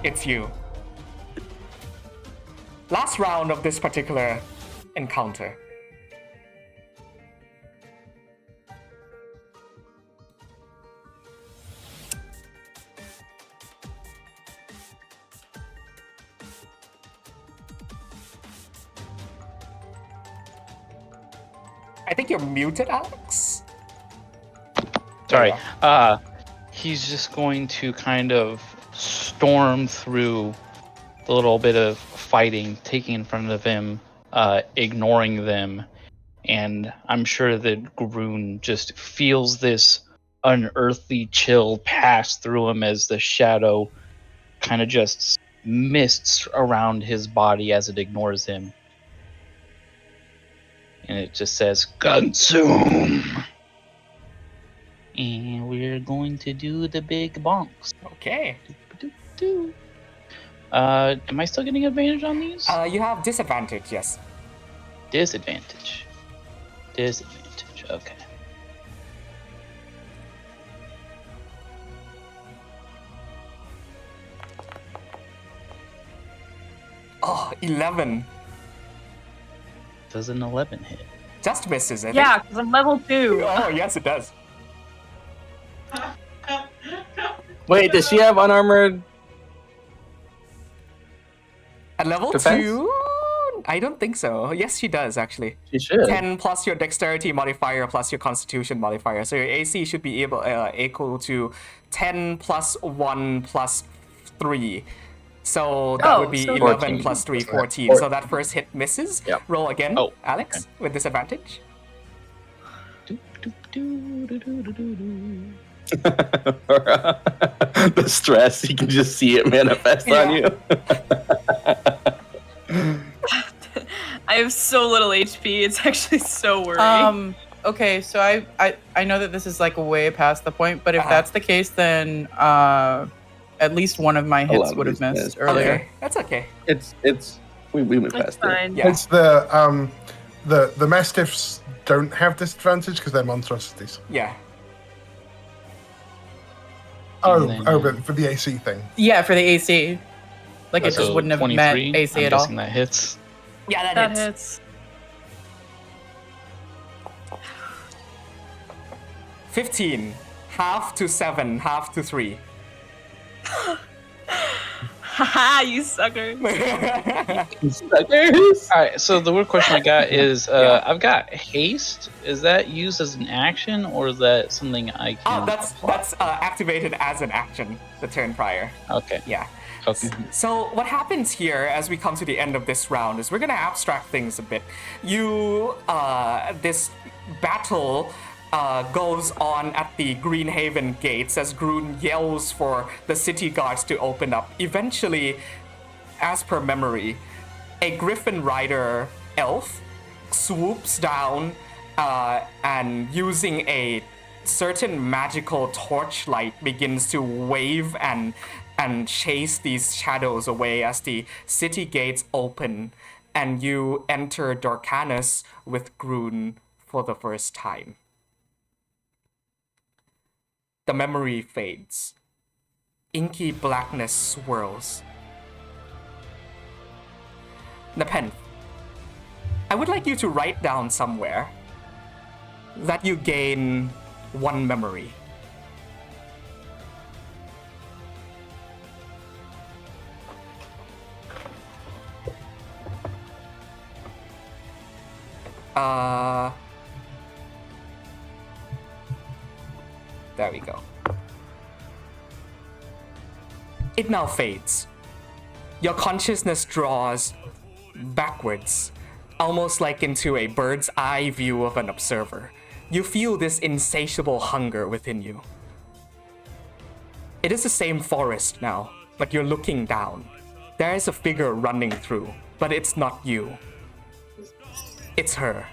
Speaker 1: it's you. Last round of this particular encounter. I think you're muted, Alex.
Speaker 7: Sorry. He's just going to kind of storm through the little bit of fighting taking in front of him, ignoring them, and I'm sure that Groon just feels this unearthly chill pass through him as the shadow kind of just mists around his body as it ignores him. And it just says, "Consume!" And we're going to do the big bonks.
Speaker 1: Okay.
Speaker 7: Am I still getting advantage on these?
Speaker 1: You have disadvantage, yes.
Speaker 7: Disadvantage. Okay.
Speaker 1: Oh, 11.
Speaker 7: Does an 11 hit?
Speaker 1: Just misses, I think.
Speaker 3: Yeah, because I'm level 2.
Speaker 1: Oh, yes, it does.
Speaker 5: Wait, does she have unarmored?
Speaker 1: At level
Speaker 5: Defense?
Speaker 1: 2? I don't think so. Yes, she does, actually.
Speaker 5: She should.
Speaker 1: 10 plus your dexterity modifier plus your constitution modifier. So your AC should be equal to 10 plus 1 plus 3. So that would be
Speaker 3: so
Speaker 1: 11
Speaker 5: 14.
Speaker 1: plus 3, 14.
Speaker 2: 14.
Speaker 1: So that first hit misses.
Speaker 5: Yep.
Speaker 1: Roll again,
Speaker 7: Oh,
Speaker 1: Alex, with disadvantage.
Speaker 5: The stress, you can just see it manifest on you.
Speaker 3: I have so little HP. It's actually so worrying.
Speaker 4: Okay, so I know that this is like way past the point, but if
Speaker 1: Uh-huh.
Speaker 4: that's the case, then at least one of my
Speaker 5: A
Speaker 4: hits
Speaker 5: lot of
Speaker 4: would have
Speaker 5: these
Speaker 4: missed
Speaker 5: missed.
Speaker 4: earlier.
Speaker 1: Okay, that's okay.
Speaker 5: We went
Speaker 3: It's
Speaker 5: past it.
Speaker 3: fine.
Speaker 1: Yeah.
Speaker 2: It's the mastiffs don't have disadvantage because they're monstrosities.
Speaker 1: Yeah.
Speaker 7: And then,
Speaker 2: But for the AC thing.
Speaker 4: Yeah, for the AC. Like it
Speaker 7: So
Speaker 4: just wouldn't have met
Speaker 7: 23,
Speaker 4: AC
Speaker 7: I'm
Speaker 4: at all.
Speaker 7: guessing that hits.
Speaker 1: Yeah, that,
Speaker 3: That
Speaker 1: hits.
Speaker 3: hits.
Speaker 1: 15. Half to 7, half to 3.
Speaker 3: Haha, you suckers.
Speaker 7: Alright, so the weird question I got is
Speaker 1: Yeah.
Speaker 7: I've got haste. Is that used as an action or is that something I can
Speaker 1: Oh, that's activated as an action the turn prior.
Speaker 7: Okay.
Speaker 1: Yeah.
Speaker 7: Okay.
Speaker 1: So what happens here as we come to the end of this round is we're gonna abstract things a bit. You, this battle goes on at the Greenhaven gates as Grun yells for the city guards to open up. Eventually, as per memory, a griffin rider elf swoops down and using a certain magical torchlight begins to wave and chase these shadows away as the city gates open and you enter Dorcanus with Grun for the first time. The memory fades. Inky blackness swirls. Nepenthe, I would like you to write down somewhere that you gain 1 memory. There we go. It now fades. Your consciousness draws backwards, almost like into a bird's eye view of an observer. You feel this insatiable hunger within you. It is the same forest now, but you're looking down. There is a figure running through, but it's not you. It's her.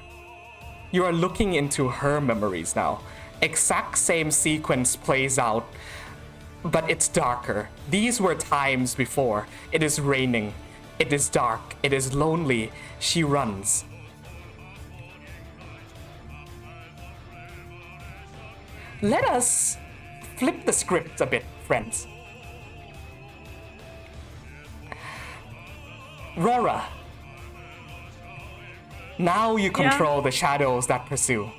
Speaker 1: You are looking into her memories now. Exact same sequence plays out, but it's darker. These were times before. It is raining. It is dark. It is lonely. She runs. Let us flip the script a bit, friends. Rora. Now you control the shadows that pursue.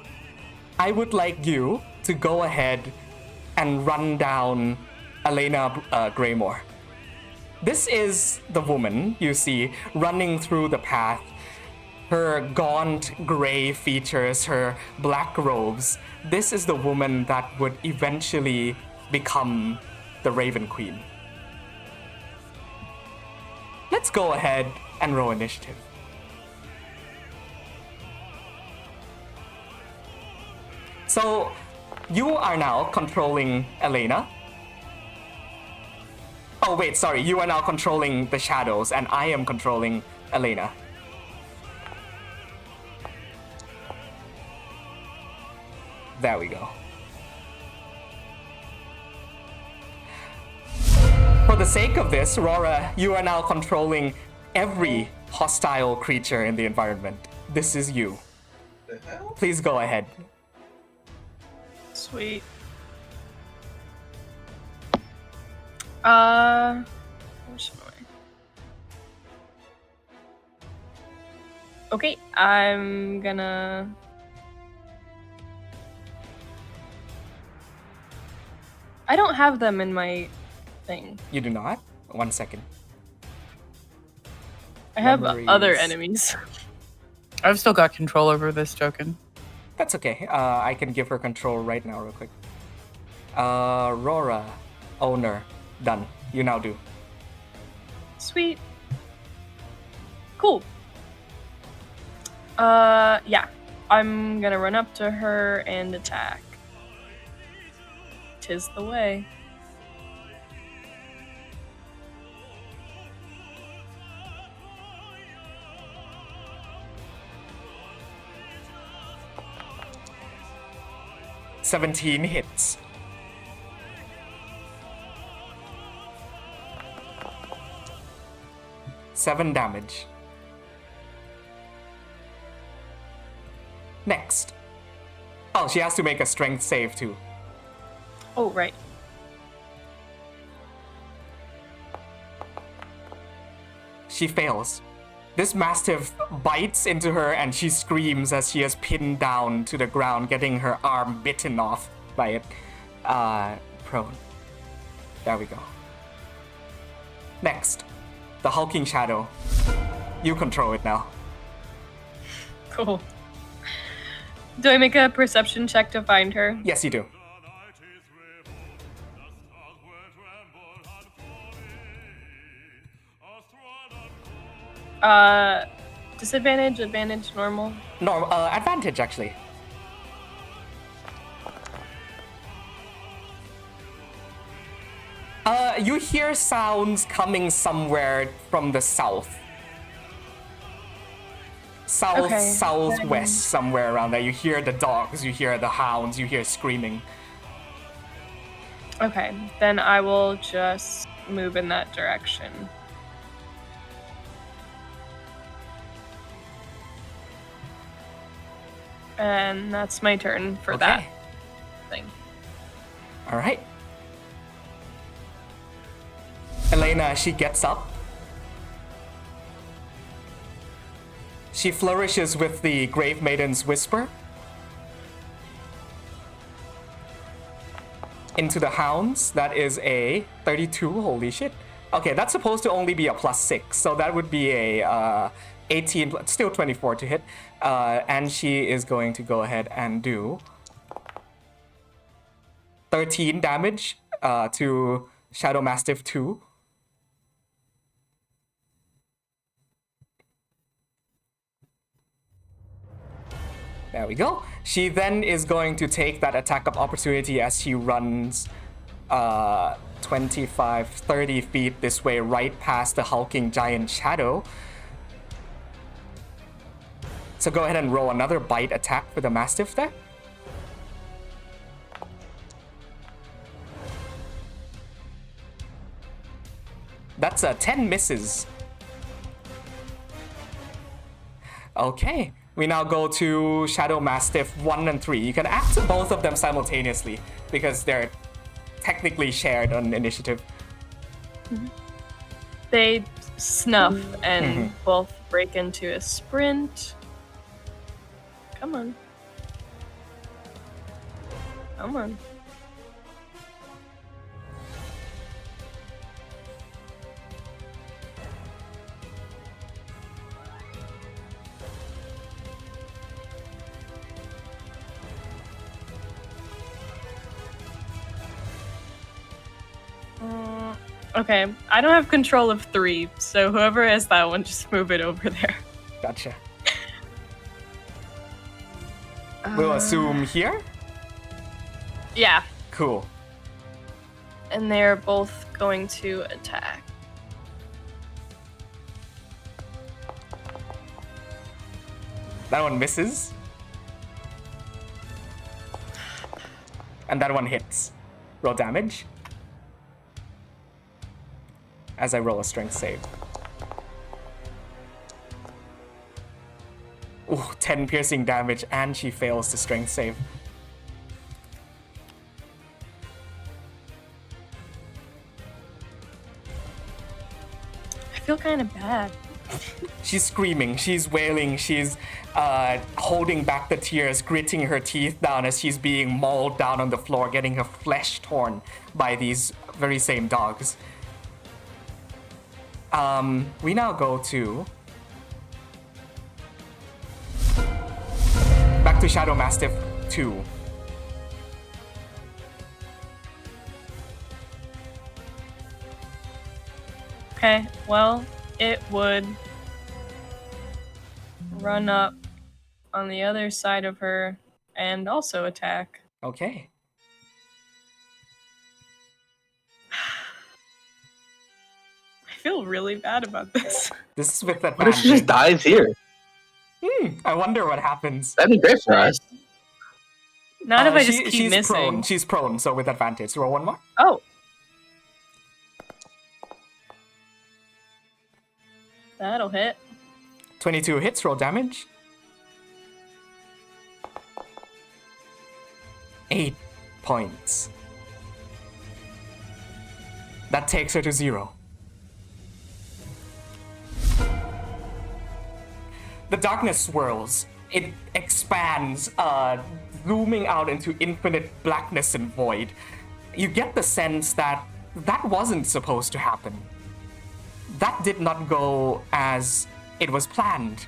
Speaker 1: I would like you to go ahead and run down Elena Greymore. This is the woman you see running through the path. Her gaunt gray features, her black robes. This is the woman that would eventually become the Raven Queen. Let's go ahead and roll initiative. So, you are now controlling Elena. Oh wait, sorry, you are now controlling the shadows and I am controlling Elena. There we go. For the sake of this, Rora, you are now controlling every hostile creature in the environment. This is you.
Speaker 8: The hell?
Speaker 1: Please go ahead.
Speaker 3: Sweet. Where should I? Okay, I'm gonna. I don't have them in my thing.
Speaker 1: You do not? 1 second.
Speaker 3: I have
Speaker 1: Memories.
Speaker 3: other enemies.
Speaker 4: I've still got control over this token.
Speaker 1: That's okay. I can give her control right now real quick. Rora, owner, done. You now do.
Speaker 3: Sweet. Cool. Yeah. I'm gonna run up to her and attack. 'Tis the way.17
Speaker 1: hits. Seven damage. Next. Oh, she has to make a strength save too.
Speaker 3: Oh, right.
Speaker 1: She fails. This mastiff bites into her and she screams as she is pinned down to the ground, getting her arm bitten off by it. Prone. There we go. Next. The hulking shadow. You control it now.
Speaker 3: Cool. Do I make a perception check to find her?
Speaker 1: Yes, you do.
Speaker 3: Disadvantage, advantage, normal?
Speaker 1: No, advantage actually. You hear sounds coming somewhere from the south. Southwest, somewhere around there. You hear the dogs, you hear the hounds, you hear screaming.
Speaker 3: Okay, then I will just move in that direction. And that's my turn for that thing.
Speaker 1: All right. Elena, she gets up. She flourishes with the Grave Maiden's Whisper into the hounds. That is a 32. Holy shit. Okay, that's supposed to only be a +6, so that would be a 18, still 24 to hit. And she is going to go ahead and do 13 damage to Shadow Mastiff 2. There we go. She then is going to take that attack of opportunity as she runs 25, 30 feet this way, right past the hulking giant shadow. So go ahead and roll another bite attack for the Mastiff there. That's a 10 misses. Okay. We now go to Shadow Mastiff 1 and 3. You can act both of them simultaneously because they're technically shared on initiative.
Speaker 3: They snuff and both break into a sprint. Come on. Come on. Okay, I don't have control of 3, so whoever has that one, just move it over there.
Speaker 1: Gotcha. We'll assume here?
Speaker 3: Yeah.
Speaker 1: Cool.
Speaker 3: And they're both going to attack.
Speaker 1: That one misses. And that one hits. Roll damage. As I roll a strength save. Ooh, 10 piercing damage, and she fails the strength save.
Speaker 3: I feel kind of bad.
Speaker 1: She's screaming, she's wailing, she's holding back the tears, gritting her teeth down as she's being mauled down on the floor, getting her flesh torn by these very same dogs. We now go to back to Shadow Mastiff 2.
Speaker 3: Okay, well, it would run up on the other side of her and also attack.
Speaker 1: Okay.
Speaker 3: I feel really bad about this.
Speaker 1: This is with advantage.
Speaker 5: What if she just dies here?
Speaker 1: I wonder what happens.
Speaker 5: That'd be great for us.
Speaker 3: Not if I just keep
Speaker 1: she's
Speaker 3: missing.
Speaker 1: Prone. She's prone, so with advantage. Roll one more.
Speaker 3: Oh. That'll hit.
Speaker 1: 22 hits, roll damage. 8 points. That takes her to 0. The darkness swirls. It expands, zooming out into infinite blackness and void. You get the sense that that wasn't supposed to happen. That did not go as it was planned.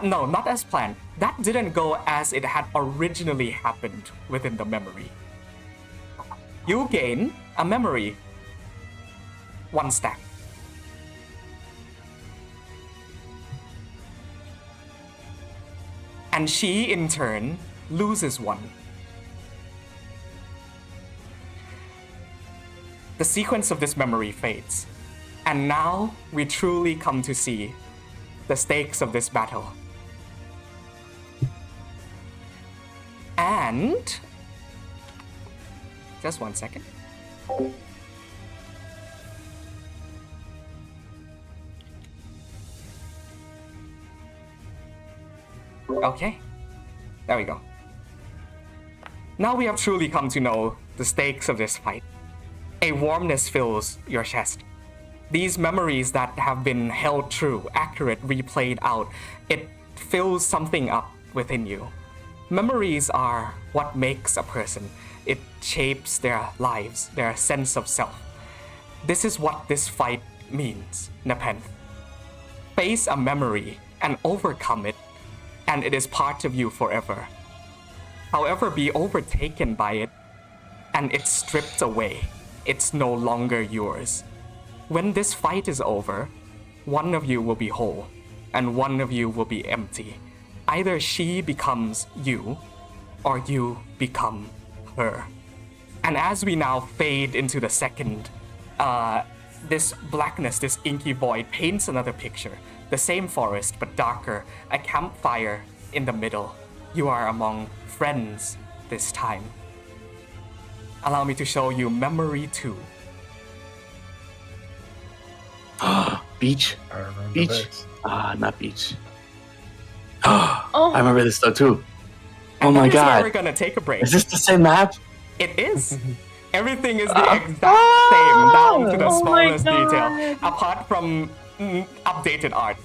Speaker 1: No, not as planned. That didn't go as it had originally happened within the memory. You gain a memory. 1 stack. And she, in turn, loses 1. The sequence of this memory fades. And now we truly come to see the stakes of this battle. And just 1 second. Okay, there we go. Now we have truly come to know the stakes of this fight. A warmness fills your chest. These memories that have been held true, accurate, replayed out, it fills something up within you. Memories are what makes a person. It shapes their lives, their sense of self. This is what this fight means, Nepenthe. Face a memory and overcome it, and it is part of you forever. However, be overtaken by it, and it's stripped away. It's no longer yours. When this fight is over, one of you will be whole, and one of you will be empty. Either she becomes you, or you become her. And as we now fade into the second, this blackness, this inky void paints another picture. The same forest, but darker, a campfire in the middle. You are among friends this time. Allow me to show you Memory 2.
Speaker 5: Beach.
Speaker 2: I remember
Speaker 5: Beach.
Speaker 2: this.
Speaker 5: Not beach.
Speaker 3: Oh,
Speaker 5: I remember this though too. Oh
Speaker 1: And
Speaker 5: my
Speaker 1: that is where
Speaker 5: god.
Speaker 1: we're gonna take a break.
Speaker 5: Is this the same map?
Speaker 1: It is. Everything is the exact same, down to the
Speaker 3: Oh my
Speaker 1: smallest detail,
Speaker 3: God.
Speaker 1: apart from updated art.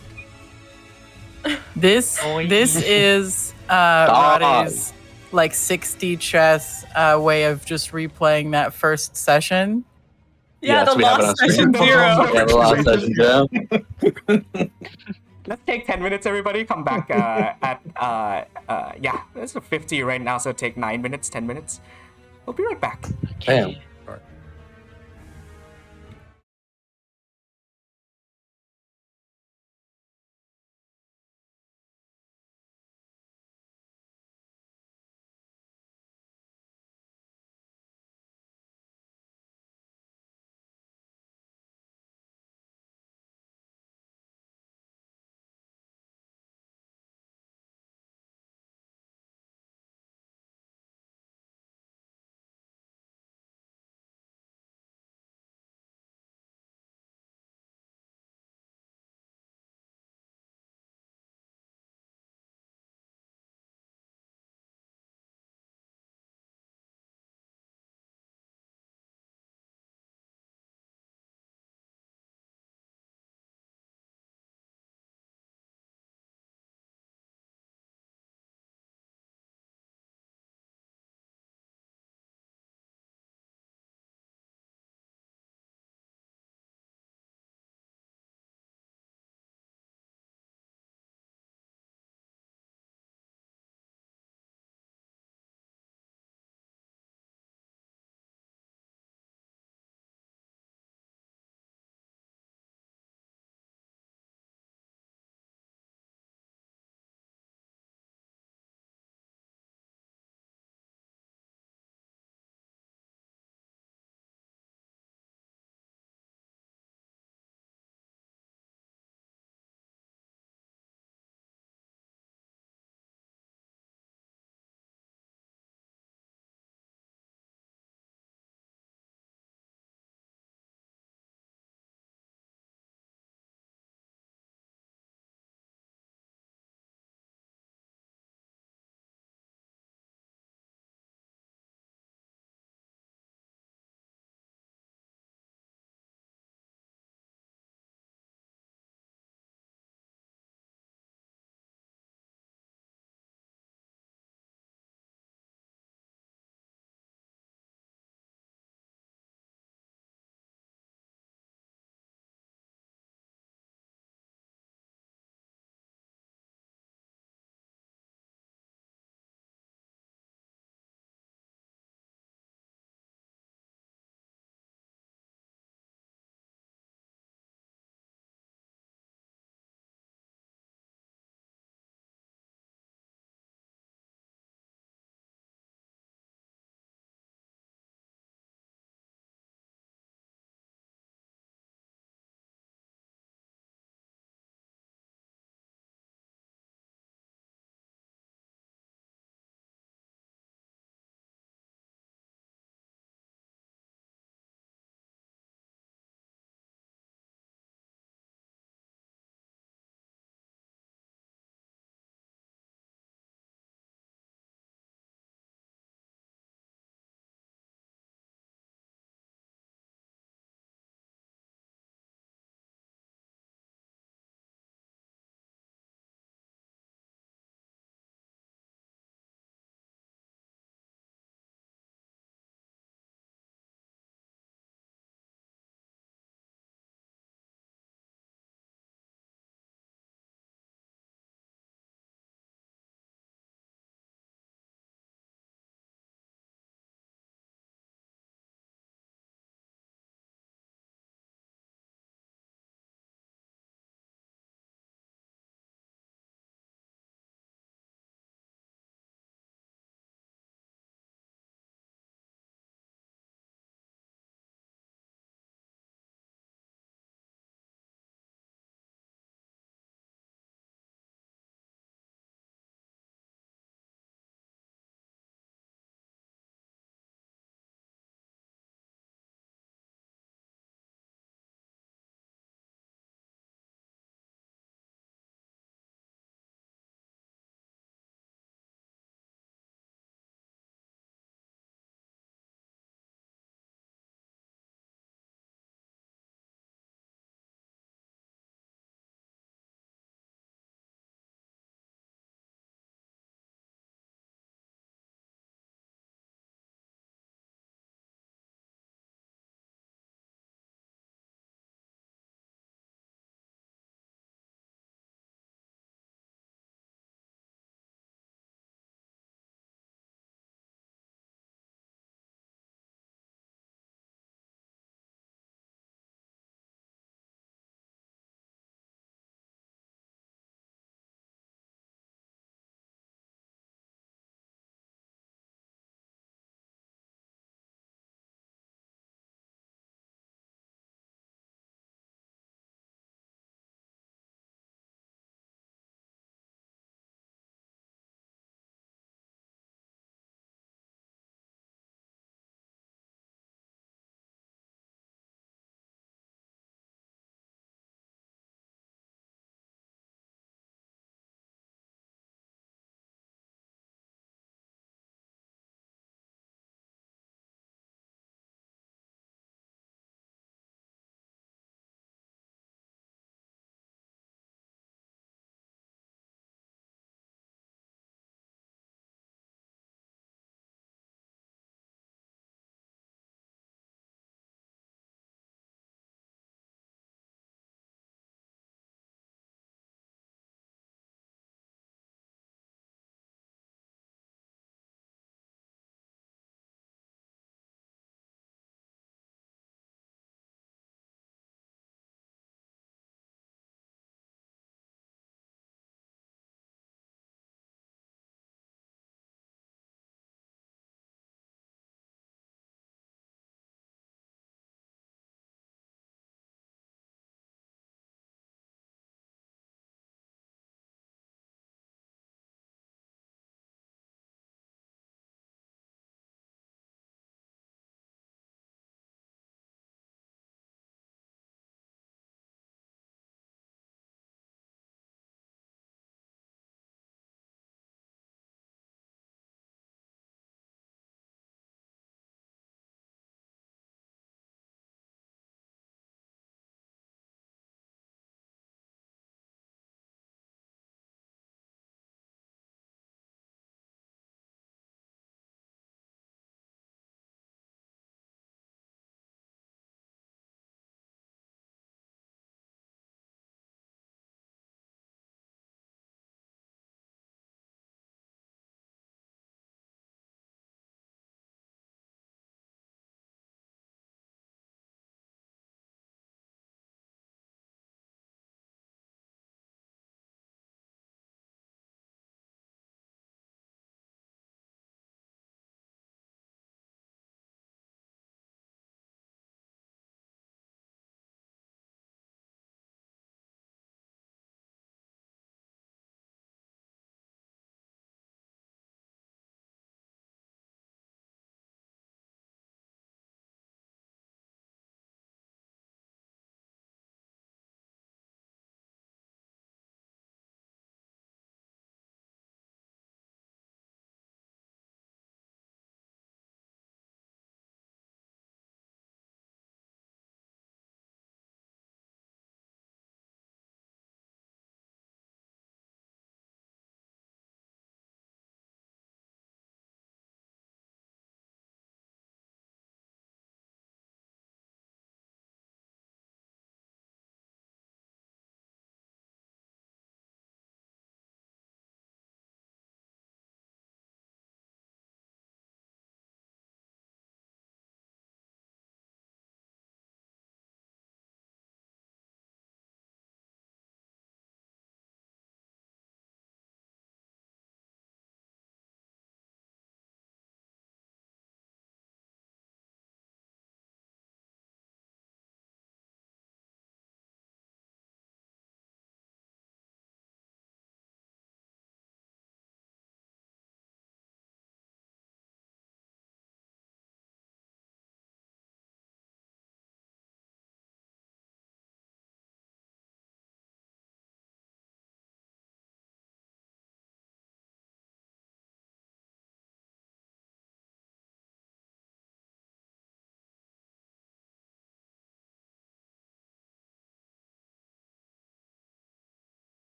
Speaker 4: This
Speaker 6: Oink.
Speaker 4: is Rade's like 60 chess way of just replaying that first session.
Speaker 3: yeah,
Speaker 5: Yes,
Speaker 3: the
Speaker 5: we have it
Speaker 3: lost
Speaker 5: on
Speaker 3: session
Speaker 5: screen.
Speaker 3: zero.
Speaker 5: Yeah, the last session too.
Speaker 1: Let's take 10 minutes, everybody. Come back yeah, it's 50 right now, so take 9 minutes, 10 minutes. We'll be right back.
Speaker 5: Damn.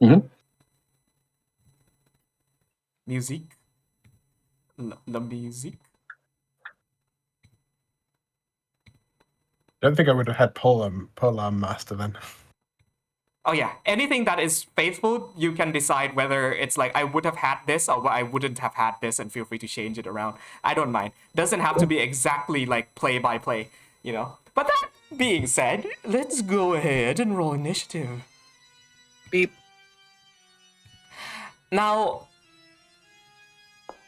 Speaker 5: Mhm.
Speaker 1: Music. The music.
Speaker 2: I don't think I would have had Polearm Master then.
Speaker 1: Oh yeah, anything that is faithful, you can decide whether it's like I would have had this or I wouldn't have had this, and feel free to change it around. I don't mind. Doesn't have to be exactly like play by play, you know. But that being said, let's go ahead and roll initiative.
Speaker 4: Beep.
Speaker 1: Now,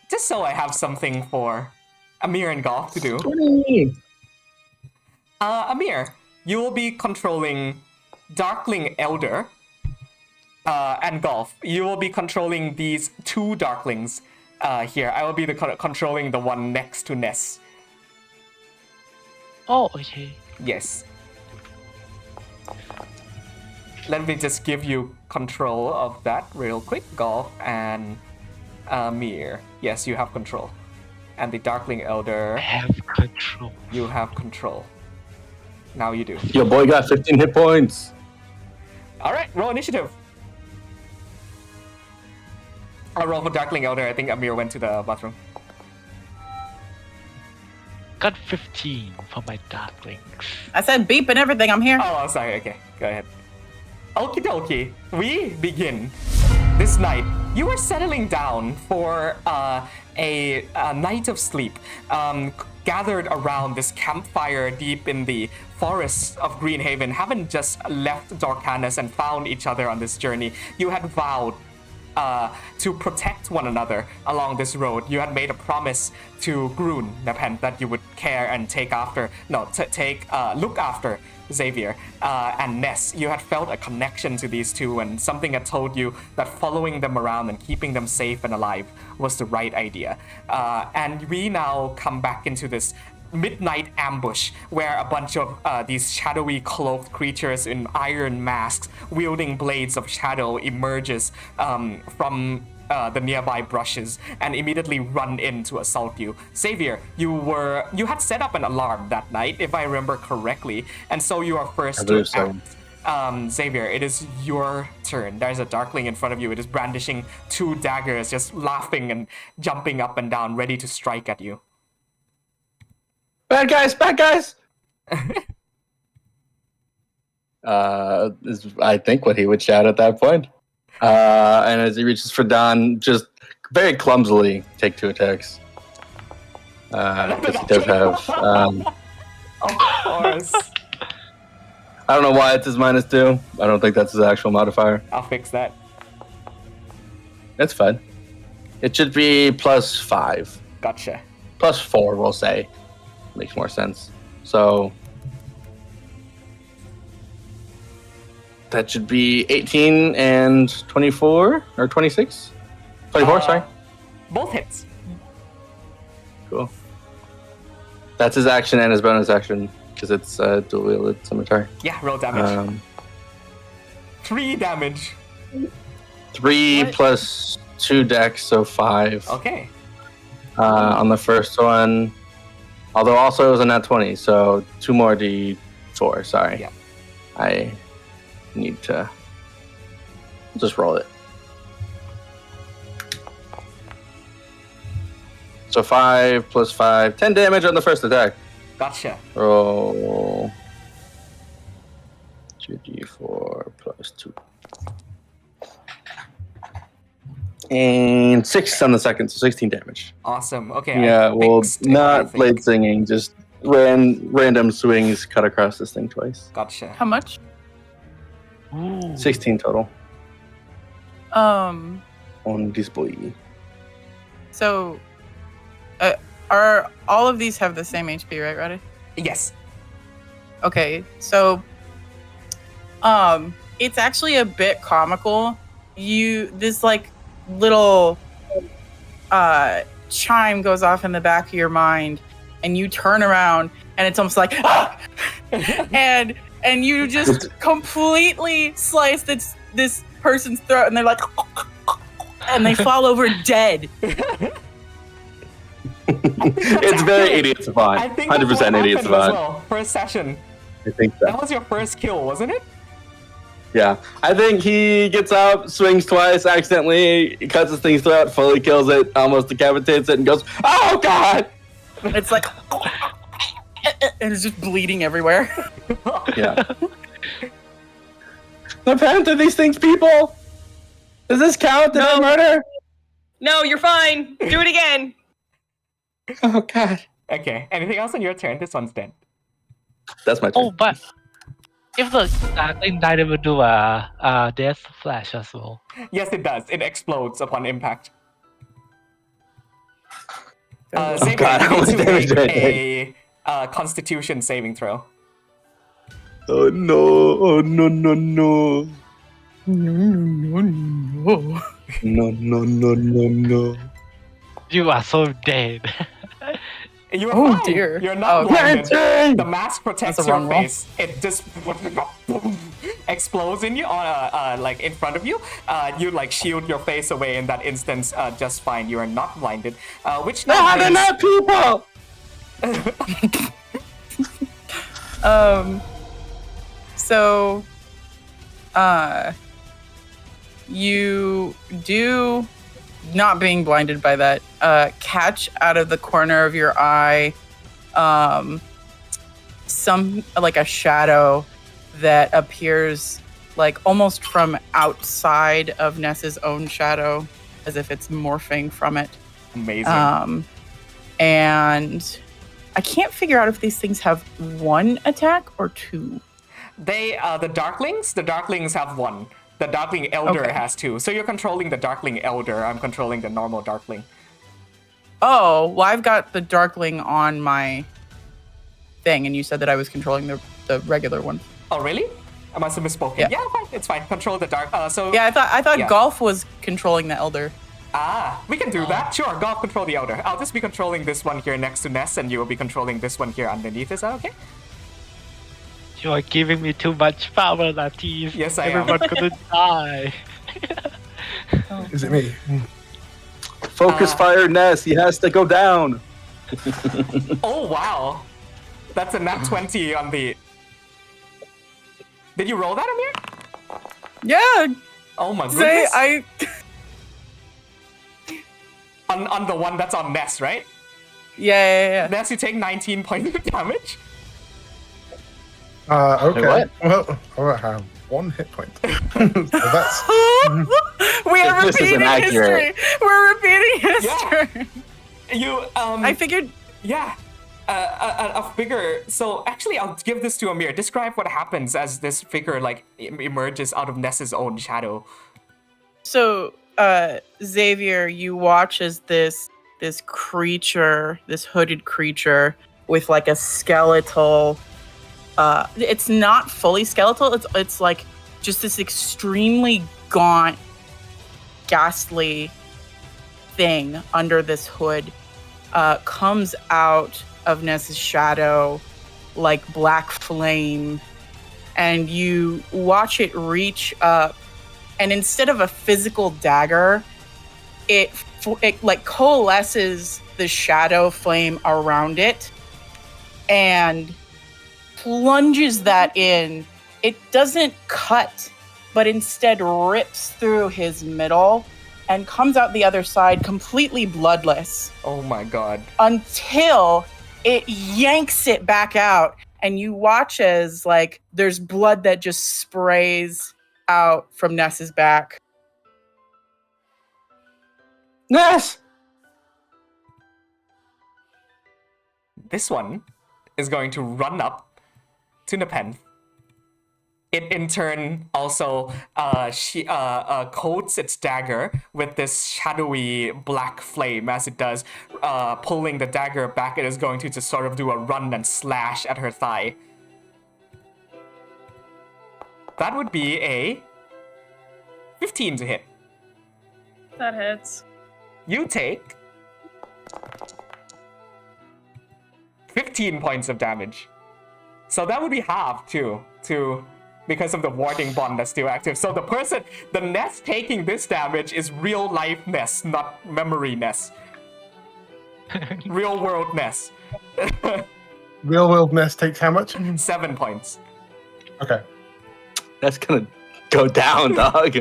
Speaker 1: just so I have something for Amir and Golf to do. Amir, you will be controlling Darkling Elder, and Golf. You will be controlling these two Darklings here. I will be controlling the one next to Ness.
Speaker 6: Oh, okay.
Speaker 1: Yes. Let me just give you control of that real quick. Golf and Amir. Yes, you have control. And the Darkling Elder,
Speaker 6: I have control.
Speaker 1: you have control. Now you do.
Speaker 5: Your boy got 15 hit points.
Speaker 1: All right, roll initiative. I'll roll for Darkling Elder. I think Amir went to the bathroom.
Speaker 6: Got 15 for my darklings.
Speaker 4: I said beep and everything. I'm here.
Speaker 1: Oh, sorry. Okay, go ahead. Okie dokie. We begin. This night, you are settling down for a night of sleep, gathered around this campfire deep in the forests of Greenhaven. Haven't just left Dorcanus and found each other on this journey. You had vowed to protect one another along this road. You had made a promise to Grun, Nepenthe, that you would care and look after Xavier and Ness. You had felt a connection to these two, and something had told you that following them around and keeping them safe and alive was the right idea. And we now come back into this midnight ambush where a bunch of these shadowy cloaked creatures in iron masks wielding blades of shadow emerges from the nearby brushes and immediately run in to assault you. Xavier, you had set up an alarm that night, if I remember correctly, and so you are first to act. Xavier, it is your turn. There's a Darkling in front of you. It is brandishing two daggers, just laughing and jumping up and down, ready to strike at you.
Speaker 5: Bad guys, bad guys! Is I think what he would shout at that point. And as he reaches for Don, just very clumsily take 2 attacks. Because he does have...
Speaker 1: Of course.
Speaker 5: I don't know why it's his -2. I don't think that's his actual modifier.
Speaker 1: I'll fix that.
Speaker 5: That's fine. It should be +5.
Speaker 1: Gotcha.
Speaker 5: +4, we'll say. Makes more sense. So... that should be 18 and 24, or 26? 24, sorry.
Speaker 1: Both hits.
Speaker 5: Cool. That's his action and his bonus action, because it's dual-wielded scimitar.
Speaker 1: Yeah, roll damage. 3 damage.
Speaker 5: 3
Speaker 4: What?
Speaker 5: plus 2 dex, so 5.
Speaker 1: Okay.
Speaker 5: On the first one, although also it was a nat 20, so 2 more d4, sorry.
Speaker 1: Yeah.
Speaker 5: I need to just roll it. So 5 plus 5, 10 damage on the first attack.
Speaker 1: Gotcha.
Speaker 5: Roll 2d4 plus 2. And 6 on the second, so 16 damage.
Speaker 1: Awesome. Okay.
Speaker 5: Yeah, well,
Speaker 1: fixed it, I
Speaker 5: not
Speaker 1: think.
Speaker 5: blade singing, just random swings cut across this thing twice.
Speaker 1: Gotcha.
Speaker 4: How much?
Speaker 6: Ooh.
Speaker 5: 16 total on this boy.
Speaker 4: So, are all of these have the same HP, right, Roddy?
Speaker 1: Yes.
Speaker 4: Okay, so, it's actually a bit comical. This like little chime goes off in the back of your mind, and you turn around, and it's almost like, ah! and you just completely slice this person's throat, and they're like, and they fall over dead.
Speaker 5: It's very idiot
Speaker 1: I
Speaker 5: savant.
Speaker 1: think that's
Speaker 5: 100%
Speaker 1: what
Speaker 5: idiot
Speaker 1: happened as
Speaker 5: savant.
Speaker 1: well. First session.
Speaker 5: I think so.
Speaker 1: That was your first kill, wasn't it?
Speaker 5: Yeah, I think he gets up, swings twice, accidentally cuts his thing's throat, fully kills it, almost decapitates it, and goes, "Oh God!"
Speaker 4: It's like, and it's just bleeding everywhere.
Speaker 5: Yeah. Repent of these things, people. Does this count? Did I murder?
Speaker 3: No, you're fine. Do it again.
Speaker 5: Oh God.
Speaker 1: Okay. Anything else on your turn? This one's dead.
Speaker 5: That's my turn.
Speaker 6: Oh, but if the starting die, they will do a death flash as well.
Speaker 1: Yes, it does. It explodes upon impact.
Speaker 4: Oh,
Speaker 1: Xavier,
Speaker 5: God,
Speaker 1: you
Speaker 5: how
Speaker 1: need
Speaker 5: much
Speaker 1: to
Speaker 5: damage
Speaker 1: make
Speaker 5: did I
Speaker 1: a Constitution saving throw.
Speaker 5: Oh no! Oh no! No! No!
Speaker 4: No.
Speaker 5: No! No! No! No! No!
Speaker 6: You are so dead.
Speaker 1: You are
Speaker 4: Oh,
Speaker 1: fine.
Speaker 4: dear.
Speaker 1: You're not
Speaker 4: Oh,
Speaker 1: blinded.
Speaker 5: Planting!
Speaker 1: The mask protects
Speaker 4: That's the
Speaker 1: your
Speaker 4: wrong roll.
Speaker 1: face. It just explodes in you, like in front of you. You like shield your face away in that instance just fine. You are not blinded. Which now
Speaker 5: Not
Speaker 1: brings-
Speaker 5: enough people.
Speaker 4: So, you do, not being blinded by that, catch out of the corner of your eye, some, like a shadow that appears like almost from outside of Ness's own shadow, as if it's morphing from it.
Speaker 1: Amazing.
Speaker 4: And I can't figure out if these things have one attack or two.
Speaker 1: They, the Darklings have one. The Darkling Elder
Speaker 4: Okay.
Speaker 1: has two. So you're controlling the Darkling Elder. I'm controlling the normal Darkling.
Speaker 4: Oh, well, I've got the Darkling on my thing, and you said that I was controlling the regular one.
Speaker 1: Oh, really? I must have misspoken.
Speaker 4: Yeah.
Speaker 1: Yeah, fine. It's fine. Control the dark. So
Speaker 4: Yeah, I thought
Speaker 1: Yeah.
Speaker 4: Golf was controlling the Elder.
Speaker 1: we can do that. Sure, Golf control the Elder. I'll just be controlling this one here next to Ness, and you will be controlling this one here underneath. Is that okay?
Speaker 6: You are giving me too much power, Latif.
Speaker 1: Yes, I am.
Speaker 6: Everyone gonna die.
Speaker 2: Is it me?
Speaker 5: Focus fire Ness. He has to go down.
Speaker 1: Oh wow, that's a nat 20 on the. Did you roll that, Amir?
Speaker 4: Yeah,
Speaker 1: Oh my
Speaker 4: say
Speaker 1: goodness. On the one that's on Ness, right?
Speaker 4: Yeah.
Speaker 1: Ness, you take 19 points of damage.
Speaker 2: Okay.
Speaker 5: what?
Speaker 2: Well, I have 1 hit point. So that's
Speaker 4: We are
Speaker 5: This isn't
Speaker 4: repeating
Speaker 5: accurate.
Speaker 4: history. We're repeating history.
Speaker 1: You
Speaker 4: I figured.
Speaker 1: Yeah, a figure. So actually, I'll give this to Amir. Describe what happens as this figure like emerges out of Ness's own shadow.
Speaker 4: So, Xavier, you watch as this creature, this hooded creature with like a skeletal. It's not fully skeletal. It's like just this extremely gaunt, ghastly thing under this hood. Comes out of Ness's shadow like black flame, and you watch it reach up, and instead of a physical dagger, it like coalesces the shadow flame around it and plunges that in. It doesn't cut, but instead rips through his middle and comes out the other side completely bloodless
Speaker 1: Oh my god.
Speaker 4: until it yanks it back out, and you watch as like there's blood that just sprays out from Ness's back.
Speaker 5: Ness.
Speaker 1: This one is going to run up to Nepenthe. It in turn also coats its dagger with this shadowy black flame as it does, pulling the dagger back. It is going to just sort of do a run and slash at her thigh. That would be a 15 to hit.
Speaker 3: That hits.
Speaker 1: You take 15 points of damage. So that would be half too, because of the warding bond that's still active. So the Ness taking this damage is real life Ness, not memory Ness. Real world Ness.
Speaker 2: real world Ness takes how much?
Speaker 1: 7 points.
Speaker 2: Okay.
Speaker 5: That's gonna Go down, dog.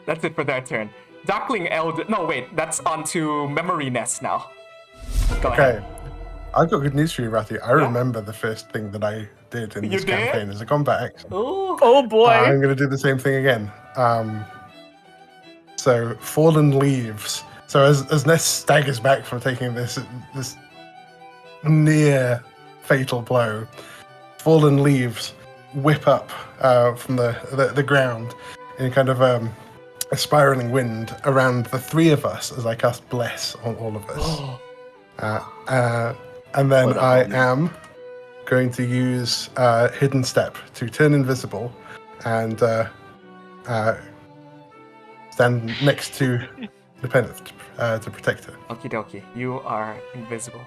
Speaker 1: That's it for their turn. Darkling Elder. No, wait. That's onto Memory Nest now. Go ahead.
Speaker 2: Okay. I've got good news for you, Rathy. I remember the first thing that I did in this campaign as a combat action.
Speaker 1: Ooh.
Speaker 4: Oh boy.
Speaker 2: I'm going to do the same thing again. So, Fallen Leaves. So as Ness staggers back from taking this near fatal blow, Fallen Leaves whip up from the ground in kind of a spiraling wind around the three of us as I cast Bless on all of us. And then I am going to use Hidden Step to turn invisible and stand next to the Peneth to protect her.
Speaker 1: Okie dokie. You are invisible.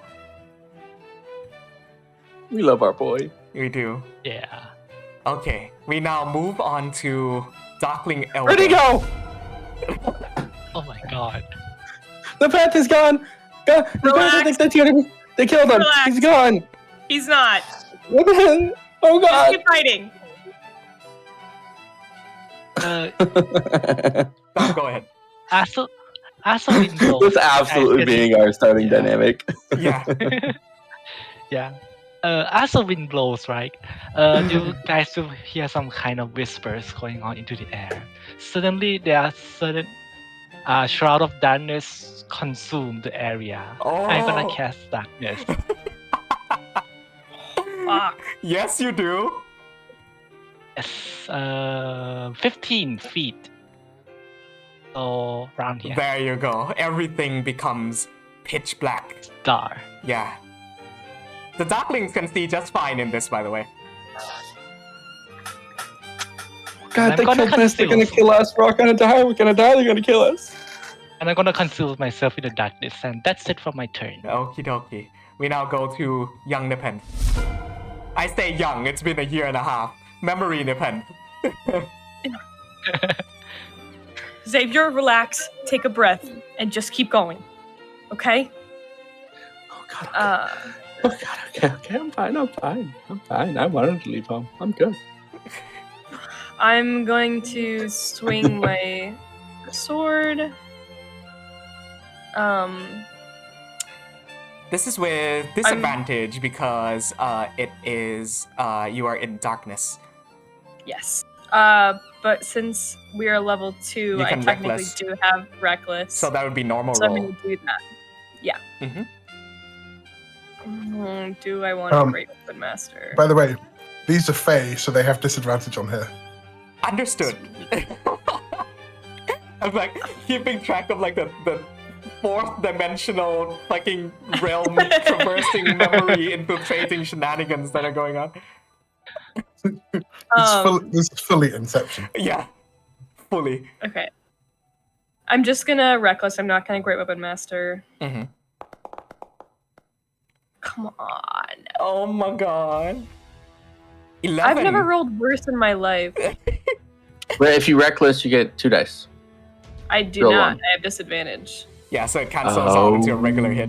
Speaker 5: We love our boy.
Speaker 1: We do.
Speaker 6: Yeah.
Speaker 1: Okay. We now move on to Darkling Elder.
Speaker 5: Where'd he go?
Speaker 6: Oh my god.
Speaker 5: The path is gone.
Speaker 3: Relax.
Speaker 5: They killed him.
Speaker 3: Relax.
Speaker 5: He's gone.
Speaker 3: He's not.
Speaker 5: Oh
Speaker 3: Just
Speaker 5: god.
Speaker 3: keep fighting.
Speaker 1: Tom, go ahead.
Speaker 6: As a wind blows,
Speaker 5: This absolutely being our starting dynamic.
Speaker 1: Yeah.
Speaker 6: Yeah. As the wind blows, right? You guys will hear some kind of whispers going on into the air. Suddenly, there are certain shroud of darkness consume the area. I'm gonna
Speaker 1: Oh.
Speaker 6: cast darkness.
Speaker 3: Fuck.
Speaker 1: Yes, you do.
Speaker 6: Yes, 15 feet. So around here,
Speaker 1: There you go. Everything becomes pitch black.
Speaker 6: star.
Speaker 1: Yeah. The Darklings can see just fine in this, by the way.
Speaker 5: God,
Speaker 6: I'm
Speaker 5: they
Speaker 6: gonna
Speaker 5: killed us. They're gonna
Speaker 6: confuse.
Speaker 5: kill us. We're all gonna die. We're gonna die. They're gonna kill us.
Speaker 6: And I'm gonna conceal myself in the darkness, and that's it for my turn.
Speaker 1: Okie dokie. We now go to young Nepenthe. I say young, it's been a year and a half. Memory Nepenthe.
Speaker 3: Xavier, relax, take a breath, and just keep going. Okay?
Speaker 5: Oh god. Okay. I'm fine. I wanted to leave home. I'm good.
Speaker 3: I'm going to swing my sword.
Speaker 1: This is with disadvantage because it is you are in darkness.
Speaker 3: Yes. But since we are level 2,
Speaker 1: You
Speaker 3: I
Speaker 1: can
Speaker 3: technically
Speaker 1: reckless.
Speaker 3: do have reckless.
Speaker 1: So that would be normal
Speaker 3: So I'm
Speaker 1: roll.
Speaker 3: going to do that. Yeah.
Speaker 1: Mhm.
Speaker 3: Do I want a Great Weapon Master?
Speaker 2: By the way, these are Fae, so they have disadvantage on her.
Speaker 1: Understood. I'm like keeping track of like the fourth dimensional fucking realm traversing memory infiltrating shenanigans that are going on.
Speaker 2: This is fully Inception.
Speaker 1: Yeah. Fully.
Speaker 3: Okay. I'm just gonna reckless. I'm not gonna Great Weapon Master.
Speaker 1: Mhm.
Speaker 3: Come on.
Speaker 1: Oh my god. 11.
Speaker 3: I've never rolled worse in my life.
Speaker 5: But if you reckless, you get 2 dice.
Speaker 3: I do
Speaker 5: Roll
Speaker 3: not.
Speaker 5: one.
Speaker 3: I have disadvantage.
Speaker 1: Yeah, so it cancels out into a regular hit.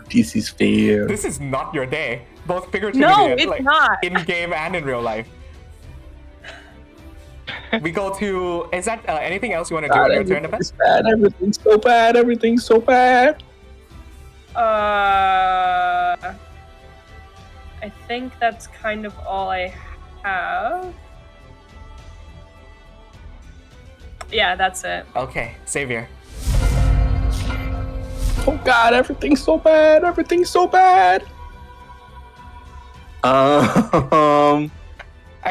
Speaker 5: DC's fair.
Speaker 1: This is not your day. Both figuratively
Speaker 3: No,
Speaker 1: and,
Speaker 3: it's
Speaker 1: like,
Speaker 3: not.
Speaker 1: in game and in real life. We go to. Is that anything else you want to do on your turn,
Speaker 5: Everything's
Speaker 1: Nepenthe?
Speaker 5: bad. Everything's so bad. Everything's so bad.
Speaker 3: I think that's kind of all I have. Yeah, that's it.
Speaker 1: Okay, Xavier.
Speaker 5: Oh god, everything's so bad. Everything's so bad.
Speaker 1: I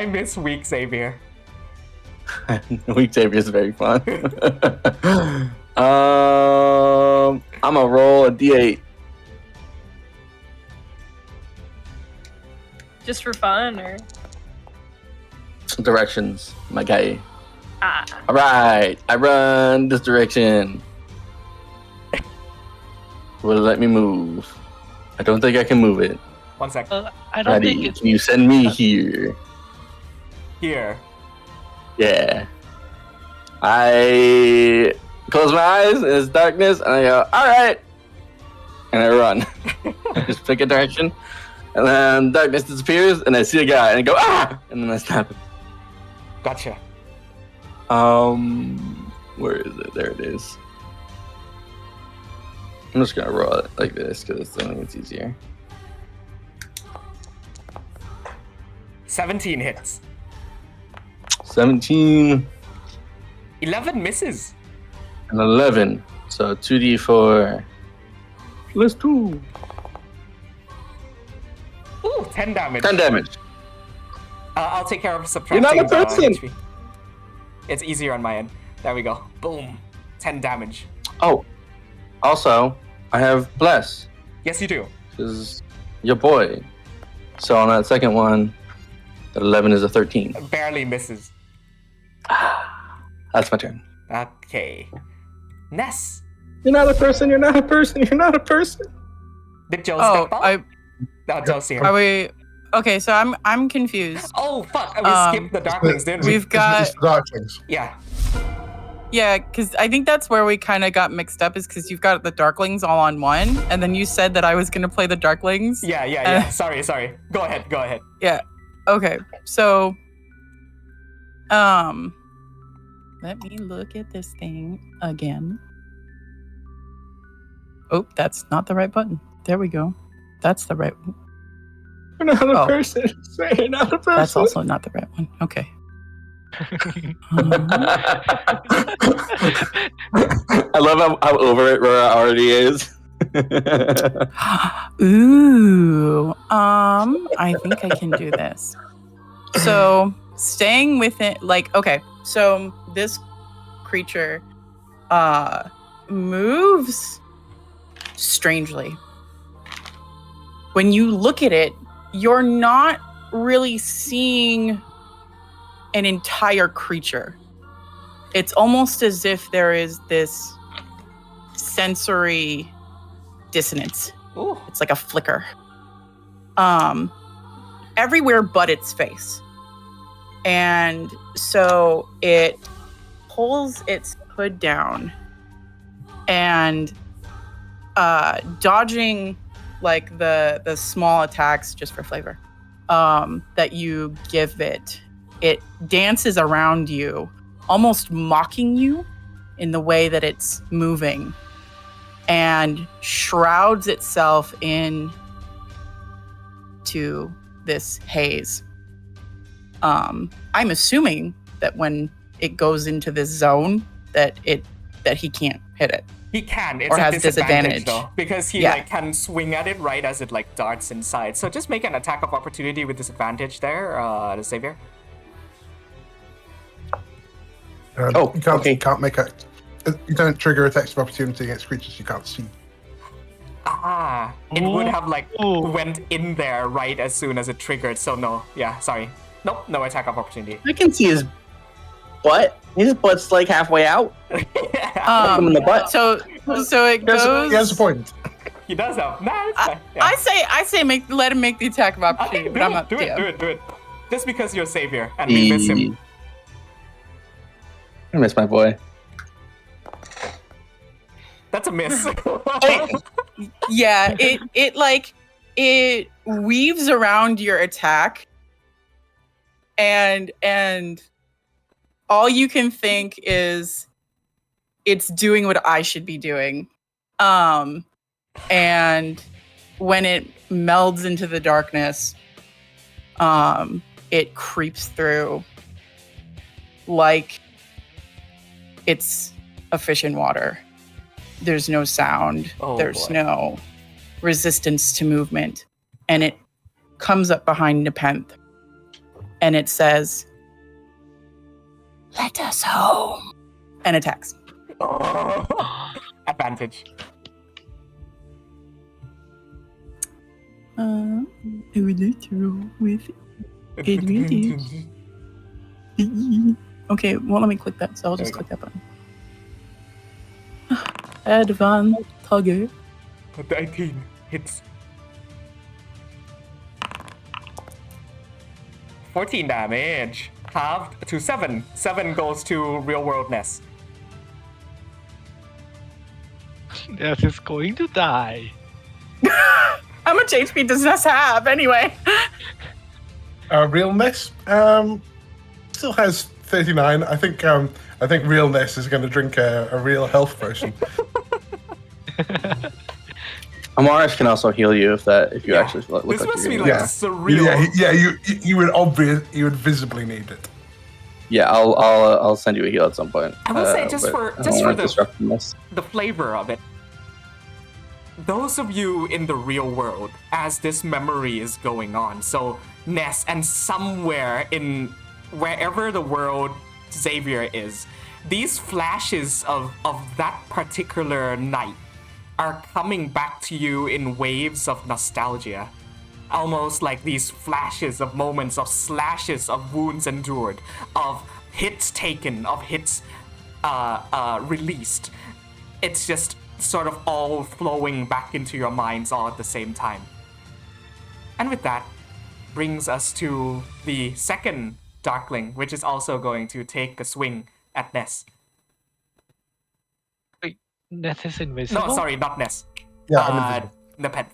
Speaker 1: miss weak Xavier.
Speaker 5: Weak Xavier is very fun. I'm gonna roll a d8.
Speaker 3: Just for fun, or
Speaker 5: Directions, my guy.
Speaker 3: ah,
Speaker 5: All right, I run this direction. Will it let me move? I don't think I can move it.
Speaker 1: 1 sec.
Speaker 6: I don't think
Speaker 5: Ready?
Speaker 6: it's.
Speaker 5: Can you send me here?
Speaker 1: Here.
Speaker 5: Yeah. I close my eyes and it's darkness, and I go, all right, and I run. I just pick a direction, And then darkness disappears, and I see a guy, and I go, ah! And then I snap him.
Speaker 1: Gotcha.
Speaker 5: Where is it? There it is. I'm just gonna roll it like this, because I think it's easier.
Speaker 1: 17 hits.
Speaker 5: 17
Speaker 1: 11 misses.
Speaker 5: and 11. So 2d4 plus 2.
Speaker 1: Ooh, 10 damage.
Speaker 5: 10 damage.
Speaker 1: I'll take care of subtracting
Speaker 5: You're not a
Speaker 1: the
Speaker 5: person.
Speaker 1: HP. It's easier on my end. There we go. Boom. 10 damage.
Speaker 5: Oh, also, I have bless,
Speaker 1: Yes, you do.
Speaker 5: because your boy. So on that second one, that 11 is a 13.
Speaker 1: Barely misses.
Speaker 5: That's my turn.
Speaker 1: Okay. Ness.
Speaker 5: You're not a person, you're not a person, you're not a person.
Speaker 1: Did Joe
Speaker 4: Oh,
Speaker 1: step up? No, Joe's here.
Speaker 4: are we? Okay, so I'm confused.
Speaker 1: Oh, fuck. We skipped the Darklings, didn't we?
Speaker 4: We've got
Speaker 2: It's the Darklings.
Speaker 1: Yeah.
Speaker 4: yeah, because I think that's where we kind of got mixed up, is because you've got the Darklings all on one, and then you said that I was gonna play the Darklings.
Speaker 1: Yeah. Sorry. Go ahead.
Speaker 4: Yeah. Okay. So, let me look at this thing again. Oh, that's not the right button. There we go. That's the right one.
Speaker 5: You're not a
Speaker 4: Oh.
Speaker 5: person. You're not a person.
Speaker 4: That's also not the right one. Okay.
Speaker 5: I love how over it Rora already is.
Speaker 4: Ooh. I think I can do this. So staying within, like, okay, so this creature moves strangely. When you look at it, you're not really seeing an entire creature. It's almost as if there is this sensory dissonance.
Speaker 1: Ooh.
Speaker 4: It's like a flicker. Everywhere but its face. And so it pulls its hood down and dodging like the small attacks just for flavor that you give it. It dances around you, almost mocking you in the way that it's moving, and shrouds itself in to this haze. I'm assuming that when it goes into this zone that he can't hit it.
Speaker 1: He can. It's
Speaker 4: Or
Speaker 1: a
Speaker 4: has
Speaker 1: disadvantage
Speaker 4: disadvantage.
Speaker 1: though, because he can swing at it right as it like darts inside. So just make an attack of opportunity with disadvantage there, the savior.
Speaker 2: You can't make a. You don't trigger attacks of opportunity against creatures you can't see.
Speaker 1: Ah, it would have like went in there right as soon as it triggered. So no, yeah, sorry. Nope, no attack of opportunity.
Speaker 5: I can see his butt. His butt's like halfway out. In the butt.
Speaker 4: So it goes.
Speaker 2: He has a point.
Speaker 1: He does have. Nah, it's fine. Yeah.
Speaker 4: I say let him make the attack of opportunity,
Speaker 1: Okay,
Speaker 4: but I'm not
Speaker 1: do
Speaker 4: DM.
Speaker 1: it. Just because you're savior and we miss him.
Speaker 5: I miss my boy.
Speaker 1: That's a miss.
Speaker 4: Yeah, it weaves around your attack, and all you can think is it's doing what I should be doing. And when it melds into the darkness, it creeps through like it's a fish in water. There's no sound. There's no resistance to movement. And it comes up behind Nepenthe and it says, "Let us home," and attacks.
Speaker 1: Advantage.
Speaker 4: I would like to roll with advantage. Okay, well, let me click that. So I'll just click that button. Advantage.
Speaker 1: 19 hits. 14 damage. Halved to 7. 7 goes to real worldness.
Speaker 6: Ness is going to die.
Speaker 4: How much HP does Ness have anyway?
Speaker 2: Realness still has 39. I think Realness is going to drink a real health potion.
Speaker 5: Amaris can also heal you if you actually look
Speaker 1: This
Speaker 5: like
Speaker 1: must
Speaker 5: you're
Speaker 1: be
Speaker 5: gonna-
Speaker 1: like surreal.
Speaker 2: You would visibly need it.
Speaker 5: Yeah, I'll send you a heal at some point.
Speaker 1: I will say, just
Speaker 5: but
Speaker 1: for
Speaker 5: I don't wanna
Speaker 1: the
Speaker 5: disrupt this.
Speaker 1: the flavor of it. Those of you in the real world, as this memory is going on, so Ness, and somewhere in wherever the world Xavier is, these flashes of that particular night are coming back to you in waves of nostalgia. Almost like these flashes of moments, of slashes, of wounds endured, of hits taken, of hits released. It's just sort of all flowing back into your minds all at the same time. And with that, brings us to the second Darkling, which is also going to take a swing at Ness.
Speaker 6: Wait, Ness is invisible?
Speaker 1: No, sorry, not Ness.
Speaker 2: Yeah, I'm invisible.
Speaker 1: Nepenthe.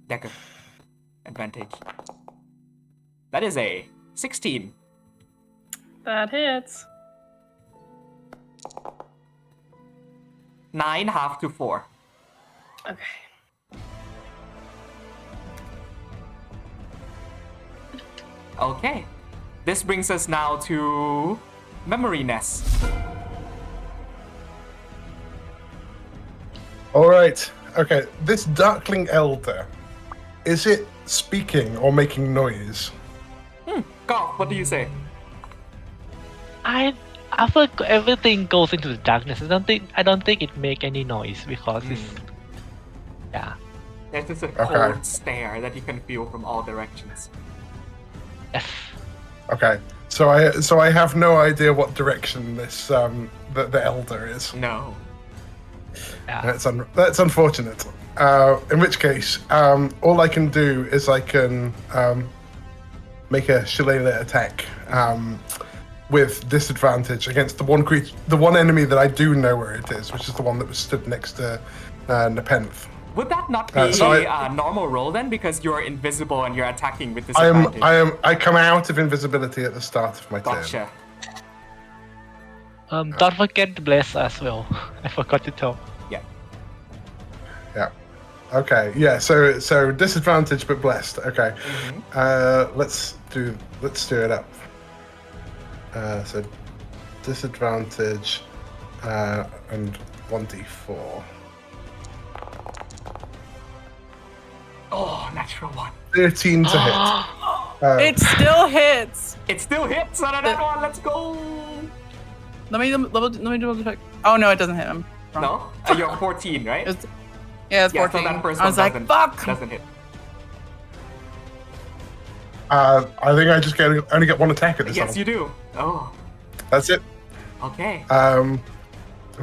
Speaker 1: Decker. Advantage. That is a 16.
Speaker 3: That hits.
Speaker 1: 9 half to 4.
Speaker 3: Okay.
Speaker 1: Okay. This brings us now to Memory Ness.
Speaker 2: All right. Okay. This Darkling Elder, is it speaking or making noise?
Speaker 1: Golf, what do you say?
Speaker 6: I feel everything goes into the darkness. I don't think it make any noise because it's yeah.
Speaker 1: There's just a cold stare that you can feel from all directions.
Speaker 6: Yes.
Speaker 2: Okay. So I have no idea what direction this the Elder is.
Speaker 1: No.
Speaker 6: Yeah.
Speaker 2: That's unfortunate. In which case, all I can do is I can make a shillelagh attack with disadvantage against the one enemy that I do know where it is, which is the one that was stood next to Nepenthe.
Speaker 1: Would that not be a normal roll then? Because you're invisible and you're attacking with disadvantage.
Speaker 2: I come out of invisibility at the start of my turn.
Speaker 1: Gotcha.
Speaker 6: Don't forget to bless as well. I forgot to tell.
Speaker 1: Yeah.
Speaker 2: Yeah. Okay. Yeah. So disadvantage but blessed. Okay. Let's do it up. So disadvantage and 1d4.
Speaker 1: Oh, natural 1.
Speaker 2: 13 to hit.
Speaker 4: It still hits.
Speaker 1: It still hits on that one. Let's go.
Speaker 4: Let me double check. Oh no, it doesn't hit him.
Speaker 1: No, you're 14, right?
Speaker 4: It's 14.
Speaker 1: Yeah, so that first
Speaker 4: I
Speaker 1: one
Speaker 4: was like, fuck.
Speaker 1: doesn't hit.
Speaker 2: I think I just only get one attack at this
Speaker 1: Yes,
Speaker 2: level.
Speaker 1: you do. Oh,
Speaker 2: That's it.
Speaker 1: okay.
Speaker 2: I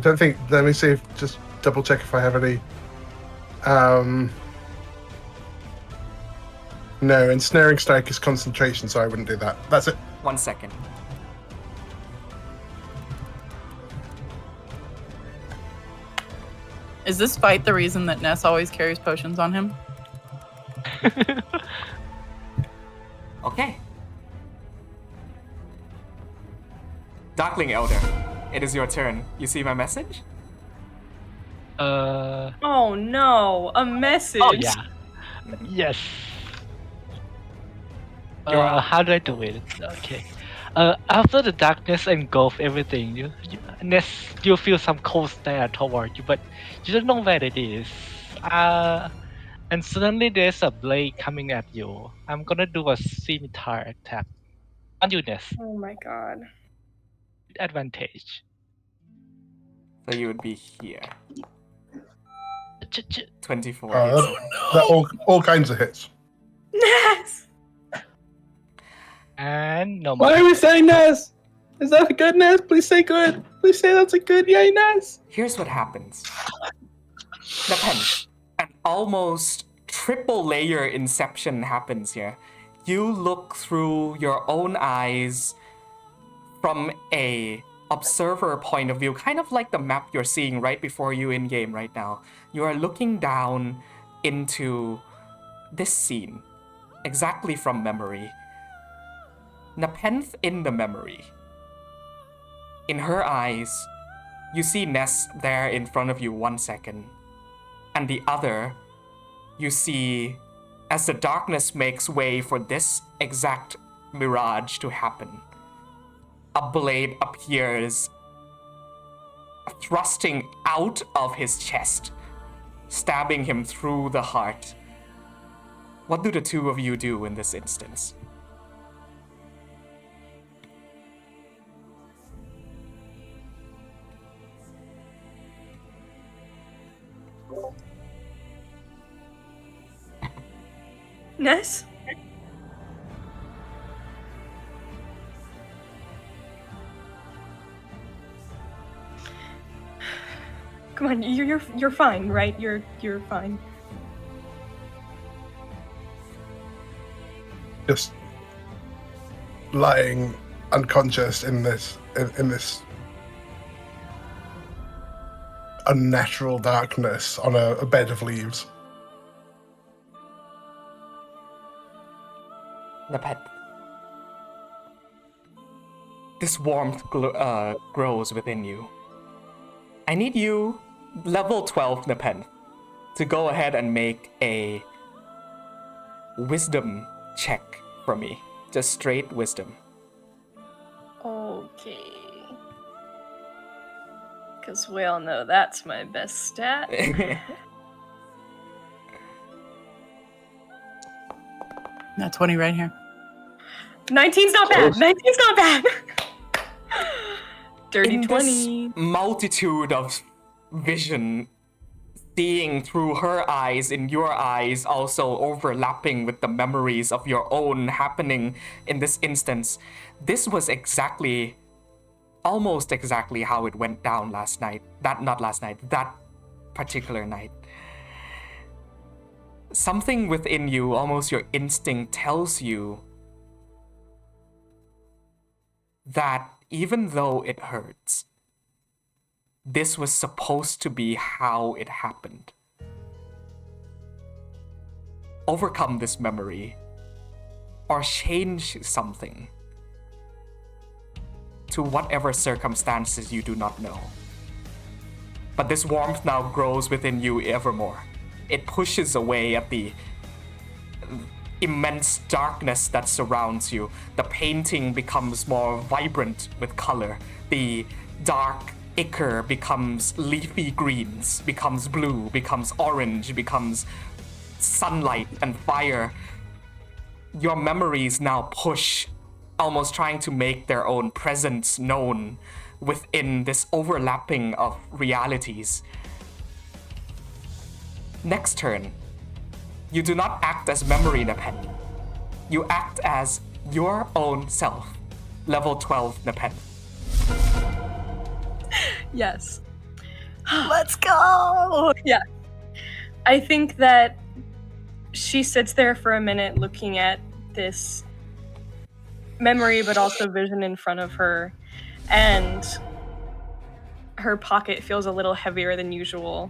Speaker 2: don't think. Let me see. Just double check if I have any. No, ensnaring strike is concentration, so I wouldn't do that. That's it.
Speaker 1: 1 second.
Speaker 4: Is this fight the reason that Ness always carries potions on him?
Speaker 1: Okay. Darkling Elder, it is your turn. You see my message?
Speaker 3: Oh no, a message.
Speaker 6: Oh yeah. Yes. How do I do it? Okay. After the darkness engulf everything, you feel some cold stare toward you, but you don't know where it is. And suddenly there's a blade coming at you. I'm gonna do a scimitar attack on you, Ness.
Speaker 3: Oh my god.
Speaker 6: With advantage.
Speaker 1: So you would be here. 24.
Speaker 2: That all kinds of hits.
Speaker 3: Ness!
Speaker 6: And no
Speaker 5: Why
Speaker 6: more.
Speaker 5: are we saying Ness? Is that a good Ness? Please say good. Please say that's a good yay Ness.
Speaker 1: Here's what happens. Nepenthe, an almost triple layer inception happens here. You look through your own eyes from a observer point of view, kind of like the map you're seeing right before you in game right now. You are looking down into this scene, exactly from memory. Nepenthe in the memory. In her eyes, you see Ness there in front of you 1 second. And the other, you see, as the darkness makes way for this exact mirage to happen, a blade appears, thrusting out of his chest, stabbing him through the heart. What do the two of you do in this instance?
Speaker 3: Ness? Come on, you're fine, right? You're fine.
Speaker 2: Just lying unconscious in this unnatural darkness on a bed of leaves.
Speaker 1: Nepenthe. This warmth grows within you. I need you, level 12 Nepenthe, to go ahead and make a wisdom check for me. Just straight wisdom.
Speaker 3: Okay. Because we all know that's my best stat.
Speaker 4: Not 20 right here.
Speaker 3: 19's not bad. 19's not bad. Dirty
Speaker 1: In
Speaker 3: 20.
Speaker 1: this multitude of vision, seeing through her eyes, in your eyes, also overlapping with the memories of your own happening in this instance, this was almost exactly how it went down last night. That particular night. Something within you, almost your instinct, tells you that even though it hurts, this was supposed to be how it happened. Overcome this memory, or change something to whatever circumstances you do not know. But this warmth now grows within you evermore. It pushes away at the immense darkness that surrounds you. The painting becomes more vibrant with color. The dark ichor becomes leafy greens, becomes blue, becomes orange, becomes sunlight and fire. Your memories now push, almost trying to make their own presence known within this overlapping of realities. Next turn, you do not act as memory Nepenthe. You act as your own self. Level 12 Nepenthe.
Speaker 3: Yes. Let's go! Yeah. I think that she sits there for a minute looking at this memory, but also vision in front of her, and her pocket feels a little heavier than usual,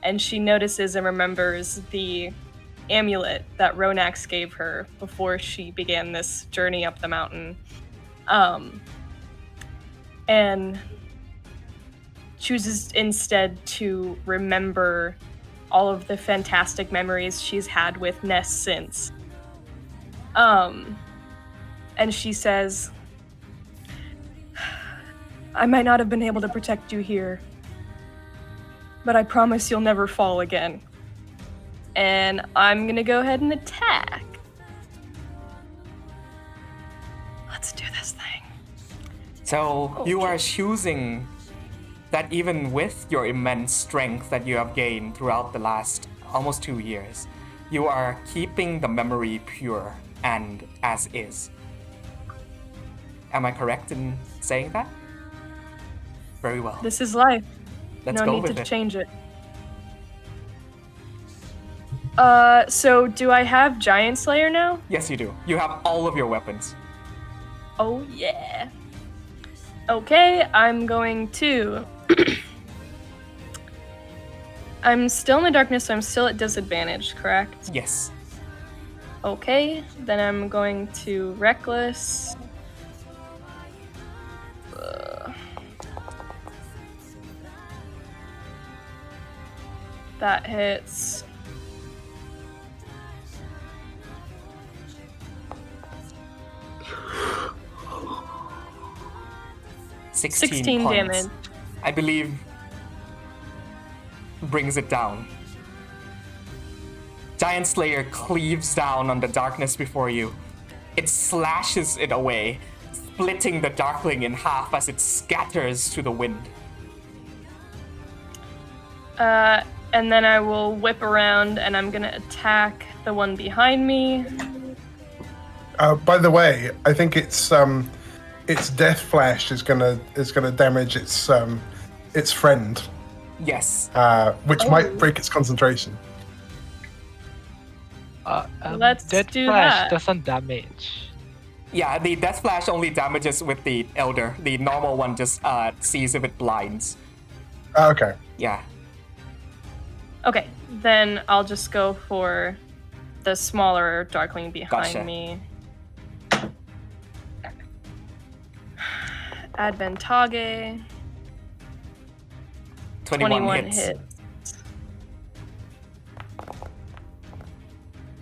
Speaker 3: and she notices and remembers the amulet that Ronax gave her before she began this journey up the mountain, and chooses instead to remember all of the fantastic memories she's had with Ness since. And she says, I might not have been able to protect you here, but I promise you'll never fall again. And I'm gonna go ahead and attack. Let's do this thing.
Speaker 1: So you are choosing that even with your immense strength that you have gained throughout the last almost 2 years, you are keeping the memory pure and as is. Am I correct in saying that? Very well.
Speaker 3: This is life.
Speaker 1: Let's
Speaker 3: no
Speaker 1: go
Speaker 3: need
Speaker 1: with
Speaker 3: to
Speaker 1: it.
Speaker 3: change it. So do I have Giant Slayer now?
Speaker 1: Yes, you do. You have all of your weapons.
Speaker 3: Oh yeah. Okay, I'm going to. I'm still in the darkness, so I'm still at disadvantage, correct?
Speaker 1: Yes.
Speaker 3: Okay, then I'm going to reckless. That hits.
Speaker 1: Sixteen points.
Speaker 3: Damage.
Speaker 1: I believe brings it down. Giant Slayer cleaves down on the darkness before you. It slashes it away, splitting the Darkling in half as it scatters to the wind.
Speaker 3: And then I will whip around and I'm gonna attack the one behind me.
Speaker 2: By the way, I think its Death Flash is gonna damage its friend,
Speaker 1: Yes.
Speaker 2: which might break its concentration.
Speaker 3: Let's
Speaker 6: Death
Speaker 3: do
Speaker 6: Flash
Speaker 3: that.
Speaker 6: doesn't damage.
Speaker 1: Yeah, the Death Flash only damages with the Elder. The normal one just sees if it blinds.
Speaker 2: Okay.
Speaker 1: Yeah.
Speaker 3: Okay, then I'll just go for the smaller Darkling behind
Speaker 1: Gotcha.
Speaker 3: me. Adventage.
Speaker 1: 21 hits.
Speaker 3: hits.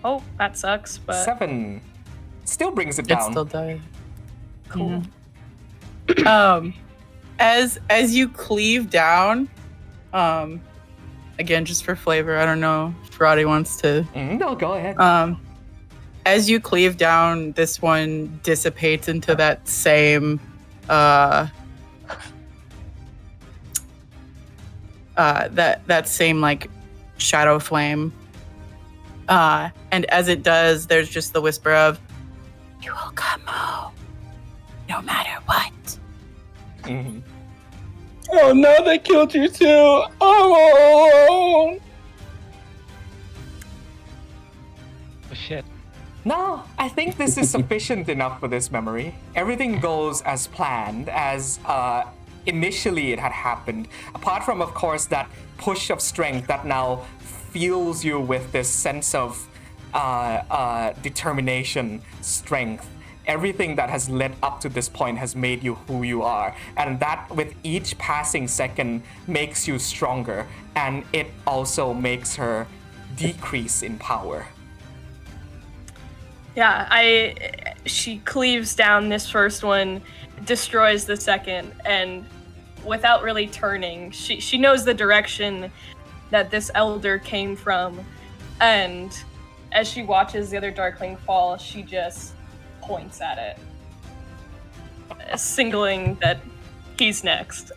Speaker 3: Oh, that sucks, but
Speaker 1: 7. Still brings it
Speaker 4: It
Speaker 1: down.
Speaker 4: still died.
Speaker 3: cool.
Speaker 4: As you cleave down, again, just for flavor, I don't know if Roddy wants to.
Speaker 1: No, go ahead.
Speaker 4: As you cleave down, this one dissipates into that same that same like shadow flame. And as it does, there's just the whisper of, "You will come home, no matter what."
Speaker 1: Mhm.
Speaker 5: Oh no, they killed you too. Oh.
Speaker 6: Oh shit.
Speaker 1: No, I think this is sufficient enough for this memory. Everything goes as planned, as initially it had happened. Apart from, of course, that push of strength that now fills you with this sense of determination, strength. Everything that has led up to this point has made you who you are. And that, with each passing second, makes you stronger. And it also makes her decrease in power.
Speaker 3: Yeah, she cleaves down this first one, destroys the second, and without really turning, she knows the direction that this elder came from, and as she watches the other Darkling fall, she just points at it, singling that he's next.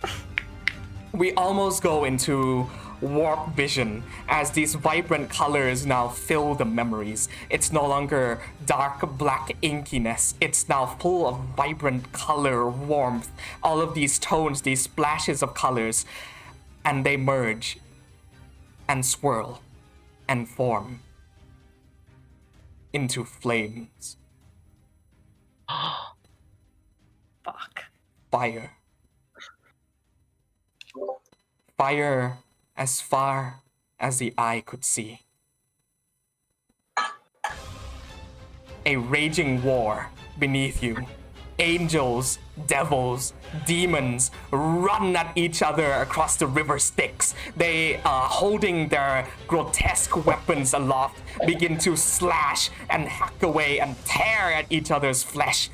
Speaker 1: We almost go into warp vision as these vibrant colors now fill the memories. It's no longer dark black inkiness. It's now full of vibrant color, warmth, all of these tones, these splashes of colors, and they merge and swirl and form into flames.
Speaker 3: Fuck.
Speaker 1: Fire. Fire as far as the eye could see. A raging war beneath you. Angels, devils, demons run at each other across the river Styx. They, holding their grotesque weapons aloft, begin to slash and hack away and tear at each other's flesh,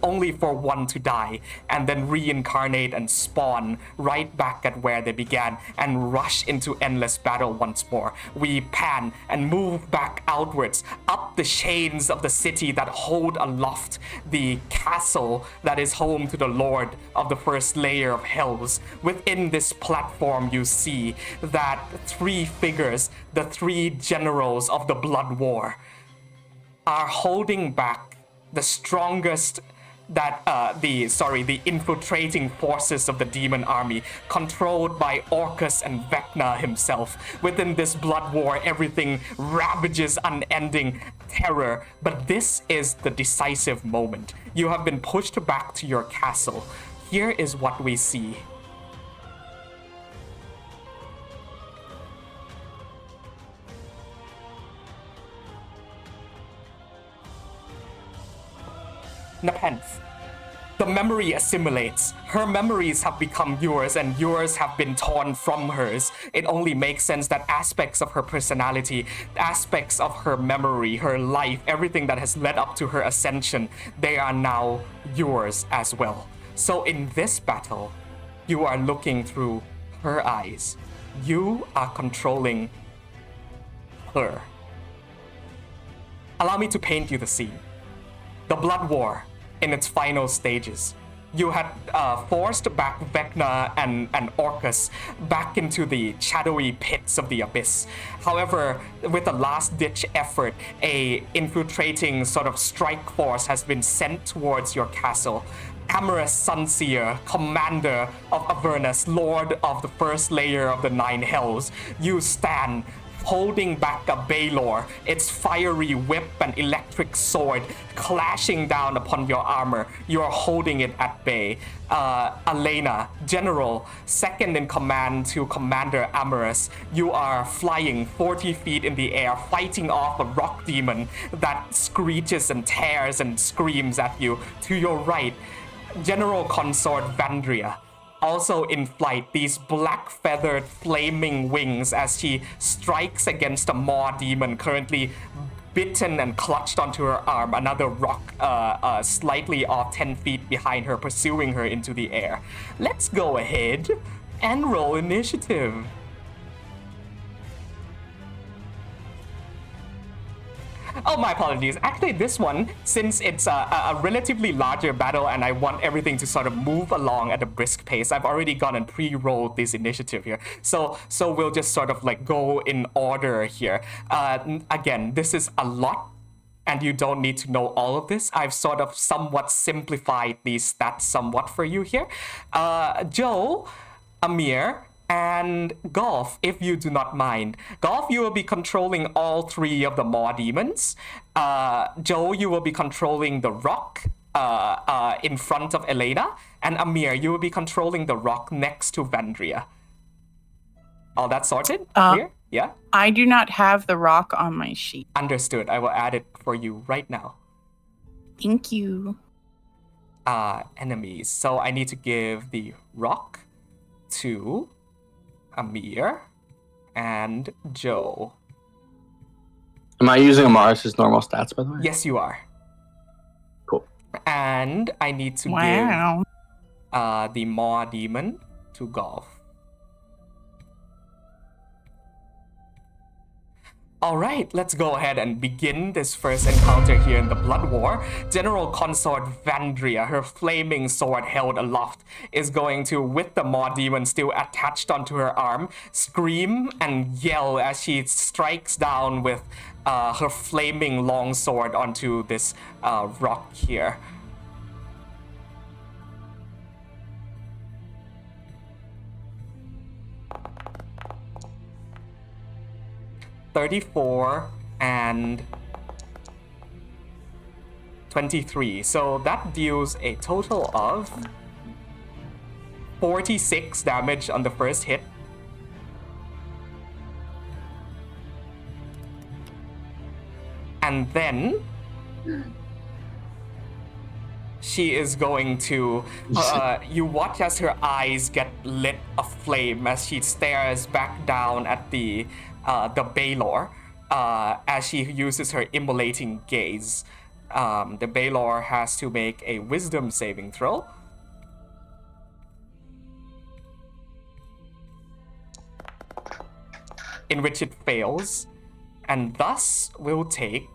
Speaker 1: only for one to die, and then reincarnate and spawn right back at where they began and rush into endless battle once more. We pan and move back outwards, up the shades of the city that hold aloft the castle that is home to the Lord of the first layer of hells. Within this platform you see that 3 figures, the 3 generals of the blood war, are holding back the strongest the infiltrating forces of the demon army, controlled by Orcus and Vecna himself. Within this blood war, everything ravages unending terror, but this is the decisive moment. You have been pushed back to your castle. here is what we see. Nepenthe. The memory assimilates. Her memories have become yours and yours have been torn from hers. It only makes sense that aspects of her personality, aspects of her memory, her life, everything that has led up to her ascension, they are now yours as well. So in this battle, you are looking through her eyes. You are controlling her. Allow me to paint you the scene. The Blood War in its final stages. You had forced back Vecna and Orcus back into the shadowy pits of the abyss. However, with a last-ditch effort, a infiltrating sort of strike force has been sent towards your castle. Amorous Sunseer, commander of Avernus, lord of the first layer of the Nine Hells, you stand holding back a Baelor, its fiery whip and electric sword clashing down upon your armor. You are holding it at bay. Elena, general, second in command to Commander Amorous, you are flying 40 feet in the air, fighting off a rock demon that screeches and tears and screams at you. To your right, General Consort Vandria, also in flight, these black feathered flaming wings as she strikes against a maw demon currently bitten and clutched onto her arm, another rock slightly off 10 feet behind her, pursuing her into the air. Let's go ahead and roll initiative. Oh, my apologies. Actually, this one, since it's a relatively larger battle and I want everything to sort of move along at a brisk pace, I've already gone and pre-rolled this initiative here. So we'll just sort of like go in order here. Again, this is a lot, and you don't need to know all of this. I've sort of somewhat simplified these stats somewhat for you here. Joe, Amir, and Golf, if you do not mind. Golf, you will be controlling all three of the maw demons. Joe, you will be controlling the rock in front of Elena. And Amir, you will be controlling the rock next to Vandria. All that sorted? Clear? Yeah?
Speaker 4: I do not have the rock on my sheet.
Speaker 1: Understood. I will add it for you right now.
Speaker 4: Thank you.
Speaker 1: Enemies. So I need to give the rock to Amir and Joe.
Speaker 5: Am I using Amaris' normal stats, by the way?
Speaker 1: Yes, you are.
Speaker 5: Cool.
Speaker 1: And I need to give the maw demon to Golf. Alright, let's go ahead and begin this first encounter here in the Blood War. General Consort Vandria, her flaming sword held aloft, is going to, with the maw demon still attached onto her arm, scream and yell as she strikes down with her flaming longsword onto this rock here. $34 and 23. So that deals a total of 46 damage on the first hit. And then she is going to, you watch as her eyes get lit aflame as she stares back down at the Baelor as she uses her immolating gaze. The Baelor has to make a wisdom saving throw. In which it fails, and thus will take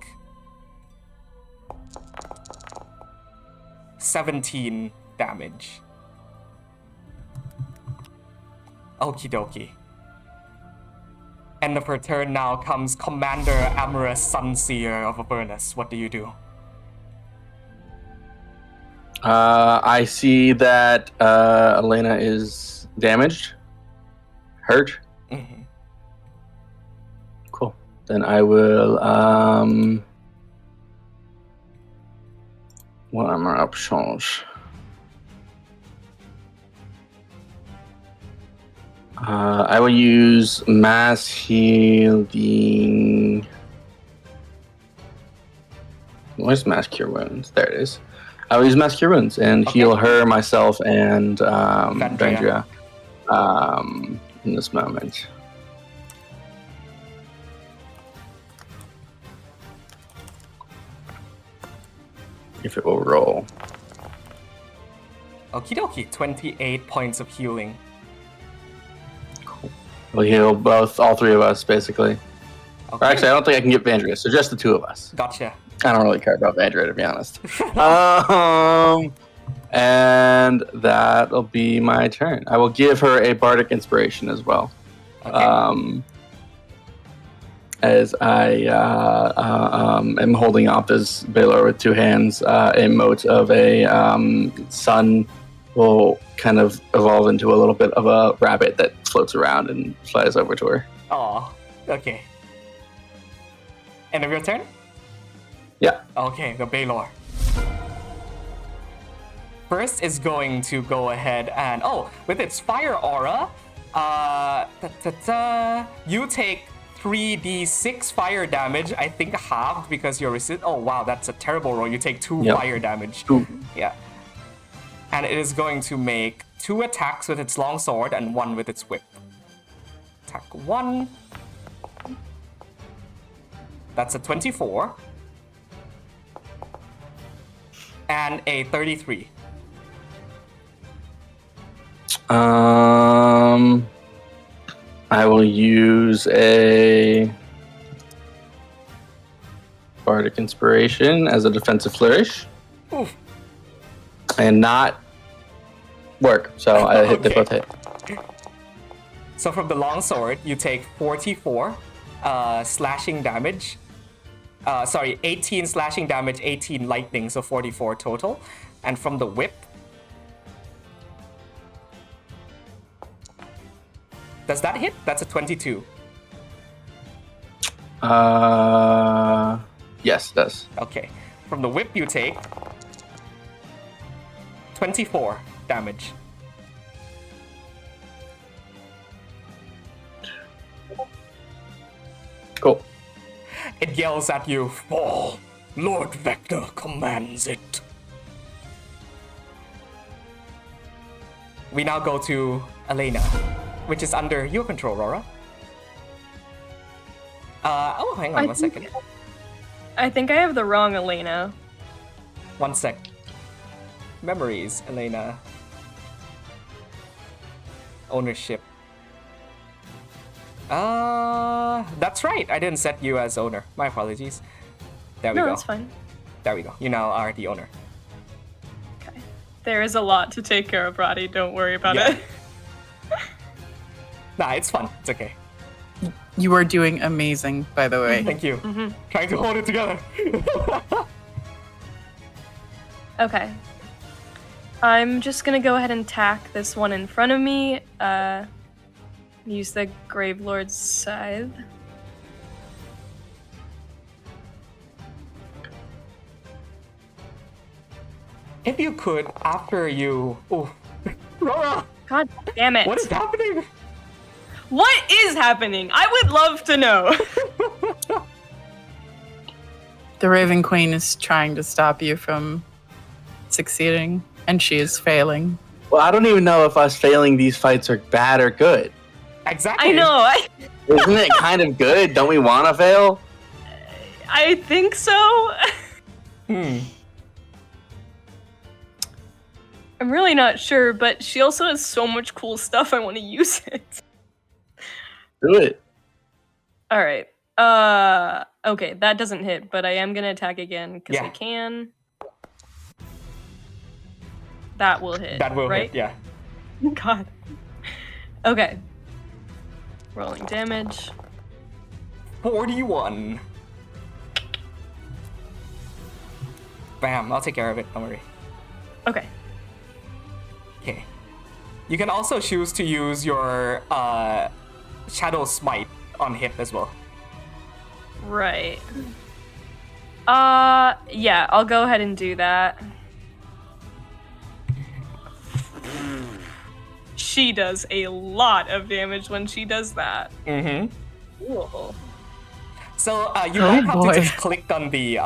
Speaker 1: 17 damage. Okie dokie. End of her turn now comes Commander Amorous Sunseer of Avernus. What do you do?
Speaker 5: I see that Elena is damaged, hurt.
Speaker 1: Mm-hmm.
Speaker 5: Cool. Then I will. What are my options? I will use mass healing. Where's mass cure wounds? There it is. I will use mass cure wounds and heal her, myself, and Vandria in this moment. If it will roll.
Speaker 1: Okie dokie, 28 points of healing.
Speaker 5: We'll heal all three of us, basically.
Speaker 1: Okay.
Speaker 5: Actually, I don't think I can get Vandria, so just the two of us.
Speaker 1: Gotcha.
Speaker 5: I don't really care about Vandria, to be honest. And that'll be my turn. I will give her a bardic inspiration as well.
Speaker 1: Okay.
Speaker 5: As I am holding up as Baylor with two hands, a mote of a sun will kind of evolve into a little bit of a rabbit that floats around and flies over to her.
Speaker 1: Aw, okay. End of your turn?
Speaker 5: Yeah.
Speaker 1: Okay, the Baylor. First is going to go ahead and... Oh, with its fire aura, you take 3d6 fire damage, I think halved because you're oh wow, that's a terrible roll. You take 2 fire damage.
Speaker 5: Ooh.
Speaker 1: Yeah. And it is going to make 2 attacks with its longsword and 1 with its whip. Attack 1. That's a 24. And a 33.
Speaker 5: I will use a bardic inspiration as a defensive flourish.
Speaker 1: Oof.
Speaker 5: And not work, so I hit. They both hit.
Speaker 1: So from the longsword, you take 44 slashing damage. 18 slashing damage, 18 lightning, so 44 total. And from the whip, does that hit? That's a 22.
Speaker 5: Yes, it does.
Speaker 1: Okay. From the whip, you take 24 damage.
Speaker 5: Cool.
Speaker 1: It yells at you, "Fall! Lord Vector commands it." We now go to Elena, which is under your control, Rora. Hang on one second.
Speaker 3: I think I have the wrong Elena.
Speaker 1: 1 sec. Memories, Elena. Ownership. That's right. I didn't set you as owner. My apologies. There we go.
Speaker 3: No, that's fine.
Speaker 1: There we go. You now are the owner.
Speaker 3: Okay. There is a lot to take care of, Roddy. Don't worry about
Speaker 1: Yeah.
Speaker 3: it.
Speaker 1: Nah, it's fun. It's okay.
Speaker 4: You are doing amazing, by the way.
Speaker 1: Thank you. Trying to hold it together.
Speaker 3: Okay. I'm just gonna go ahead and tack this one in front of me. Use the Grave Lord's Scythe.
Speaker 1: If you could, after you... Oh, Rora!
Speaker 3: God damn it.
Speaker 1: What is happening?
Speaker 3: What is happening? I would love to know.
Speaker 4: The Raven Queen is trying to stop you from succeeding, and she is failing.
Speaker 5: Well, I don't even know if us failing these fights are bad or good.
Speaker 1: Exactly.
Speaker 3: I know.
Speaker 5: Isn't it kind of good? Don't we want to fail?
Speaker 3: I think so. I'm really not sure, but she also has so much cool stuff. I want to use it.
Speaker 5: Do it.
Speaker 3: All right. Okay, that doesn't hit, but I am gonna attack again because I can. That will hit.
Speaker 1: That will
Speaker 3: right?
Speaker 1: hit, yeah.
Speaker 3: God. Okay. Rolling damage.
Speaker 1: 41. Bam, I'll take care of it, don't worry.
Speaker 3: Okay.
Speaker 1: Okay. You can also choose to use your Shadow Smite on hit as well.
Speaker 3: Right. Yeah, I'll go ahead and do that. she does a lot of damage when she does that.
Speaker 1: Mm-hmm.
Speaker 3: Cool.
Speaker 1: So you might have to
Speaker 4: boy.
Speaker 1: just click on the.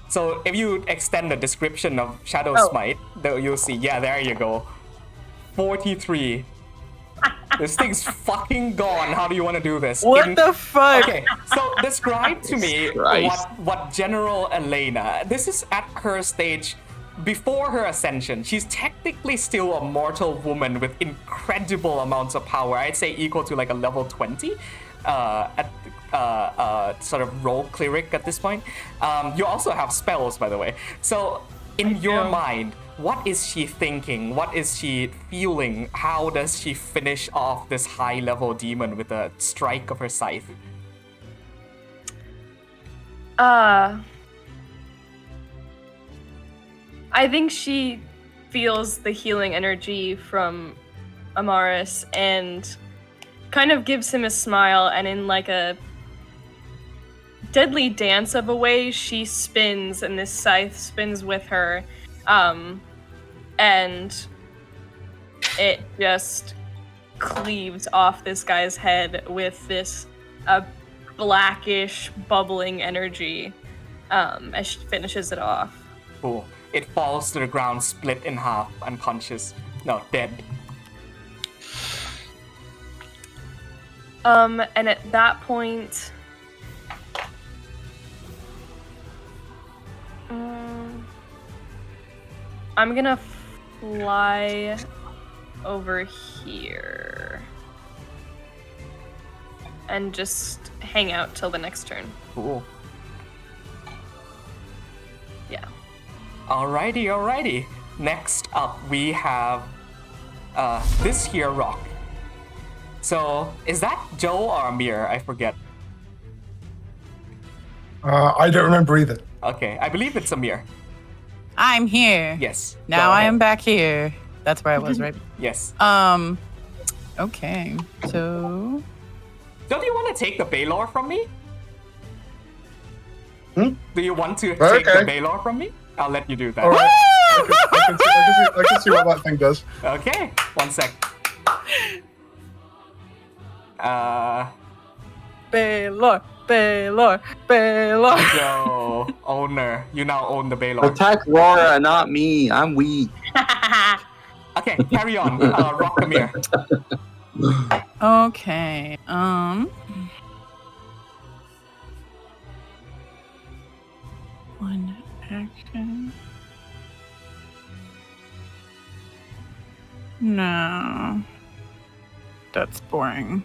Speaker 1: So if you extend the description of Shadow Smite, you'll see. Yeah, there you go. 43. This thing's fucking gone. How do you want to do this?
Speaker 4: What the fuck?
Speaker 1: Okay, so describe to me
Speaker 5: Christ.
Speaker 1: what General Elena. This is at her stage before her ascension. She's technically still a mortal woman with incredible amounts of power. I'd say equal to like a level 20 sort of role cleric at this point. You also have spells, by the way. So in your mind, what is she thinking? What is she feeling? How does she finish off this high level demon with a strike of her scythe?
Speaker 3: I think she feels the healing energy from Amaris and kind of gives him a smile, and in like a deadly dance of a way, she spins and this scythe spins with her. And it just cleaves off this guy's head with this blackish bubbling energy as she finishes it off.
Speaker 1: Cool. It falls to the ground, split in half, unconscious. No, dead.
Speaker 3: And at that point, I'm gonna fly over here and just hang out till the next turn.
Speaker 1: Cool.
Speaker 3: Yeah.
Speaker 1: Alrighty. Next up, we have this here rock. So, is that Joe or Amir? I forget.
Speaker 2: I don't remember either.
Speaker 1: Okay, I believe it's Amir.
Speaker 4: I'm here.
Speaker 1: Yes.
Speaker 4: Now
Speaker 1: go
Speaker 4: I
Speaker 1: ahead.
Speaker 4: am back here. That's where I was, right?
Speaker 1: Yes.
Speaker 4: Okay. So
Speaker 1: Don't you want to take the Baylor from me?
Speaker 2: Hmm?
Speaker 1: Do you want to take
Speaker 2: Okay.
Speaker 1: the Baylor from me? I'll let you do that.
Speaker 2: All right. I can see what that thing does.
Speaker 1: Okay, 1 sec.
Speaker 4: Baylor.
Speaker 1: Yo, owner, you now own the Baylor.
Speaker 5: Attack Rora, not me. I'm weak.
Speaker 1: Okay, carry on. Rock Amir.
Speaker 4: Okay. One action. No. That's boring.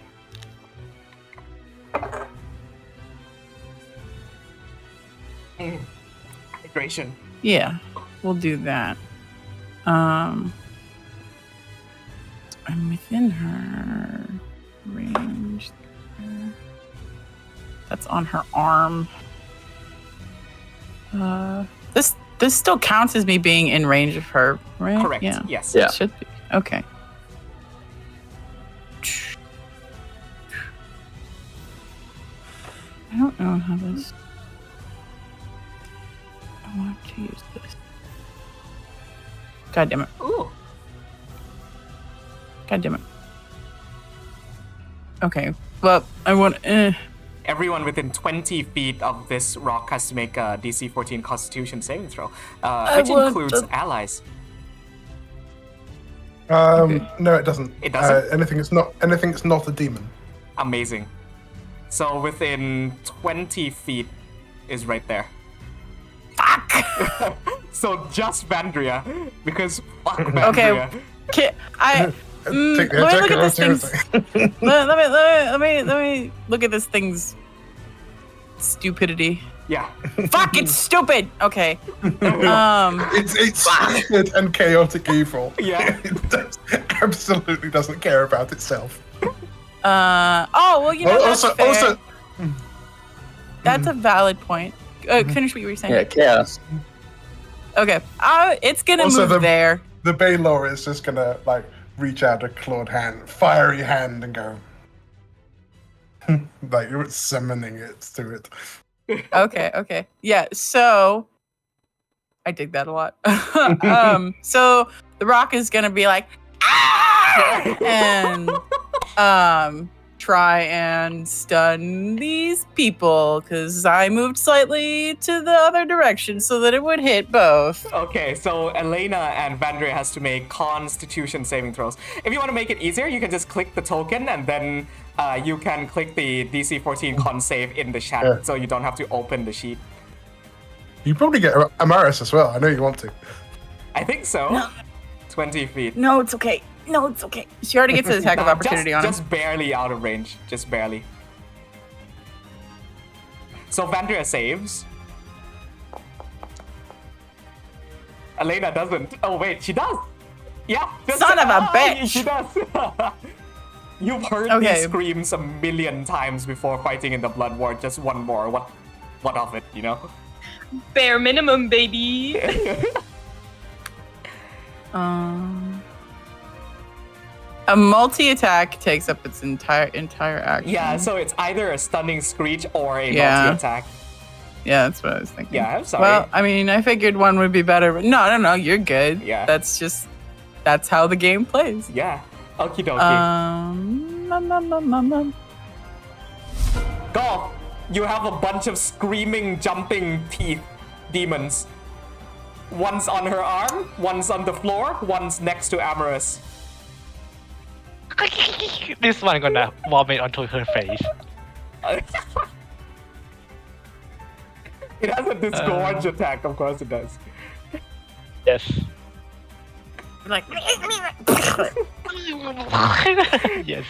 Speaker 1: Hydration.
Speaker 4: Yeah, we'll do that. I'm within her range there. That's on her arm. This still counts as me being in range of her, right?
Speaker 1: Correct.
Speaker 4: Yeah.
Speaker 1: Yes.
Speaker 5: Yeah.
Speaker 4: It should be. Okay. I don't know how this. I want to use this. God damn it.
Speaker 1: Ooh.
Speaker 4: God damn it. Okay. Well, I want.
Speaker 1: Everyone within 20 feet of this rock has to make a DC 14 Constitution saving throw, which
Speaker 4: want
Speaker 1: includes
Speaker 4: the-
Speaker 1: allies.
Speaker 2: No, it doesn't.
Speaker 1: It doesn't?
Speaker 2: Anything that's not a demon.
Speaker 1: Amazing. So within 20 feet is right there.
Speaker 4: Fuck!
Speaker 1: So just Vandria, because fuck Vandria.
Speaker 4: Okay. I.
Speaker 2: Take the
Speaker 4: Let me
Speaker 2: attack
Speaker 4: look at
Speaker 2: and
Speaker 4: this thing's. let me look at this thing's stupidity.
Speaker 1: Yeah.
Speaker 4: Fuck! It's stupid. Okay.
Speaker 2: It's stupid and chaotic evil.
Speaker 1: Yeah.
Speaker 2: It absolutely doesn't care about itself.
Speaker 4: Oh well, you know that's
Speaker 2: also,
Speaker 4: fair.
Speaker 2: also,
Speaker 4: That's a valid point. Finish what you were saying.
Speaker 5: Yeah, chaos.
Speaker 4: Okay. It's gonna
Speaker 2: Also
Speaker 4: move
Speaker 2: the-
Speaker 4: there.
Speaker 2: the Baylor is just gonna like reach out a clawed hand, fiery hand, and go. Like you're summoning it to it.
Speaker 4: Okay. Yeah, so I dig that a lot. So the rock is gonna be like, ah! and try and stun these people because I moved slightly to the other direction so that it would hit both.
Speaker 1: Okay, so Elena and Vandria has to make Constitution saving throws. If you want to make it easier, you can just click the token and then you can click the DC 14 con save in the chat, so you don't have to open the sheet.
Speaker 2: You probably get Amaris as well. I know you want to.
Speaker 1: I think so.
Speaker 4: No.
Speaker 1: 20 feet.
Speaker 4: No, it's okay. No, it's okay. She already gets an attack of opportunity on him.
Speaker 1: Just barely out of range. Just barely. So Vandria saves. Elena doesn't. Oh wait, she does. Yeah.
Speaker 4: Son of a bitch.
Speaker 1: She does. You've heard these screams a million times before fighting in the Blood War. Just one more. What of it, you know?
Speaker 3: Bare minimum, baby.
Speaker 4: A multi-attack takes up its entire action.
Speaker 1: Yeah, so it's either a stunning screech or a multi-attack.
Speaker 4: Yeah, that's what I was thinking.
Speaker 1: Yeah, I'm sorry.
Speaker 4: Well, I mean, I figured one would be better, but no, you're good.
Speaker 1: Yeah.
Speaker 4: That's how the game plays.
Speaker 1: Yeah. Okie dokie. Golf, you have a bunch of screaming, jumping teeth demons. One's on her arm, one's on the floor, one's next to Amaris.
Speaker 6: This one gonna vomit onto her face.
Speaker 1: It has a disgorge attack, of course it does.
Speaker 6: Yes.
Speaker 4: Like,
Speaker 6: yes.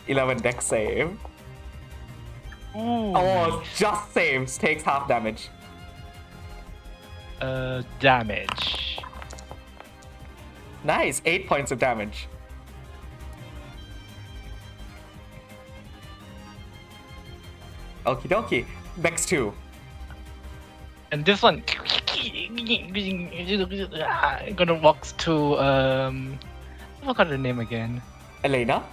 Speaker 1: 11 dex save.
Speaker 6: Ooh.
Speaker 1: Oh, just saves, takes half damage.
Speaker 6: Damage.
Speaker 1: Nice, 8 points of damage. Okie dokie. Next two.
Speaker 6: And this one gonna walk to I forgot the name again.
Speaker 1: Elena?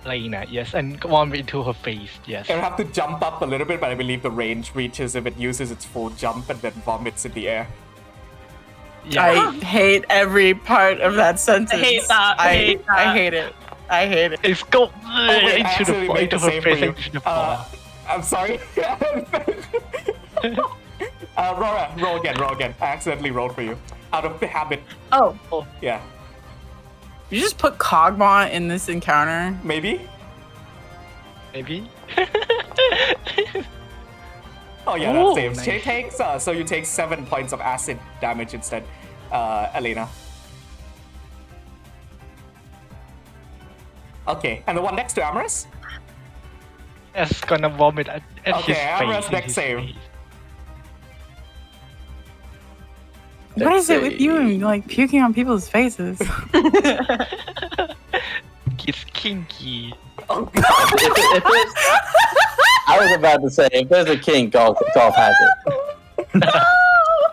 Speaker 6: Elena, yes, and vomit into her face, yes.
Speaker 1: It'll have to jump up a little bit, but I believe the range reaches if it uses its full jump and then vomits in the air.
Speaker 6: Yeah.
Speaker 4: I hate every part of that sentence.
Speaker 3: I hate that.
Speaker 4: I hate it. I hate it.
Speaker 6: It's go
Speaker 1: wait, I actually made the
Speaker 6: her
Speaker 1: save for
Speaker 6: face
Speaker 1: you.
Speaker 6: into the floor.
Speaker 1: I'm sorry. Roll again. I accidentally rolled for you. Out of habit.
Speaker 4: Oh,
Speaker 1: Yeah.
Speaker 4: you just put Cogma in this encounter.
Speaker 1: Maybe?
Speaker 6: Maybe?
Speaker 1: Oh yeah,
Speaker 6: Ooh,
Speaker 1: that saves.
Speaker 6: nice.
Speaker 1: She takes, so you take 7 points of acid damage instead, Elena. Okay, and the one next to Amaris?
Speaker 6: It's gonna vomit at
Speaker 1: Okay,
Speaker 6: his
Speaker 1: Amaris
Speaker 6: face.
Speaker 1: next save.
Speaker 4: What is it with you and like puking on people's faces?
Speaker 6: It's kinky.
Speaker 1: Oh,
Speaker 5: If there's, I was about to say, if there's a king, golf has it.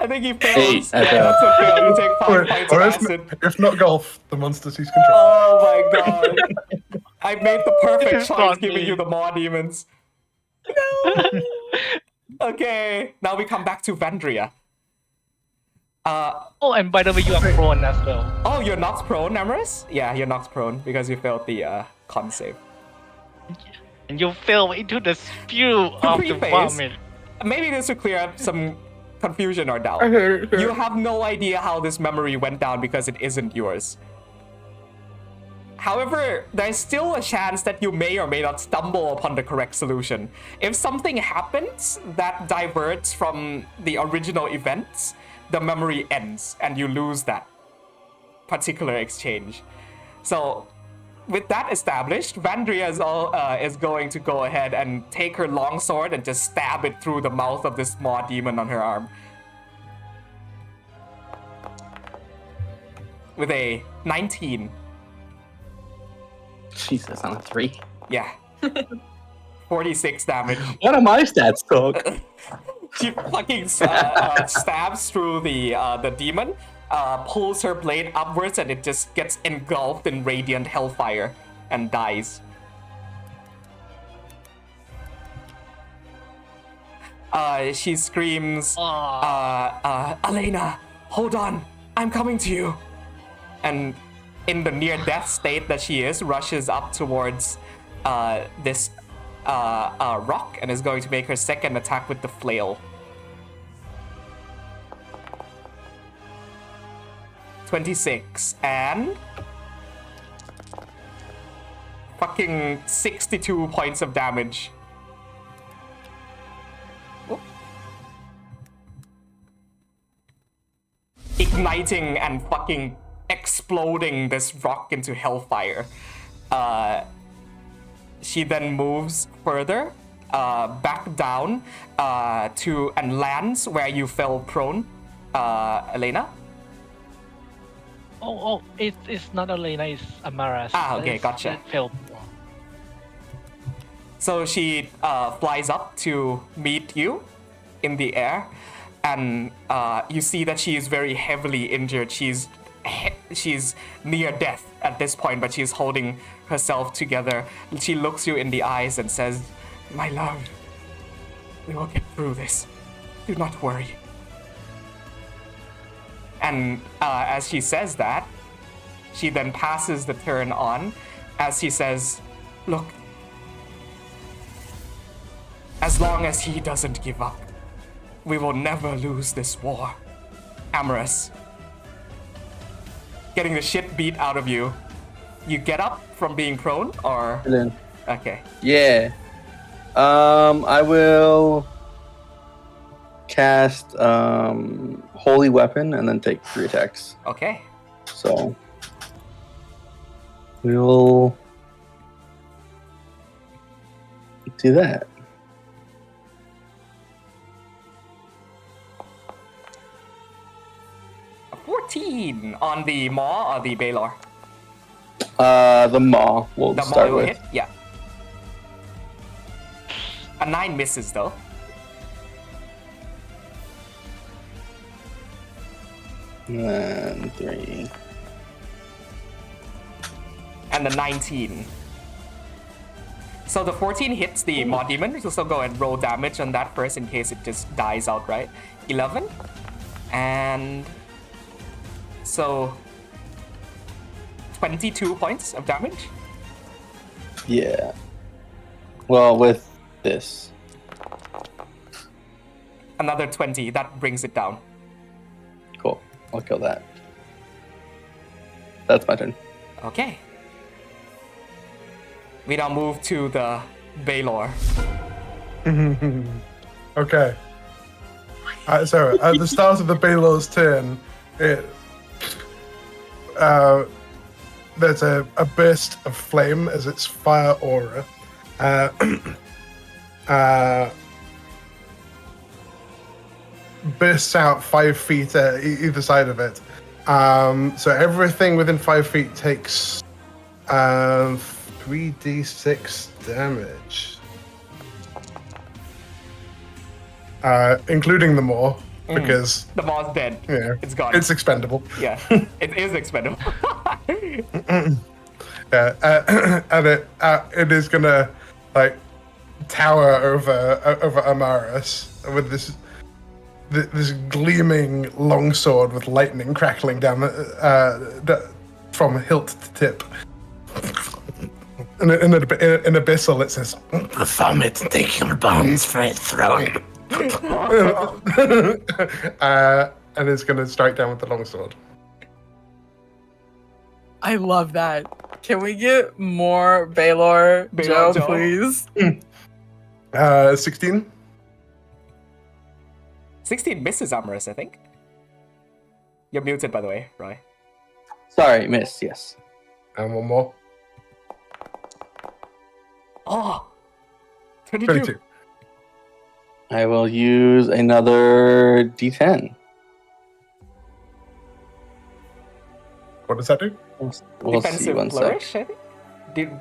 Speaker 1: I think he fails.
Speaker 5: Hey,
Speaker 1: Yeah, that's a fail. You take 5 points of
Speaker 2: Or
Speaker 1: acid.
Speaker 2: if not golf, the monsters he's controlling.
Speaker 1: Oh my god. I made the perfect
Speaker 6: It's
Speaker 1: choice
Speaker 6: not
Speaker 1: giving
Speaker 6: me.
Speaker 1: you the Maw Demons. Okay, now we come back to Vandria.
Speaker 6: Oh, and by the way, you are prone as well.
Speaker 1: Oh, you're not prone, Amaris? Yeah, you're not prone because you failed the con save.
Speaker 6: And you fell into the spew of the
Speaker 1: Preface.
Speaker 6: vomit.
Speaker 1: Maybe this will clear up some confusion or doubt. You have no idea how this memory went down because it isn't yours. However, there's still a chance that you may or may not stumble upon the correct solution. If something happens that diverts from the original events, the memory ends and you lose that particular exchange. So, with that established, Vandria is going to go ahead and take her longsword and just stab it through the mouth of this Maw Demon on her arm. With a 19.
Speaker 5: Jesus, on a 3.
Speaker 1: Yeah. 46 damage.
Speaker 5: What are my stats, dog?
Speaker 1: She fucking stabs through the demon, pulls her blade upwards, and it just gets engulfed in radiant hellfire and dies. She screams, Elena, hold on, I'm coming to you. and in the near-death state that she is, rushes up towards this rock and is going to make her second attack with the flail. 26 and fucking 62 points of damage. Oh. Igniting and fucking exploding this rock into hellfire. She then moves further, back down to and lands where you fell prone, Elena.
Speaker 6: Oh, it's not Elena, it's Amaras.
Speaker 1: Okay, gotcha.
Speaker 6: It failed.
Speaker 1: So she flies up to meet you in the air, and you see that she is very heavily injured. She's near death at this point, but she's holding herself together. She looks you in the eyes and says, "My love, we will get through this. Do not worry." And as she says that, she then passes the turn on as she says, "Look, as long as he doesn't give up, we will never lose this war. Amaris." Getting the shit beat out of you. You get up from being prone, or? Okay.
Speaker 5: Yeah. I will cast Holy Weapon and then take 3 attacks.
Speaker 1: Okay.
Speaker 5: So we'll do that.
Speaker 1: A 14 on the Maw or the Baylor?
Speaker 5: The Maw will
Speaker 1: The
Speaker 5: start
Speaker 1: Maw will
Speaker 5: with.
Speaker 1: hit? Yeah. A 9 misses though.
Speaker 5: And 3.
Speaker 1: And the 19. So the 14 hits the Maw Demon. So go and roll damage on that first in case it just dies outright. 11. And so 22 points of damage.
Speaker 5: Yeah. Well, with this.
Speaker 1: Another 20. That brings it down.
Speaker 5: Cool. I'll kill that. That's my turn.
Speaker 1: Okay. We now move to the Baylor.
Speaker 2: Okay. So at the start of the Baylor's turn, there's a burst of flame as its fire aura bursts out 5 feet either side of it. So everything within 5 feet takes 3d6 damage, including the Maw, because
Speaker 1: The Maw's dead.
Speaker 2: yeah,
Speaker 1: It's gone.
Speaker 2: it's expendable.
Speaker 1: Yeah, it is expendable.
Speaker 2: And it is gonna like tower over Amaris with this gleaming longsword with lightning crackling down from hilt to tip. In Abyssal, it says, "Perform it, take your bones for its throne." And it's going to strike down with the longsword.
Speaker 4: I love that. Can we get more Baylor, Joe,
Speaker 1: Joe?
Speaker 4: please?
Speaker 2: 16.
Speaker 1: 16 misses Amaris, I think. You're muted, by the way, Roy.
Speaker 5: Sorry, miss. Yes.
Speaker 2: And one more.
Speaker 1: Oh! 22.
Speaker 2: 22.
Speaker 5: I will use another D10.
Speaker 2: What does that do?
Speaker 5: We'll see
Speaker 1: Defensive
Speaker 5: one sec.
Speaker 1: flourish, I think?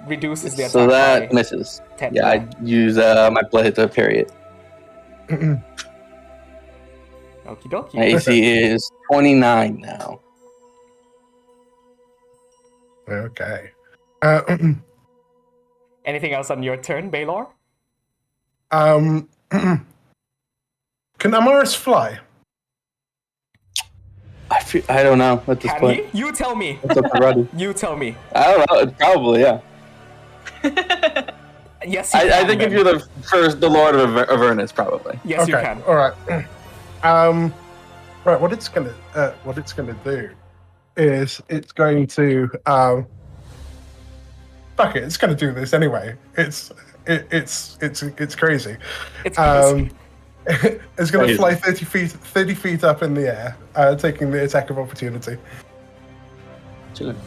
Speaker 1: Reduces the attack
Speaker 5: So that
Speaker 1: by
Speaker 5: misses.
Speaker 1: 10.
Speaker 5: Yeah, I use my blood hit to parry it.
Speaker 1: Okie dokie.
Speaker 5: My AC is 29 now.
Speaker 2: Okay.
Speaker 1: Anything else on your turn, Baylor?
Speaker 2: Can Amaris fly?
Speaker 5: I I don't know at this
Speaker 1: Can
Speaker 5: point.
Speaker 1: he? You tell me.
Speaker 5: It's up to Roddy.
Speaker 1: You tell me.
Speaker 5: I don't know. Probably, yeah.
Speaker 1: Yes, you
Speaker 5: I
Speaker 1: can,
Speaker 5: think
Speaker 1: then.
Speaker 5: if you're the Lord of Avernus, probably.
Speaker 1: Yes, you
Speaker 2: Okay,
Speaker 1: can.
Speaker 2: all right. Right. What it's gonna do is it's going to fuck it. It's gonna do this anyway. It's crazy.
Speaker 1: It's crazy.
Speaker 2: It's gonna
Speaker 5: Crazy.
Speaker 2: fly 30 feet up in the air, taking the attack of opportunity.
Speaker 5: Chilling.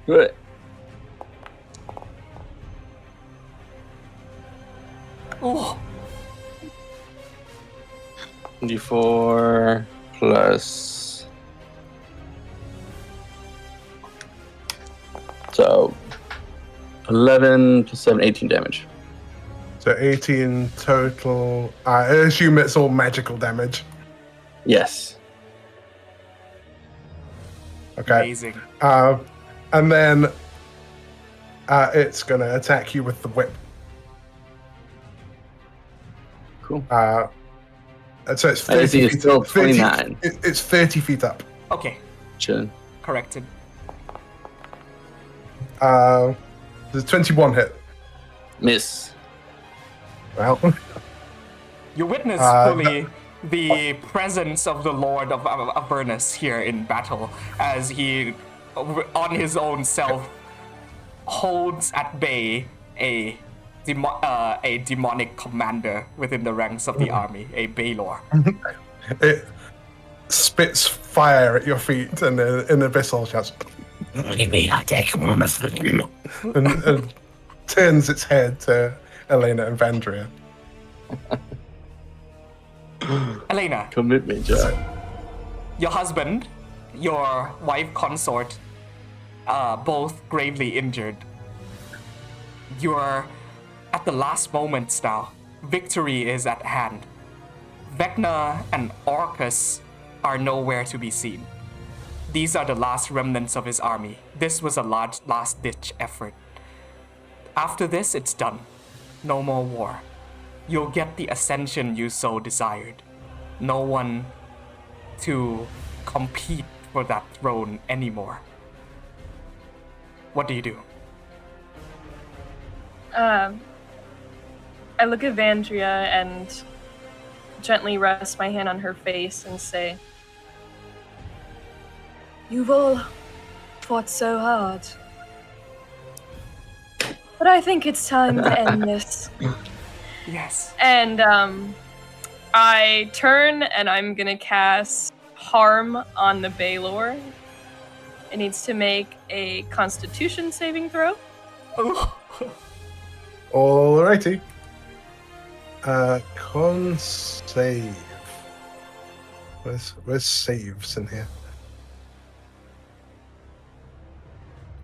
Speaker 5: Good.
Speaker 1: Ooh.
Speaker 5: D4 plus. So 11 plus 7, 18 damage.
Speaker 2: So 18 total. I assume it's all magical damage.
Speaker 5: Yes.
Speaker 2: Okay.
Speaker 1: Amazing.
Speaker 2: And then it's gonna attack you with the whip.
Speaker 5: Cool.
Speaker 2: So it's
Speaker 5: I
Speaker 2: 30
Speaker 5: see it's
Speaker 2: feet
Speaker 5: still
Speaker 2: up. 30
Speaker 5: 29.
Speaker 2: It's 30 feet up.
Speaker 1: Okay,
Speaker 5: Chilling.
Speaker 1: corrected.
Speaker 2: There's 21 hit.
Speaker 5: Miss.
Speaker 2: Well,
Speaker 1: You witness fully the presence of the Lord of Avernus here in battle as he, on his own self, holds at bay a demonic commander within the ranks of the army, a Baelor.
Speaker 2: it spits fire at your feet, and an abyssal shouts, and turns its head to Elena and Vandria.
Speaker 1: Elena,
Speaker 5: Commitment, Joe.
Speaker 1: your husband, your wife consort, both gravely injured. You're at the last moments now. Victory is at hand. Vecna and Orcus are nowhere to be seen. These are the last remnants of his army. This was a large last-ditch effort. After this, it's done. No more war. You'll get the ascension you so desired. No one to compete for that throne anymore. What do you do?
Speaker 3: I look at Vandria and gently rest my hand on her face and say, "You've all fought so hard. But I think it's time to end this."
Speaker 1: Yes.
Speaker 3: And I turn and I'm gonna cast Harm on the Baelor. It needs to make a Constitution saving throw.
Speaker 2: Alrighty. Con save. Where's saves in here?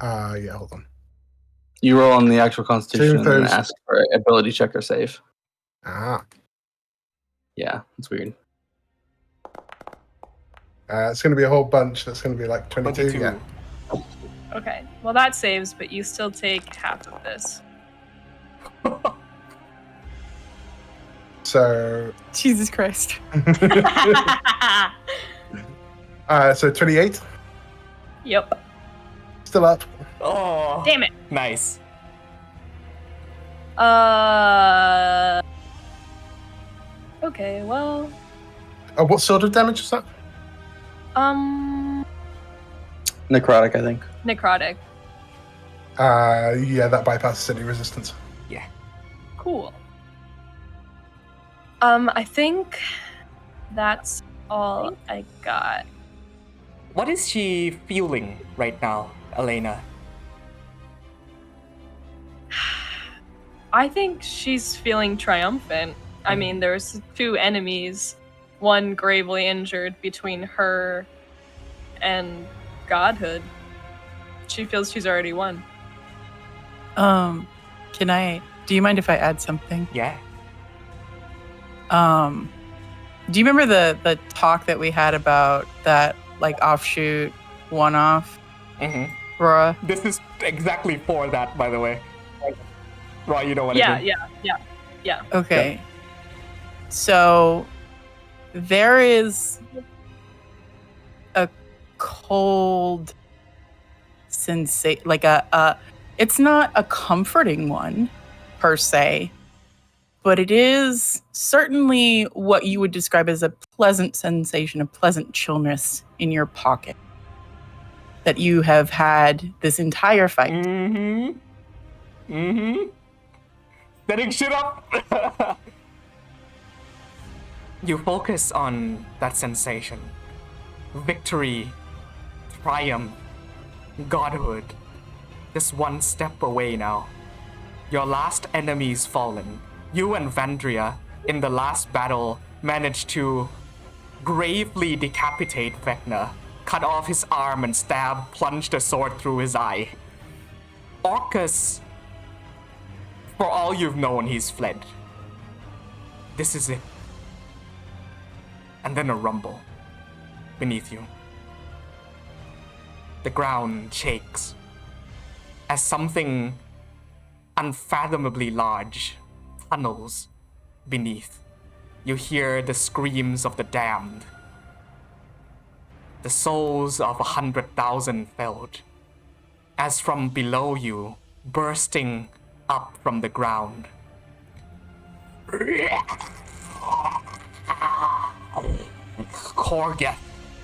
Speaker 2: Yeah, hold on.
Speaker 5: You roll on the actual Constitution
Speaker 2: Saving
Speaker 5: and
Speaker 2: throws.
Speaker 5: ask for ability check or save.
Speaker 2: Ah.
Speaker 5: Yeah, it's weird.
Speaker 2: It's going to be a whole bunch. That's going to be like 22.
Speaker 1: 22.
Speaker 2: Yeah.
Speaker 3: Okay, well that saves, but you still take half of this.
Speaker 2: So,
Speaker 4: Jesus Christ.
Speaker 2: so 28.
Speaker 3: Yep.
Speaker 2: Still up.
Speaker 1: Oh,
Speaker 3: Damn it.
Speaker 1: nice.
Speaker 3: Okay, well,
Speaker 2: What sort of damage is that?
Speaker 5: Necrotic, I think.
Speaker 3: necrotic.
Speaker 2: Yeah, that bypasses any resistance.
Speaker 1: Yeah.
Speaker 3: Cool. I think that's all I got.
Speaker 1: What is she feeling right now, Elena?
Speaker 3: I think she's feeling triumphant. I mean, there's two enemies, one gravely injured between her and godhood. She feels she's already won.
Speaker 4: Do you mind if I add something?
Speaker 1: Yeah.
Speaker 4: Do you remember the talk that we had about that like offshoot one-off,
Speaker 1: Mm-hmm.
Speaker 4: Rora?
Speaker 1: This is exactly for that, by the way. Right, you know what I
Speaker 3: Yeah,
Speaker 1: mean?
Speaker 3: yeah, yeah. Yeah.
Speaker 4: Okay. So there is a cold sensation, like it's not a comforting one per se, but it is certainly what you would describe as a pleasant sensation, a pleasant chillness in your pocket that you have had this entire fight.
Speaker 1: Setting shit up! You focus on that sensation. Victory, triumph, godhood. Just one step away now. Your last enemy's fallen. You and Vandria, in the last battle, managed to gravely decapitate Vecna, cut off his arm and plunged a sword through his eye. Orcus, for all you've known, he's fled. This is it. And then a rumble beneath you. The ground shakes as something unfathomably large tunnels beneath. You hear the screams of the damned. The souls of 100,000 felled. As from below you, bursting up from the ground. Korgeth,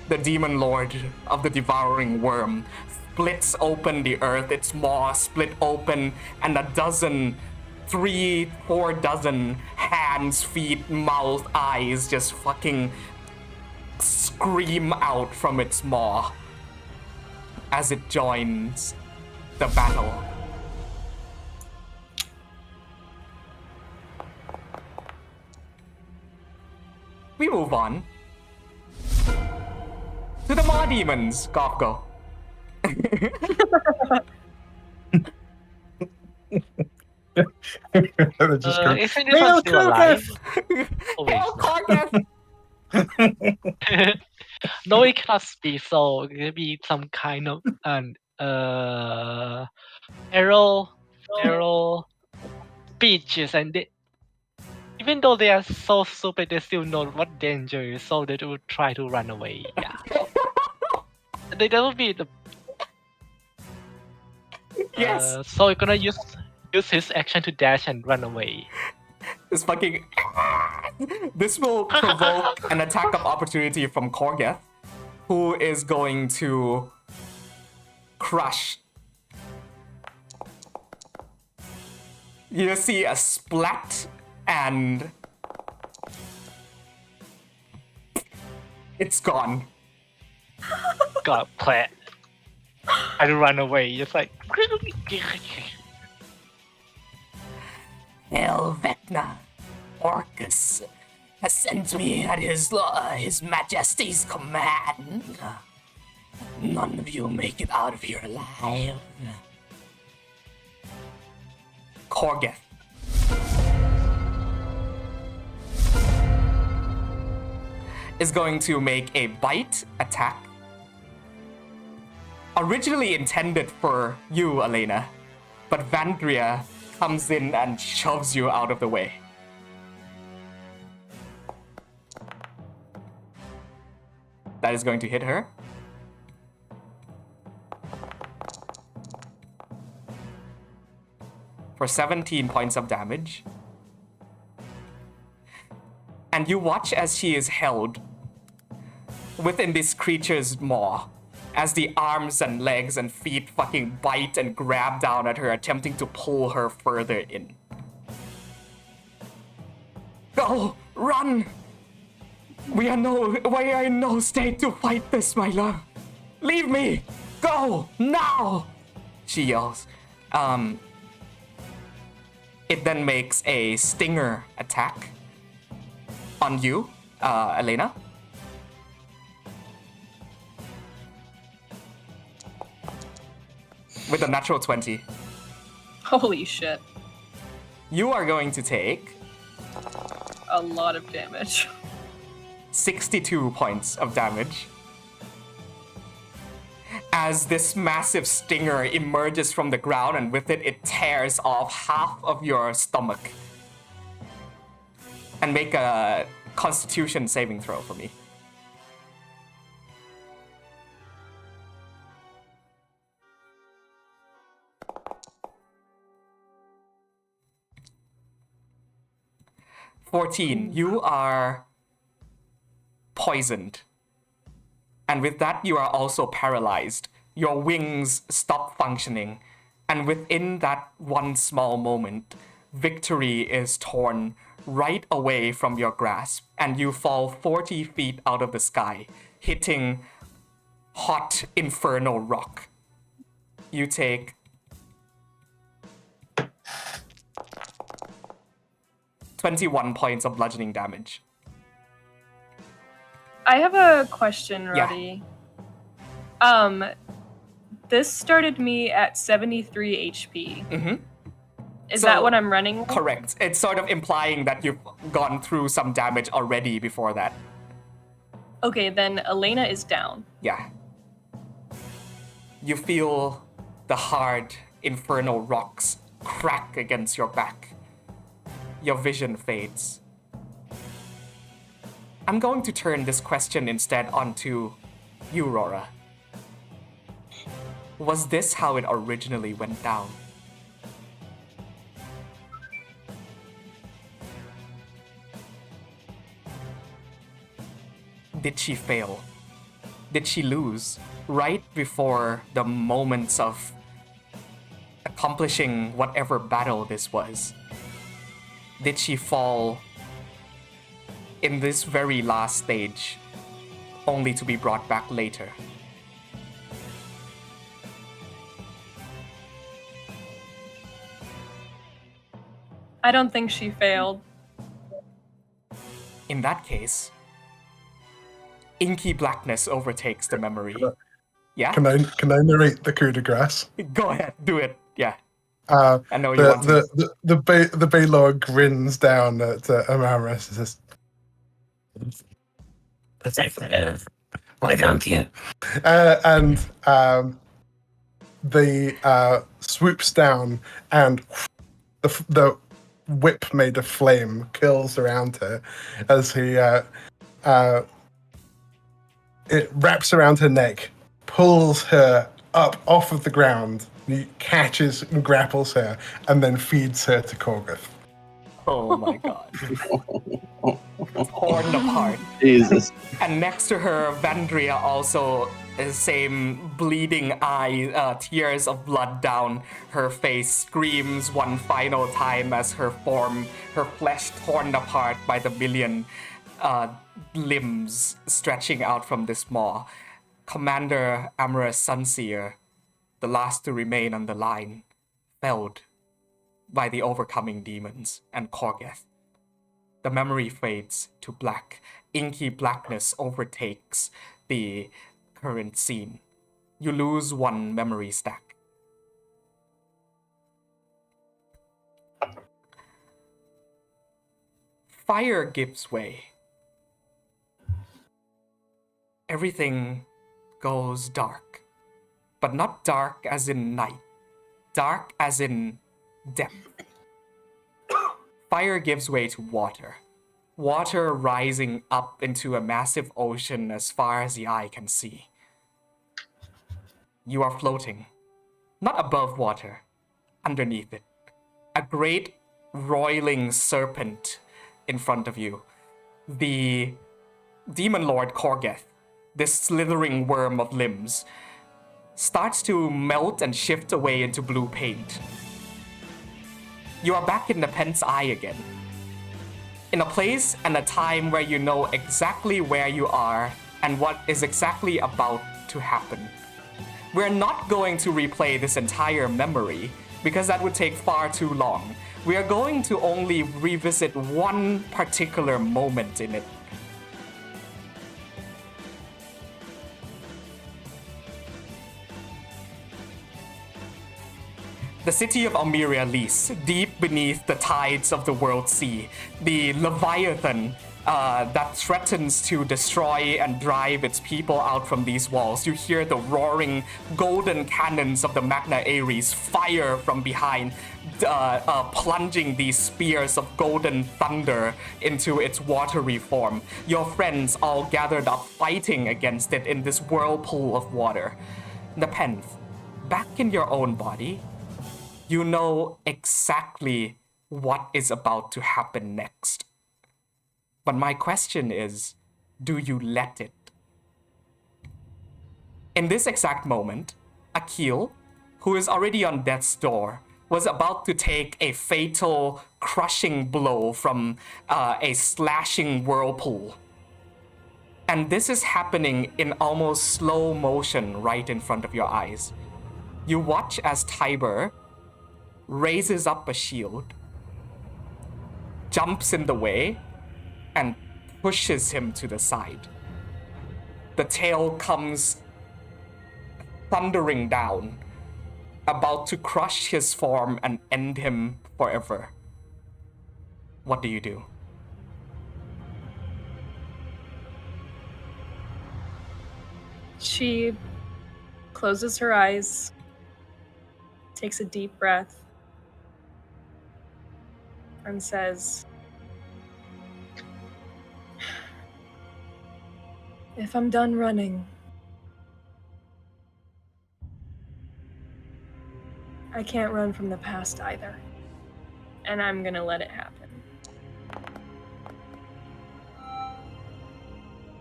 Speaker 1: the demon lord of the devouring worm, splits open the earth, its maw split open, and 4 dozen hands, feet, mouth, eyes just fucking scream out from its maw as it joins the battle. We move on to the Maw Demons, Gofgo.
Speaker 2: They're just going,
Speaker 6: Isn't this one still alive? Oh, wait,
Speaker 1: Hail Korgeth!
Speaker 6: no, it cannot be. So it could be some kind of arrow speeches, and even though they are so stupid, they still know what danger is, so they will try to run away. Yeah, they will be the.
Speaker 1: Yes.
Speaker 6: So you're gonna use his action to dash and run away.
Speaker 1: This fucking. This will provoke an attack of opportunity from Korgeth, who is going to crush. You see a splat, and it's gone.
Speaker 6: God, plant. I to run away. Just like.
Speaker 1: Hail Vecna, Orcus has sent me at his Majesty's command. None of you make it out of here alive. Korgeth. Is going to make a bite attack. Originally intended for you, Elena, but Vandria comes in and shoves you out of the way. That is going to hit her. For 17 points of damage. And you watch as she is held within this creature's maw, as the arms and legs and feet fucking bite and grab down at her, attempting to pull her further in. Go! Run! We are in no state to fight this, my love. Leave me! Go! Now! She yells. It then makes a stinger attack on you, Elena. With a natural 20.
Speaker 3: Holy shit.
Speaker 1: You are going to take
Speaker 3: A lot of damage.
Speaker 1: 62 points of damage. As this massive stinger emerges from the ground, and with it, it tears off half of your stomach. and make a Constitution saving throw for me. You are poisoned. And with that, you are also paralyzed. Your wings stop functioning. And within that one small moment, victory is torn right away from your grasp. And you fall 40 feet out of the sky, hitting hot infernal rock. You take 21 points of bludgeoning damage.
Speaker 3: I have a question, Roddy. This started me at 73 HP.
Speaker 1: Mm-hmm.
Speaker 3: Is that what I'm running with?
Speaker 1: Correct. It's sort of implying that you've gone through some damage already before that.
Speaker 3: Okay, then Elena is down.
Speaker 1: Yeah. You feel the hard, infernal rocks crack against your back. Your vision fades. I'm going to turn this question instead onto you, Rora. Was this how it originally went down? Did she fail? Did she lose right before the moments of accomplishing whatever battle this was? Did she fall in this very last stage, only to be brought back later?
Speaker 3: I don't think she failed.
Speaker 1: In that case, inky blackness overtakes the memory. Yeah?
Speaker 2: Can I narrate the coup de grace?
Speaker 1: Go ahead, do it. Yeah. I know you want to.
Speaker 2: The Baylor grins down at Amaris and says, "Why don't you?" And the swoops down, and the whip made of flame curls around her as he it wraps around her neck, pulls her up off of the ground. He catches and grapples her, and then feeds her to Korgoth.
Speaker 1: Oh my god. Torn apart.
Speaker 5: Jesus.
Speaker 1: And next to her, Vandria also, the same bleeding eye, tears of blood down her face, screams one final time as her flesh torn apart by the million limbs stretching out from this maw. Commander Amorous Sunseer, the last to remain on the line, felled by the overcoming demons and Korgoth. The memory fades to black. Inky blackness overtakes the current scene. You lose one memory stack. Fire gives way. Everything goes dark. But not dark as in night. Dark as in depth. Fire gives way to water. Water rising up into a massive ocean as far as the eye can see. You are floating. Not above water. Underneath it. A great roiling serpent in front of you. The Demon Lord Korgoth, this slithering worm of limbs, starts to melt and shift away into blue paint. You are back in the Pent's Eye again. In a place and a time where you know exactly where you are and what is exactly about to happen. We're not going to replay this entire memory because that would take far too long. We are going to only revisit one particular moment in it. The city of Almeria Lys, deep beneath the tides of the world sea, the Leviathan that threatens to destroy and drive its people out from these walls. You hear the roaring golden cannons of the Magna Ares fire from behind, plunging these spears of golden thunder into its watery form. Your friends all gathered up fighting against it in this whirlpool of water. Nepenthe, back in your own body, you know exactly what is about to happen next. But my question is, do you let it? In this exact moment, Akil, who is already on death's door, was about to take a fatal, crushing blow from a slashing whirlpool. And this is happening in almost slow motion right in front of your eyes. You watch as Tiber raises up a shield, jumps in the way, and pushes him to the side. The tail comes thundering down, about to crush his form and end him forever. What do you do?
Speaker 3: She closes her eyes, takes a deep breath, and says, "If I'm done running, I can't run from the past either. And I'm gonna let it happen."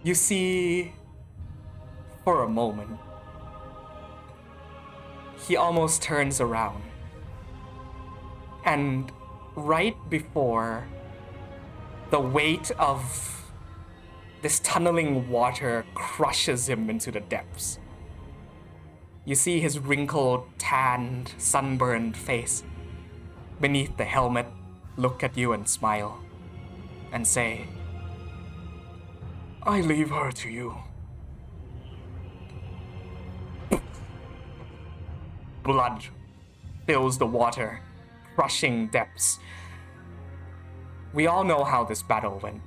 Speaker 1: You see, for a moment, he almost turns around. And right before the weight of this tunneling water crushes him into the depths, you see his wrinkled, tanned, sunburned face beneath the helmet look at you and smile and say, "I leave her to you." Blood fills the water, crushing depths. We all know how this battle went.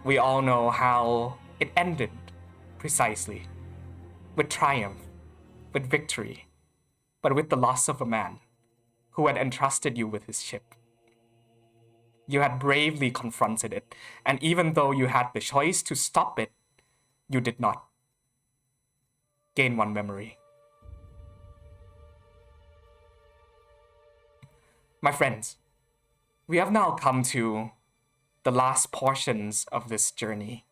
Speaker 1: We all know how it ended, precisely. With triumph, with victory, but with the loss of a man who had entrusted you with his ship. You had bravely confronted it, and even though you had the choice to stop it, you did not. Gain one memory. My friends, we have now come to the last portions of this journey.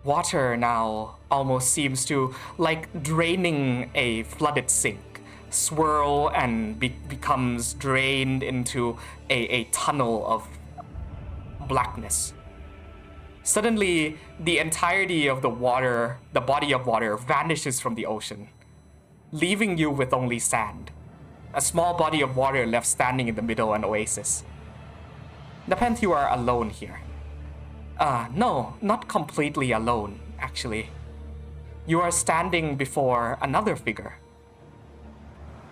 Speaker 1: Water now almost seems to, like draining a flooded sink, swirl and becomes drained into a tunnel of blackness. Suddenly, the entirety of the water, the body of water, vanishes from the ocean, leaving you with only sand. A small body of water left standing in the middle of an oasis. Nepenthe, you are alone here. No, not completely alone, actually. You are standing before another figure.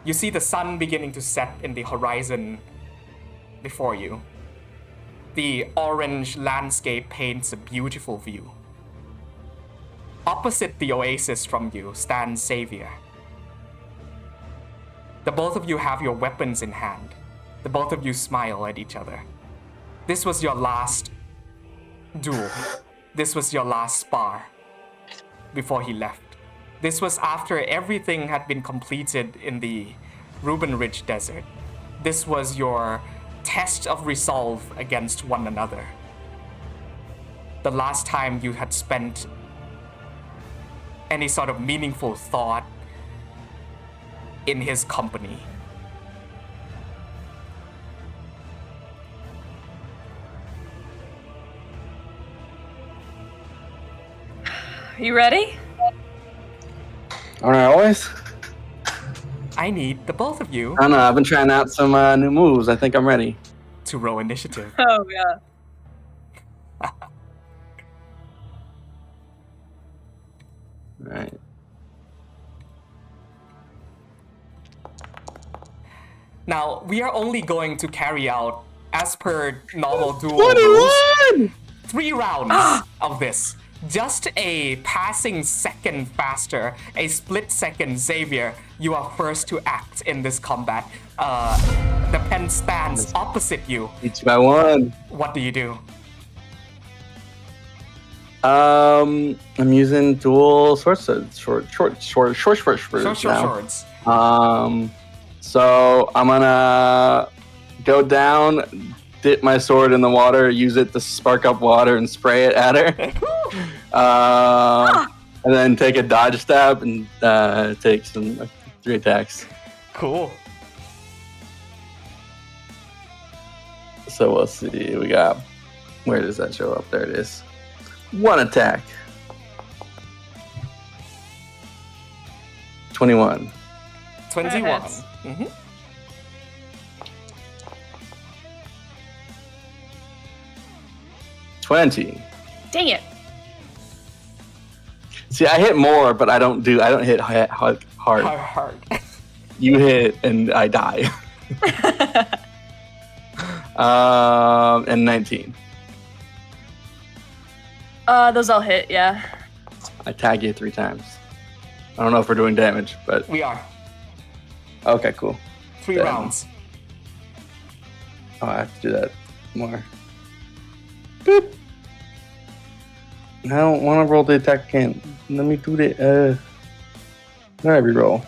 Speaker 1: You see the sun beginning to set in the horizon before you. The orange landscape paints a beautiful view. Opposite the oasis from you stands Xavier. The both of you have your weapons in hand. The both of you smile at each other. This was your last duel. This was your last spar before he left. This was after everything had been completed in the Reuben Ridge Desert. This was your test of resolve against one another. The last time you had spent any sort of meaningful thought in his company.
Speaker 3: You ready?
Speaker 5: Aren't I always?
Speaker 1: I need the both of you
Speaker 5: I don't know. I've been trying out some new moves. I think I'm ready.
Speaker 1: to roll initiative.
Speaker 3: Oh, yeah.
Speaker 5: All right.
Speaker 1: Now, we are only going to carry out as per normal duel rules,
Speaker 5: 21!
Speaker 1: 3 rounds of this. Just a passing second faster, a split second, Xavier, you are first to act in this combat. The pen stands opposite you.
Speaker 5: Each by one.
Speaker 1: What do you do?
Speaker 5: I'm using dual short swords now. So I'm gonna go down, dip my sword in the water, use it to spark up water and spray it at her. And then take a dodge stab and take some 3 attacks.
Speaker 1: Cool.
Speaker 5: So we'll see. We got, where does that show up? There it is. 1 attack. 21.
Speaker 1: 21.
Speaker 3: Hits.
Speaker 1: Mm-hmm.
Speaker 5: 20.
Speaker 3: Dang it.
Speaker 5: See, I hit more, but I don't hit hard.
Speaker 1: Hard.
Speaker 5: You hit and I die. And 19.
Speaker 3: Those all hit, yeah.
Speaker 5: I tag you 3 times. I don't know if we're doing damage, but
Speaker 1: We are.
Speaker 5: okay, cool.
Speaker 1: 3
Speaker 5: Then-
Speaker 1: rounds.
Speaker 5: Oh, I have to do that more. Boop. I don't want to roll the attack again. Let me do the not every roll.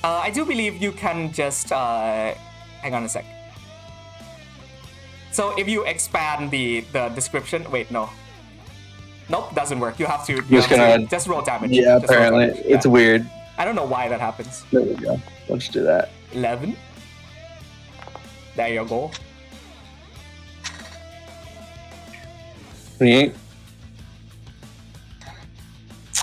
Speaker 1: I do believe you can just hang on a sec. So if you expand the description, wait, no. Nope, doesn't work. You have to just roll damage.
Speaker 5: Yeah,
Speaker 1: Just roll
Speaker 5: apparently
Speaker 1: damage.
Speaker 5: it's
Speaker 1: Yeah.
Speaker 5: weird.
Speaker 1: I don't know why that happens.
Speaker 5: There we go. Let's do that.
Speaker 1: 11. There you go.
Speaker 5: 28.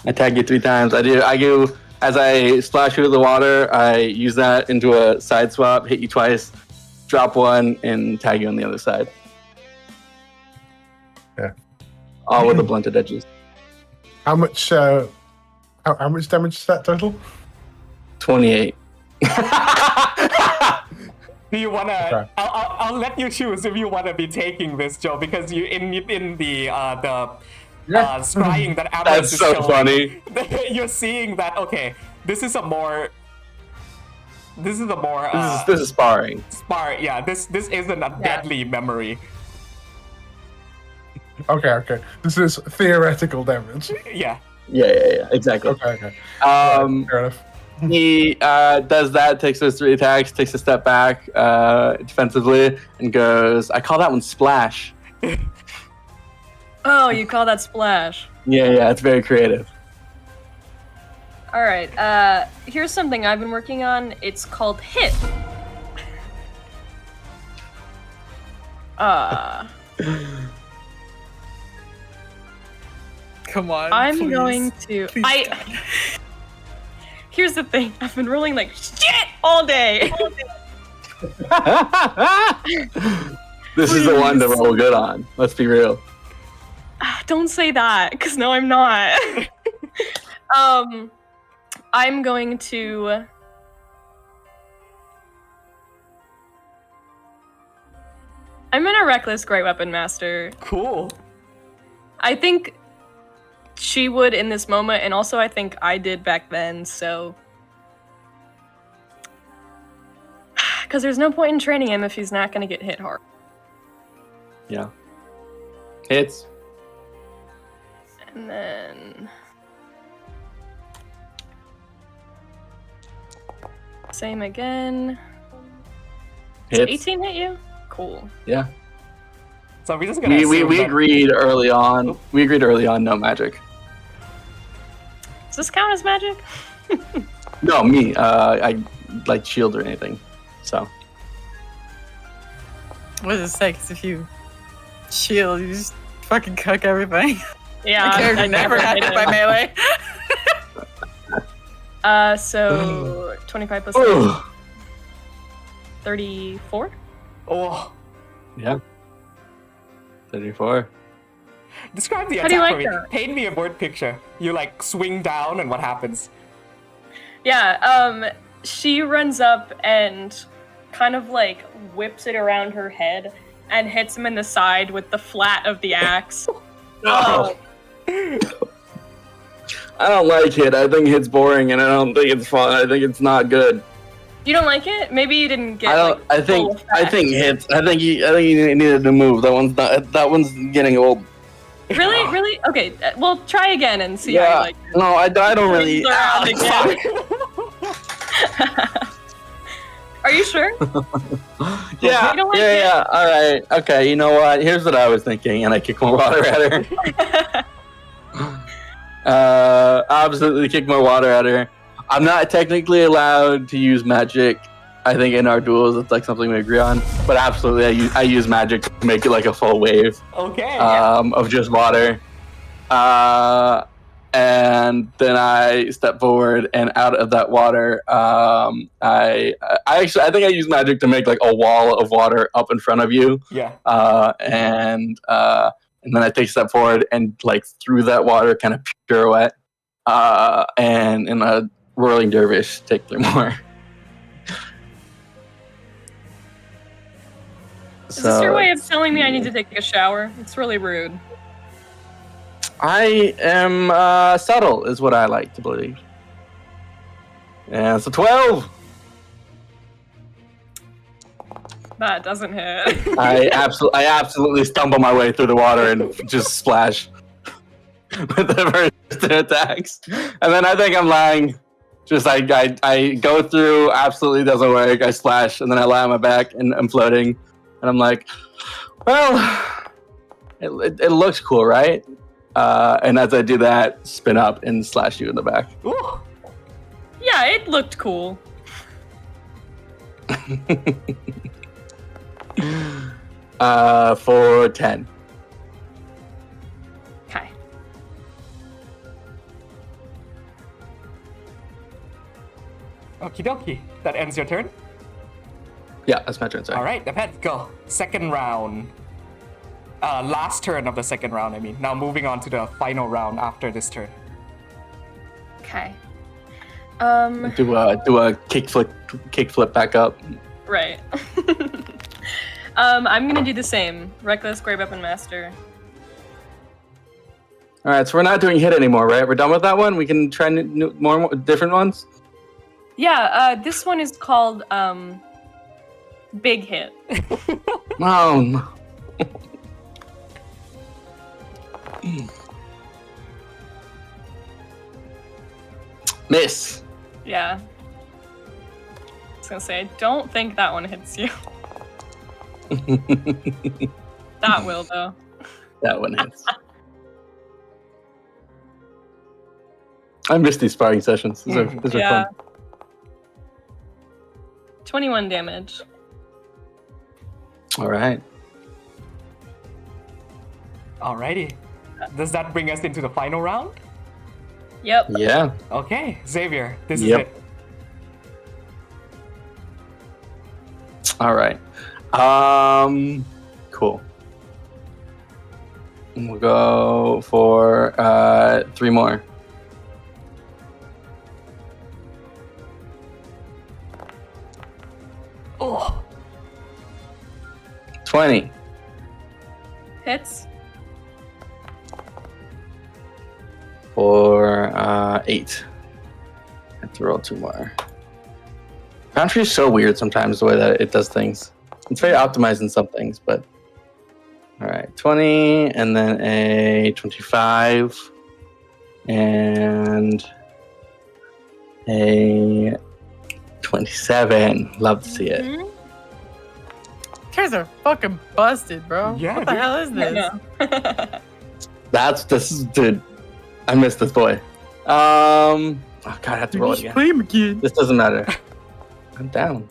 Speaker 5: I tag you 3 times. I do as I splash you with the water, I use that into a side swap, hit you twice, drop 1, and tag you on the other side.
Speaker 2: Yeah.
Speaker 5: All with the blunted edges.
Speaker 2: How much damage is that total?
Speaker 5: 28.
Speaker 1: Do you wanna?
Speaker 2: Okay.
Speaker 1: I'll let you choose if you wanna be taking this, Joe, because you in the scrying that Ambrose
Speaker 5: That's
Speaker 1: is
Speaker 5: so
Speaker 1: showing,
Speaker 5: funny.
Speaker 1: You're seeing that. Okay, this is a more. This is
Speaker 5: Sparring.
Speaker 1: Yeah, this isn't a deadly memory.
Speaker 2: Okay. This is theoretical damage.
Speaker 1: Yeah.
Speaker 5: Yeah, exactly.
Speaker 2: Okay.
Speaker 5: Fair
Speaker 2: enough.
Speaker 5: He does that, takes those 3 attacks, takes a step back defensively, and goes, I call that one splash.
Speaker 3: Oh, you call that splash.
Speaker 5: Yeah, it's very creative.
Speaker 3: Alright, here's something I've been working on. It's called hit.
Speaker 4: Come on.
Speaker 3: I'm
Speaker 4: please.
Speaker 3: going to.
Speaker 4: Please.
Speaker 3: Here's the thing. I've been rolling like shit all day.
Speaker 5: This is the one to roll good on. Let's be real.
Speaker 3: Don't say that, because no, I'm not. I'm going to. I'm gonna reckless Great Weapon Master.
Speaker 1: Cool.
Speaker 3: I think she would in this moment, and also I think I did back then, so. Because there's no point in training him if he's not gonna get hit hard.
Speaker 5: Yeah. Hits.
Speaker 3: And then. Same again.
Speaker 5: Hits.
Speaker 3: 18 hit you? Cool.
Speaker 5: Yeah.
Speaker 1: So we're just gonna.
Speaker 5: We
Speaker 1: assume that-
Speaker 5: agreed early on. We agreed early on, no magic.
Speaker 3: Does this count as magic?
Speaker 5: No, me. I like shield or anything. So.
Speaker 4: What does it say? 'Cause if you shield, you just fucking cook everything.
Speaker 3: Yeah,
Speaker 4: My character
Speaker 3: I
Speaker 4: never had hit by melee.
Speaker 3: So 25 plus
Speaker 5: Ooh.
Speaker 3: 34?
Speaker 1: Oh,
Speaker 5: Yeah. 34.
Speaker 1: describe the
Speaker 3: How do you
Speaker 1: attack
Speaker 3: like
Speaker 1: for me.
Speaker 3: that?
Speaker 1: Paint me a word picture. You like swing down, and what happens?
Speaker 3: Yeah, she runs up and kind of like whips it around her head and hits him in the side with the flat of the axe.
Speaker 5: I don't like it. I think it's boring, and I don't think it's fun. I think it's not good.
Speaker 3: You don't like it? Maybe you didn't get.
Speaker 5: I think hits. I think you needed to move. That one's getting old.
Speaker 3: Really? Okay. Well, try again and see how you like it.
Speaker 5: No, I don't really.
Speaker 3: Around again. Are you sure?
Speaker 5: Yeah.
Speaker 3: You don't like
Speaker 5: Yeah. All right. Okay. You know what? Here's what I was thinking, and I kick more water at her. Absolutely kick more water at her. I'm not technically allowed to use magic. I think in our duels, it's like something we agree on. But absolutely, I use magic to make it like a full wave.
Speaker 1: Okay.
Speaker 5: Of just water. And then I step forward, and out of that water, I think I use magic to make like a wall of water up in front of you.
Speaker 1: Yeah.
Speaker 5: And then I take a step forward and like through that water, kind of pirouette, and in a whirling dervish, take 3 more.
Speaker 3: Is this your way of telling me I need to take a shower? It's really rude.
Speaker 5: I am subtle, is what I like to believe. Yeah, it's a 12.
Speaker 3: That doesn't hit.
Speaker 5: I absolutely stumble my way through the water and just splash with the first 2 attacks. And then I think I'm lying. Just like I go through, absolutely doesn't work. I splash, and then I lie on my back, and I'm floating. And I'm like, well, it looks cool, right? And as I do that, spin up and slash you in the back.
Speaker 1: Ooh.
Speaker 3: Yeah, it looked cool.
Speaker 5: For 10.
Speaker 3: Okay.
Speaker 1: Okie dokie. That ends your turn.
Speaker 5: Yeah, that's my turn. Sorry.
Speaker 1: All right, the pet, go. Second round. Last turn of the second round, I mean. Now moving on to the final round after this turn.
Speaker 3: Okay.
Speaker 5: Do a kickflip back up.
Speaker 3: Right. I'm gonna do the same. Reckless Grey Weapon Master.
Speaker 5: All right, so we're not doing hit anymore, right? We're done with that one. We can try more different ones.
Speaker 3: Yeah. This one is called Big Hit.
Speaker 5: No. Miss.
Speaker 3: Yeah. I was gonna say, I don't think that one hits you. That will, though.
Speaker 5: That one hits. I miss these sparring sessions. These are fun.
Speaker 3: 21 damage.
Speaker 5: All right.
Speaker 1: Alrighty. Does that bring us into the final round?
Speaker 3: Yep.
Speaker 5: Yeah.
Speaker 1: Okay, Xavier, this is
Speaker 5: Yep.
Speaker 1: it.
Speaker 5: All right. Cool. We'll go for 3 more.
Speaker 1: Oh.
Speaker 5: 20.
Speaker 3: Hits.
Speaker 5: For 8. I have to roll 2 more. Foundry is so weird sometimes the way that it does things. It's very optimized in some things, but all right, 20, and then a 25, and a 27. Love to see it.
Speaker 3: Mhm.
Speaker 4: You guys are fucking busted, bro.
Speaker 1: Yeah,
Speaker 4: What the
Speaker 1: dude.
Speaker 4: hell is this?
Speaker 3: No.
Speaker 5: This is dude. I missed this boy. Oh god, I have to roll it again.
Speaker 4: Play him again.
Speaker 5: This doesn't matter. I'm down.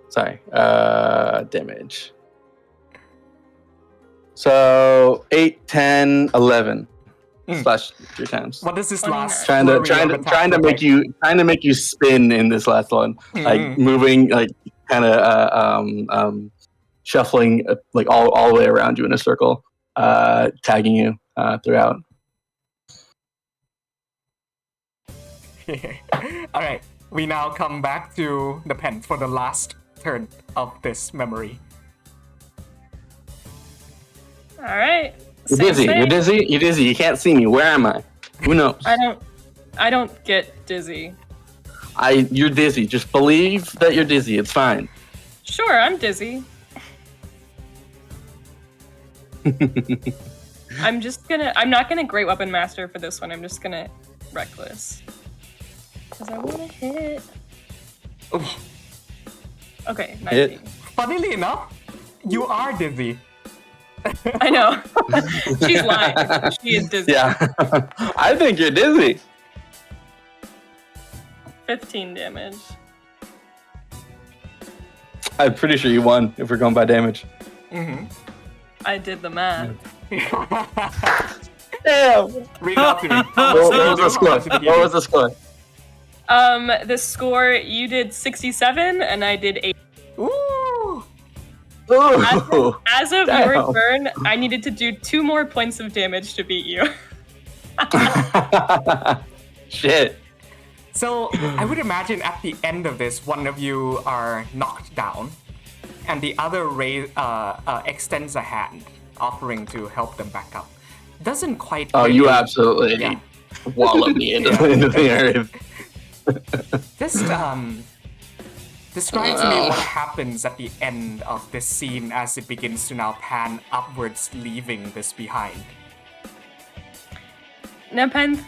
Speaker 5: Sorry. Damage. So 8, 10, 11. Slash 3 times.
Speaker 1: What does this last
Speaker 5: Trying to make you spin in this last one. Like moving, like kind of shuffling like all the way around you in a circle, tagging you throughout.
Speaker 1: All right. We now come back to the pen for the last turn of this memory.
Speaker 3: All right.
Speaker 5: You're
Speaker 3: Same
Speaker 5: dizzy.
Speaker 3: thing.
Speaker 5: You're dizzy. You're dizzy. You can't see me. Where am I? Who knows?
Speaker 3: I don't get dizzy.
Speaker 5: You're dizzy. Just believe that you're dizzy. It's fine.
Speaker 3: Sure, I'm dizzy. I'm not gonna Great Weapon Master for this one. I'm just gonna Reckless. Because I wanna hit.
Speaker 1: Oof.
Speaker 3: Okay, 19.
Speaker 5: Hit.
Speaker 1: Funnily enough, you are dizzy.
Speaker 3: I know. She's lying. She is dizzy.
Speaker 5: Yeah. I think you're dizzy.
Speaker 3: 15 damage.
Speaker 5: I'm pretty sure you won if we're going by damage.
Speaker 3: I did the math.
Speaker 5: Damn.
Speaker 1: Read it out to me.
Speaker 5: What was the score? What was the score?
Speaker 3: The score, you did 67 and I did 8.
Speaker 1: Ooh.
Speaker 5: Ooh.
Speaker 3: As of
Speaker 5: Damn.
Speaker 3: your turn, I needed to do 2 more points of damage to beat you.
Speaker 5: Shit.
Speaker 1: So I would imagine at the end of this, one of you are knocked down, and the other extends a hand, offering to help them back up. Doesn't quite.
Speaker 5: Oh,
Speaker 1: really-
Speaker 5: you absolutely
Speaker 1: Yeah.
Speaker 5: wallop me into the earth.
Speaker 1: Just describe to me what happens at the end of this scene as it begins to now pan upwards, leaving this behind.
Speaker 3: Nepenthe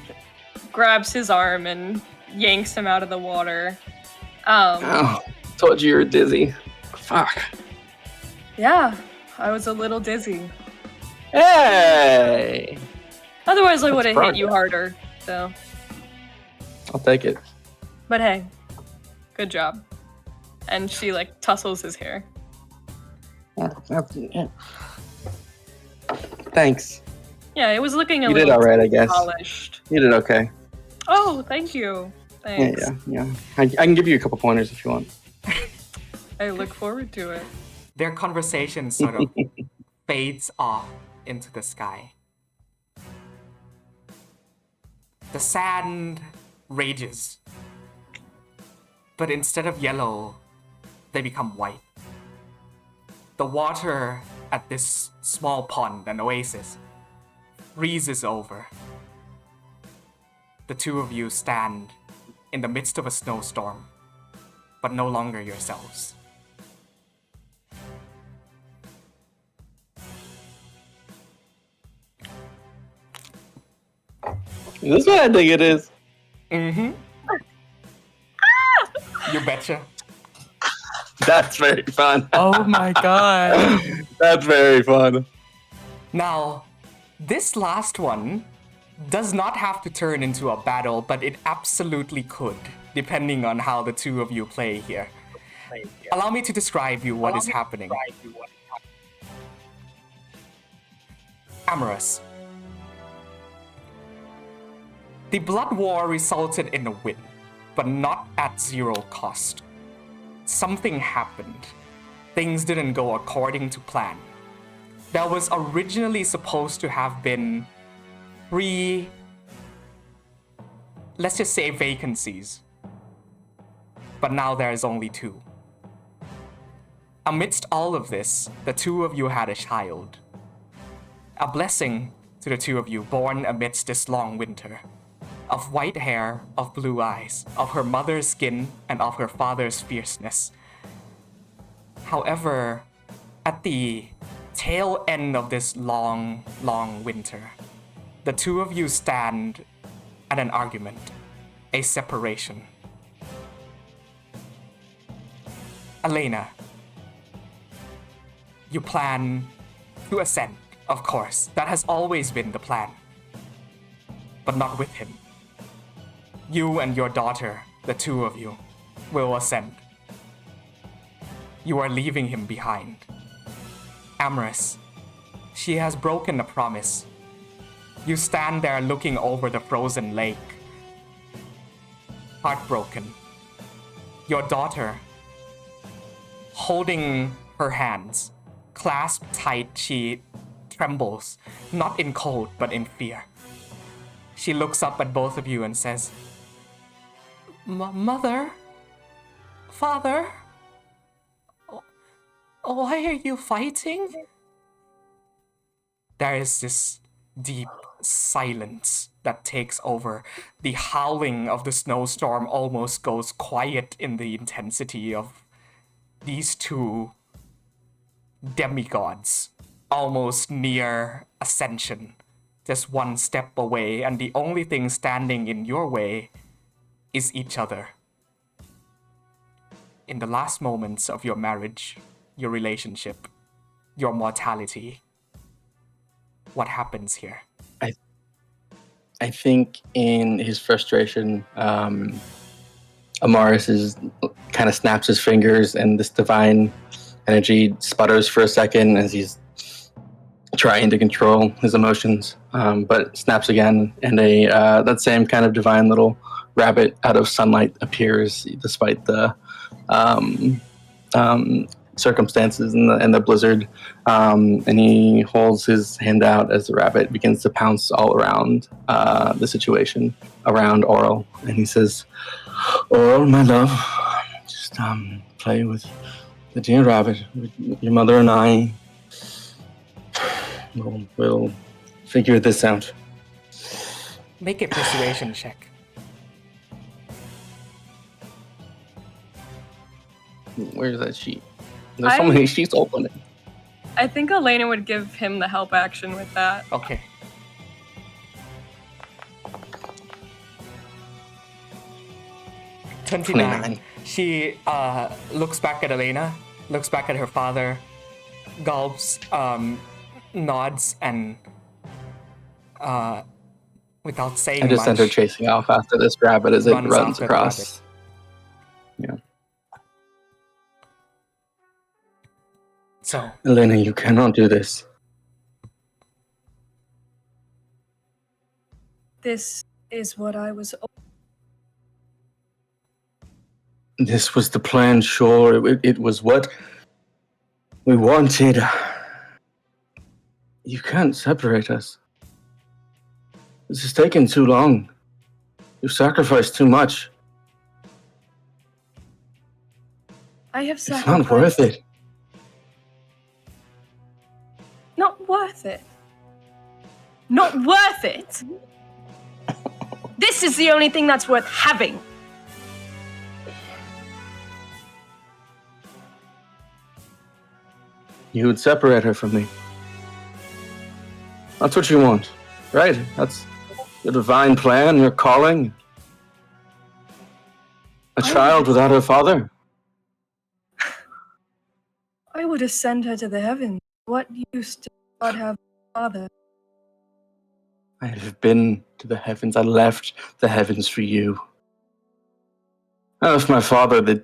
Speaker 3: grabs his arm and yanks him out of the water.
Speaker 5: Oh, told you were dizzy. Fuck.
Speaker 3: Yeah, I was a little dizzy.
Speaker 5: Hey!
Speaker 3: Otherwise, I would have hit
Speaker 5: progress.
Speaker 3: you harder. So,
Speaker 5: I'll take it.
Speaker 3: but hey, good job. And she like tussles his hair.
Speaker 5: Thanks.
Speaker 3: Yeah, it was looking a
Speaker 5: You did
Speaker 3: little
Speaker 5: alright, I guess.
Speaker 3: polished.
Speaker 5: You did okay.
Speaker 3: Oh, thank you. Thanks.
Speaker 5: Yeah. I can give you a couple pointers if you want.
Speaker 3: I look forward to it.
Speaker 1: Their conversation sort of fades off into the sky. The sand rages, but instead of yellow, they become white. The water at this small pond, an oasis, freezes over. The two of you stand in the midst of a snowstorm, but no longer yourselves.
Speaker 5: This is what I think it is.
Speaker 1: You betcha.
Speaker 5: That's very fun.
Speaker 4: Oh my god.
Speaker 5: That's very fun.
Speaker 1: Now, this last one does not have to turn into a battle, but it absolutely could, depending on how the two of you play here. Allow me to describe you what is happening. Amorous. The blood war resulted in a win, but not at zero cost. Something happened. Things didn't go according to plan. There was originally supposed to have been 3, let's just say, vacancies. But now there is only 2. Amidst all of this, the two of you had a child. A blessing to the two of you, born amidst this long winter. Of white hair, of blue eyes, of her mother's skin, and of her father's fierceness. However, at the tail end of this long, long winter, the two of you stand at an argument, a separation. Elena, you plan to ascend, of course. That has always been the plan. But not with him. You and your daughter, the two of you, will ascend. You are leaving him behind. Amorous, she has broken a promise. You stand there looking over the frozen lake. Heartbroken. Your daughter, holding her hands, clasped tight, she trembles, not in cold, but in fear. She looks up at both of you and says, Mother? Father? Why are you fighting? There is this deep silence that takes over. The howling of the snowstorm almost goes quiet in the intensity of these two demigods, almost near ascension, just one step away, and the only thing standing in your way is each other. In the last moments of your marriage, your relationship, your mortality, what happens here?
Speaker 5: I think in his frustration, Amaris kind of snaps his fingers, and this divine energy sputters for a second as he's trying to control his emotions, but snaps again, and that same kind of divine little rabbit out of sunlight appears despite the circumstances and the blizzard, and he holds his hand out as the rabbit begins to pounce all around the situation around Oral, and he says, "Oral, my love, just play with the dear rabbit. Your mother and I will figure this out."
Speaker 1: Make a persuasion check.
Speaker 5: Where's that sheet? There's so many sheets opening.
Speaker 3: I think Elena would give him the help action with that.
Speaker 1: Okay. $29. She looks back at Elena, looks back at her father, gulps, nods, and without saying
Speaker 5: I just
Speaker 1: much,
Speaker 5: sent her chasing off after this rabbit as it runs
Speaker 1: after the
Speaker 5: across.
Speaker 1: rabbit.
Speaker 5: Yeah.
Speaker 1: So,
Speaker 5: Elena, you cannot do this.
Speaker 3: This is what I was.
Speaker 5: This was the plan, sure. It was what we wanted. You can't separate us. This has taken too long. You've sacrificed too much.
Speaker 3: I have
Speaker 5: It's
Speaker 3: sacrificed.
Speaker 5: not worth it.
Speaker 3: Not worth it. Not worth it. This is the only thing that's worth having.
Speaker 5: You would separate her from me. That's what you want, right? That's your divine plan, your calling. A child without her father.
Speaker 3: I would have sent her to the heavens. What use did God have a father?
Speaker 5: I have been to the heavens. I left the heavens for you. I left my father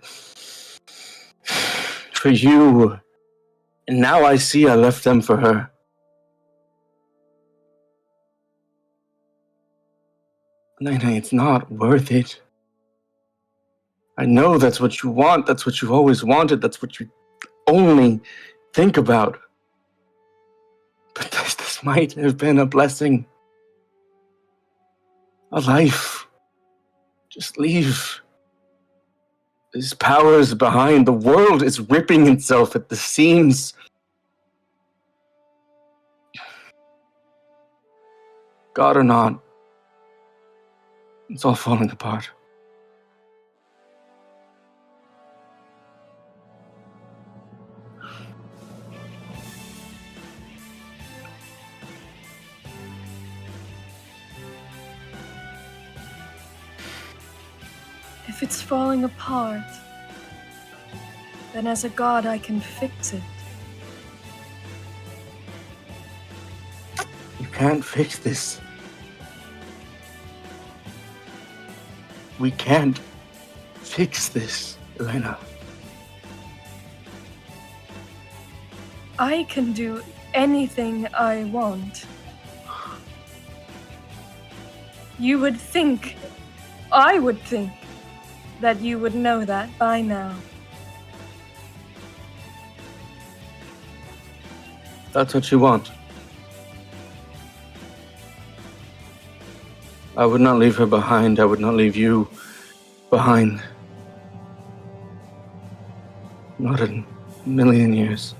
Speaker 5: for you. And now I see I left them for her. Elena, it's not worth it. I know that's what you want. That's what you've always wanted. That's what you only think about. But this might have been a blessing. A life. Just leave. His power is behind. The world is ripping itself at the seams. God or not, it's all falling apart.
Speaker 3: If it's falling apart, then as a god I can fix it.
Speaker 5: You can't fix this. We can't fix this, Elena.
Speaker 3: I can do anything I want. You would think, I would think, that you would know that by now.
Speaker 5: That's what you want. I would not leave her behind. I would not leave you behind. Not in a million years.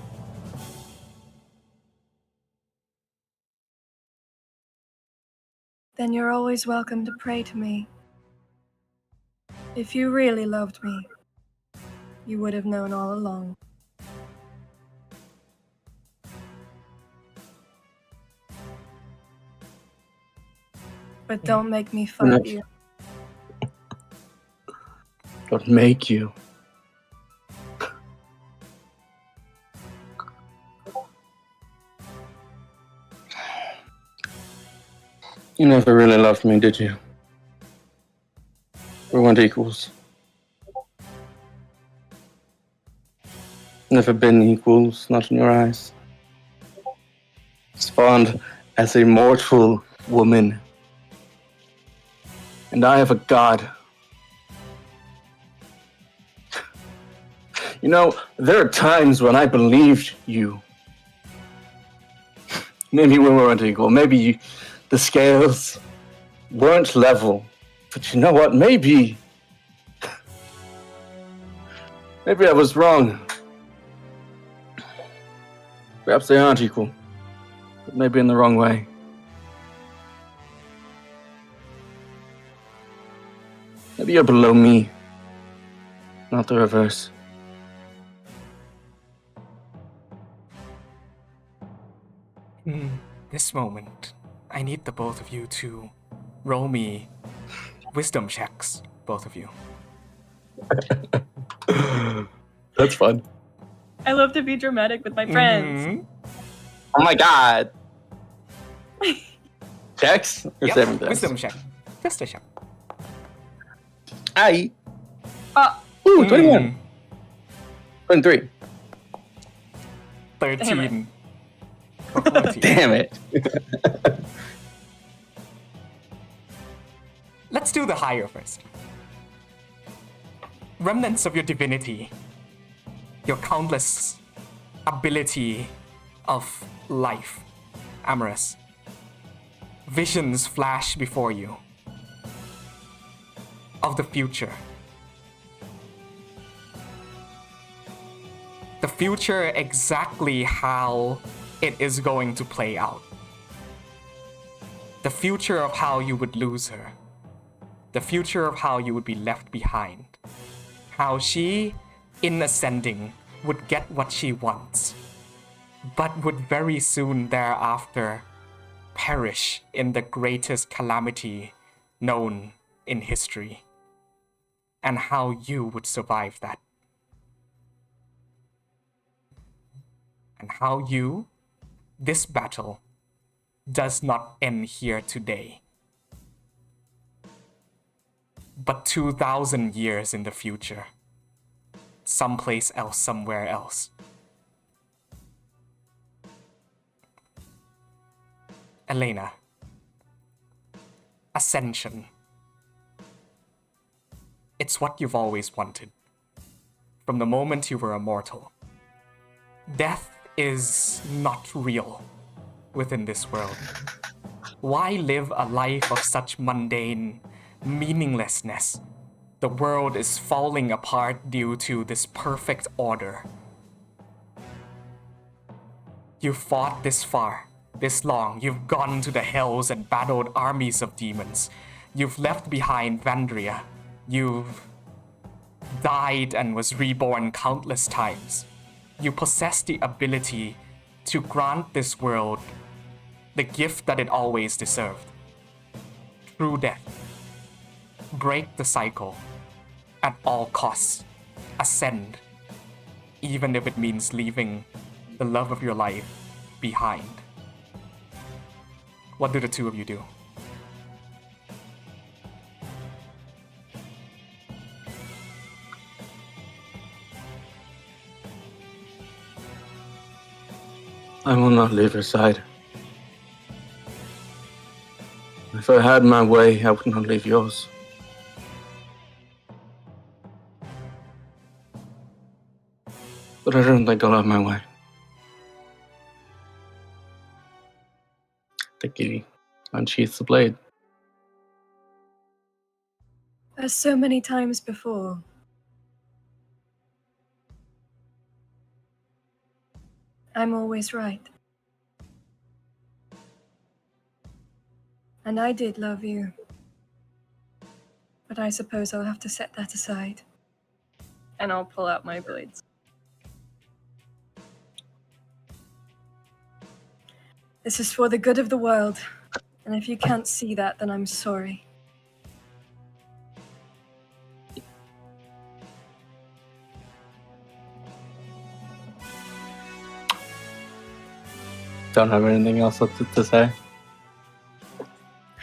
Speaker 3: Then you're always welcome to pray to me. If you really loved me, you would have known all along. But don't make me fuck you.
Speaker 5: Don't make you. You never really loved me, did you? We weren't equals. Never been equals, not in your eyes. Spawned as a mortal woman. And I have a god. You know, there are times when I believed you. Maybe we weren't equal. Maybe the scales weren't level. But you know what? Maybe I was wrong. Perhaps they aren't equal. But maybe in the wrong way. Maybe you're below me. Not the reverse.
Speaker 1: This moment, I need the both of you to roll me wisdom checks, both of you.
Speaker 5: That's fun.
Speaker 3: I love to be dramatic with my friends.
Speaker 5: Oh my god. Checks? Or saving throws?
Speaker 1: Wisdom check. Just a check.
Speaker 5: Aye. Ooh, 21. 23.
Speaker 1: 13.
Speaker 5: Damn it.
Speaker 1: Let's do the higher first. Remnants of your divinity, your countless ability of life, Amorous. Visions flash before you of the future. The future exactly how it is going to play out. The future of how you would lose her. The future of how you would be left behind. How she, in ascending, would get what she wants, but would very soon thereafter perish in the greatest calamity known in history. And how you would survive that. And how you, this battle, does not end here today, but 2,000 years in the future, someplace else, somewhere else. Elena, ascension. It's what you've always wanted, from the moment you were a mortal. Death is not real within this world. Why live a life of such mundane meaninglessness? The world is falling apart due to this perfect order. You've fought this far, this long. You've gone to the hells and battled armies of demons. You've left behind Vandria. You've died and was reborn countless times. You possess the ability to grant this world the gift that it always deserved. True death. Break the cycle at all costs. Ascend, even if it means leaving the love of your life behind. What do the two of you do?
Speaker 5: I will not leave her side. If I had my way, I would not leave yours. But I don't think I'll have my way. Tiki unsheaths the blade.
Speaker 3: As so many times before. I'm always right. And I did love you. But I suppose I'll have to set that aside. And I'll pull out my blades. This is for the good of the world. And if you can't see that, then I'm sorry.
Speaker 5: Don't have anything else to say.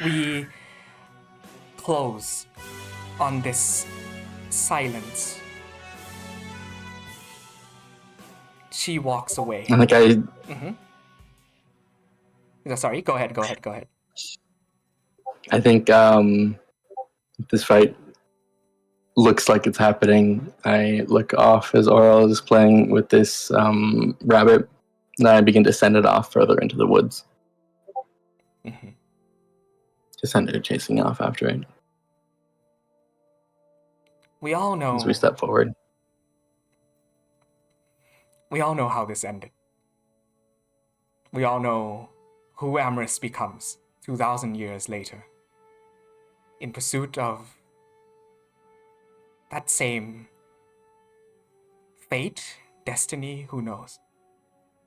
Speaker 1: We close on this silence. She walks away.
Speaker 5: I think I
Speaker 1: Sorry, go ahead.
Speaker 5: I think this fight looks like it's happening. I look off as Oral is playing with this rabbit, and I begin to send it off further into the woods. Just send it chasing off after it.
Speaker 1: We all know.
Speaker 5: As we step forward.
Speaker 1: We all know how this ended. We all know who Amris becomes 2,000 years later. In pursuit of that same fate, destiny, who knows?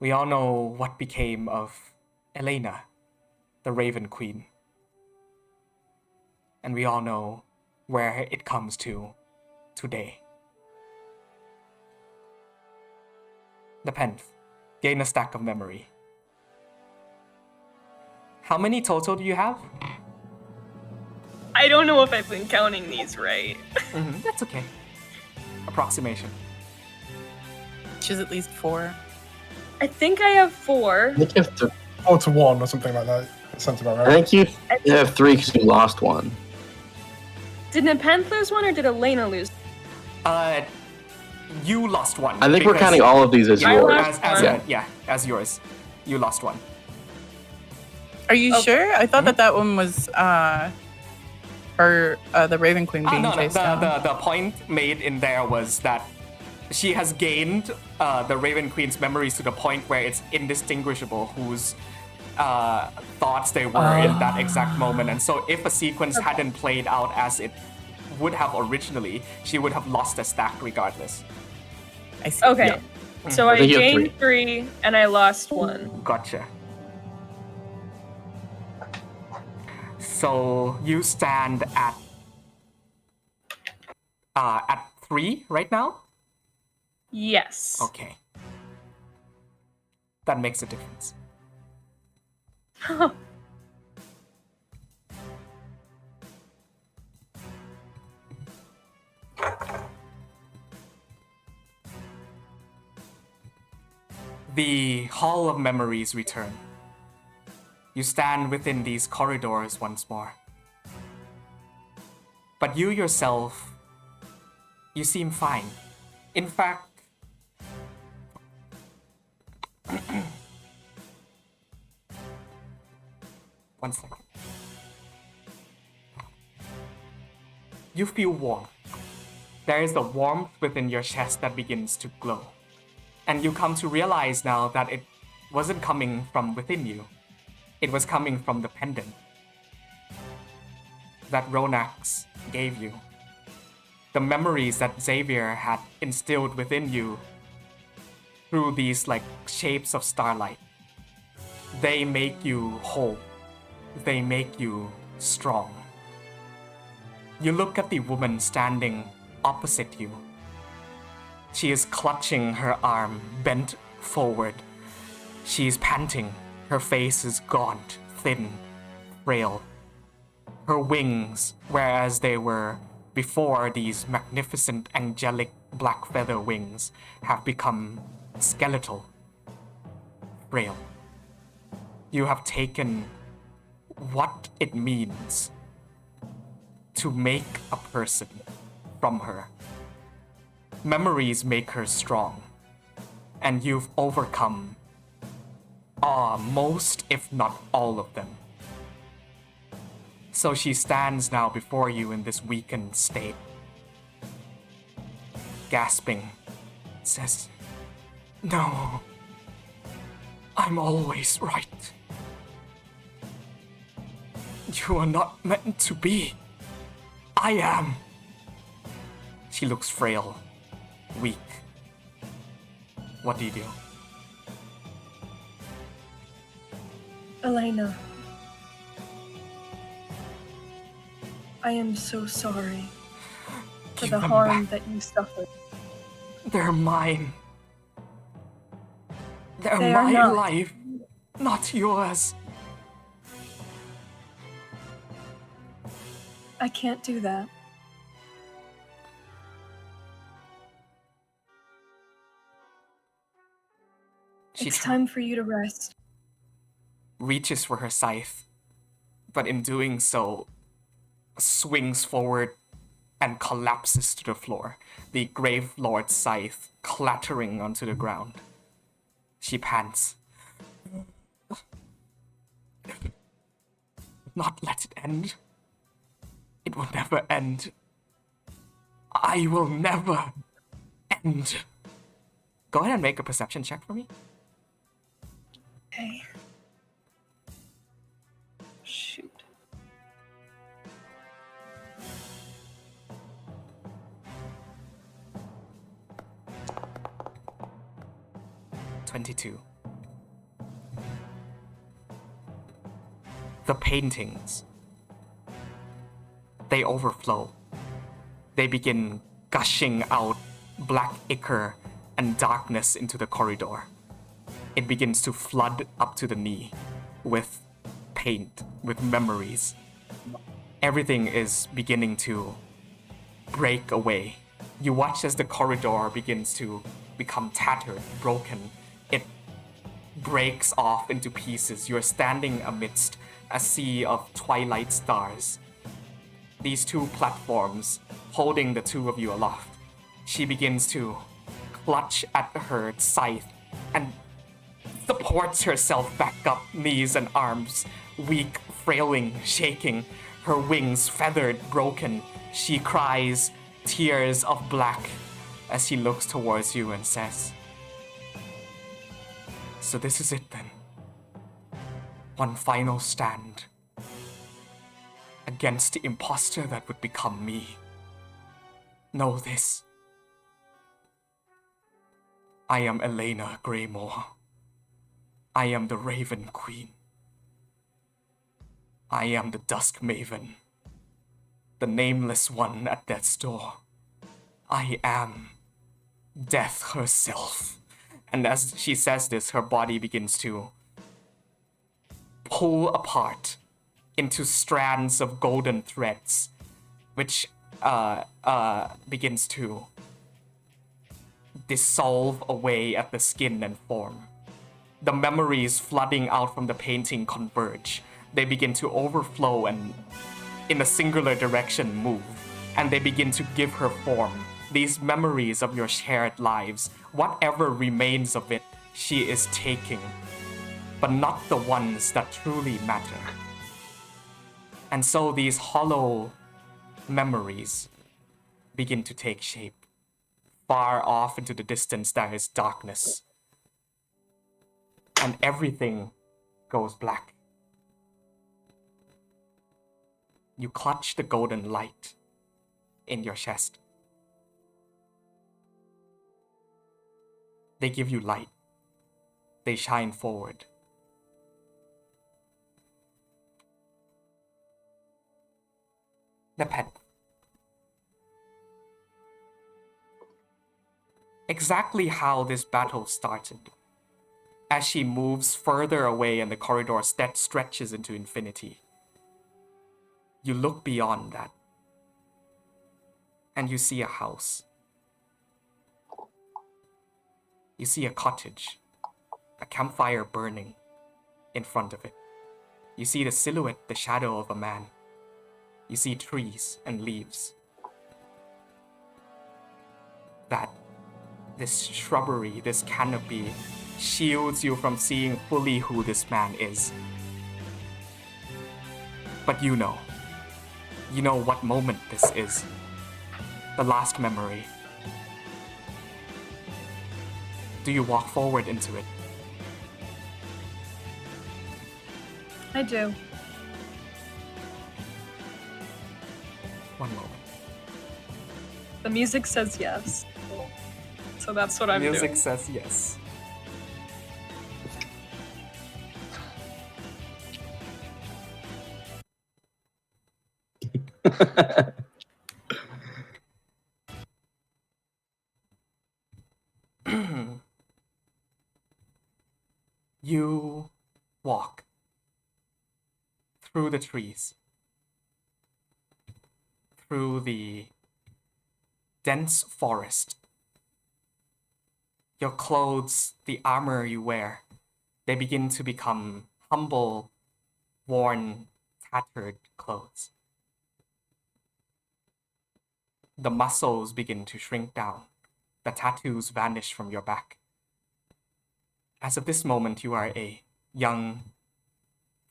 Speaker 1: We all know what became of Elena, the Raven Queen. And we all know where it comes to today. The 10th. Gain a stack of memory. How many total do you have?
Speaker 3: I don't know if I've been counting these right.
Speaker 1: That's okay. Approximation.
Speaker 4: She's at least 4.
Speaker 3: I think I have 4.
Speaker 5: I think you have
Speaker 2: 4 to 1 or something like that. That sounds about
Speaker 5: I
Speaker 2: right.
Speaker 5: think you have 3 because you lost one.
Speaker 3: Did Nepenthe lose one or did Elena lose?
Speaker 1: You lost one.
Speaker 5: I think we're
Speaker 1: because-
Speaker 5: counting all of these as
Speaker 3: I
Speaker 5: yours.
Speaker 3: lost one.
Speaker 1: As yours. You lost one.
Speaker 4: Are you
Speaker 3: Okay.
Speaker 4: sure? I thought that one was the Raven Queen being
Speaker 1: No.
Speaker 4: chased down.
Speaker 1: The point made in there was that she has gained the Raven Queen's memories to the point where it's indistinguishable whose thoughts they were in that exact moment. And so if a sequence hadn't played out as it would have originally, she would have lost a stack regardless.
Speaker 4: I see.
Speaker 3: Okay.
Speaker 5: Yeah.
Speaker 3: So
Speaker 5: I
Speaker 3: I
Speaker 5: think you have
Speaker 3: gained 3 and I lost 1.
Speaker 1: Gotcha. So you stand at 3 right now?
Speaker 3: Yes.
Speaker 1: Okay. That makes a difference. The Hall of Memories return. You stand within these corridors once more. But you yourself, you seem fine. In fact, one second. You feel warm. There is a warmth within your chest that begins to glow. And you come to realize now that it wasn't coming from within you. It was coming from the pendant that Ronax gave you. The memories that Xavier had instilled within you through these shapes of starlight. They make you whole. They make you strong. You look at the woman standing opposite you. She is clutching her arm, bent forward. She is panting. Her face is gaunt, thin, frail. Her wings, whereas they were before these magnificent angelic black feather wings, have become skeletal, frail. You have taken what it means to make a person from her. Memories make her strong, and you've overcome most, if not all of them. So she stands now before you in this weakened state, gasping, says, "No, I'm always right. You are not meant to be. I am." She looks frail, weak. What do you do?
Speaker 3: Elena, I am so sorry for
Speaker 1: Give
Speaker 3: the
Speaker 1: them
Speaker 3: harm
Speaker 1: back.
Speaker 3: that you suffered.
Speaker 1: They're mine. They're
Speaker 3: They are
Speaker 1: my
Speaker 3: not.
Speaker 1: life, not yours.
Speaker 3: I can't do that.
Speaker 1: She
Speaker 3: It's time for you to rest.
Speaker 1: reaches for her scythe, but in doing so, swings forward and collapses to the floor, the Grave Lord's scythe clattering onto the ground. She pants. Not let it end. It will never end. I will never end. Go ahead and make a perception check for me.
Speaker 3: Okay. Shoot.
Speaker 1: "22. The paintings. They overflow. They begin gushing out black ichor and darkness into the corridor. It begins to flood up to the knee with paint, with memories. Everything is beginning to break away. You watch as the corridor begins to become tattered, broken. It breaks off into pieces. You're standing amidst a sea of twilight stars. These two platforms holding the two of you aloft. She begins to clutch at her scythe and supports herself back up, knees and arms, weak, frailing, shaking, her wings feathered, broken. She cries tears of black as she looks towards you and says, "So this is it then. One final stand against the imposter that would become me. Know this. I am Elena Greymore. I am the Raven Queen. I am the Dusk Maven, the nameless one at death's door. I am death herself." And as she says this, her body begins to pull apart into strands of golden threads, which begins to dissolve away at the skin and form. The memories flooding out from the painting converge. They begin to overflow and, in a singular direction, move, and they begin to give her form. These memories of your shared lives, whatever remains of it, she is taking, but not the ones that truly matter. And so these hollow memories begin to take shape. Far off into the distance, there is darkness. And everything goes black. You clutch the golden light in your chest. They give you light. They shine forward. The pet. Exactly how this battle started. As she moves further away and the corridor stretches into infinity, you look beyond that, and you see a house. You see a cottage, a campfire burning in front of it. You see the silhouette, the shadow of a man. You see trees and leaves. That this shrubbery, this canopy, shields you from seeing fully who this man is. But you know, You know what moment this is. The last memory. Do you walk forward into it?
Speaker 3: I do.
Speaker 1: One moment.
Speaker 3: The music says yes. So that's what I'm doing.
Speaker 1: Music says yes. You walk through the trees, through the dense forest. Your clothes, the armor you wear, they begin to become humble, worn, tattered clothes. The muscles begin to shrink down. The tattoos vanish from your back. As of this moment, you are a young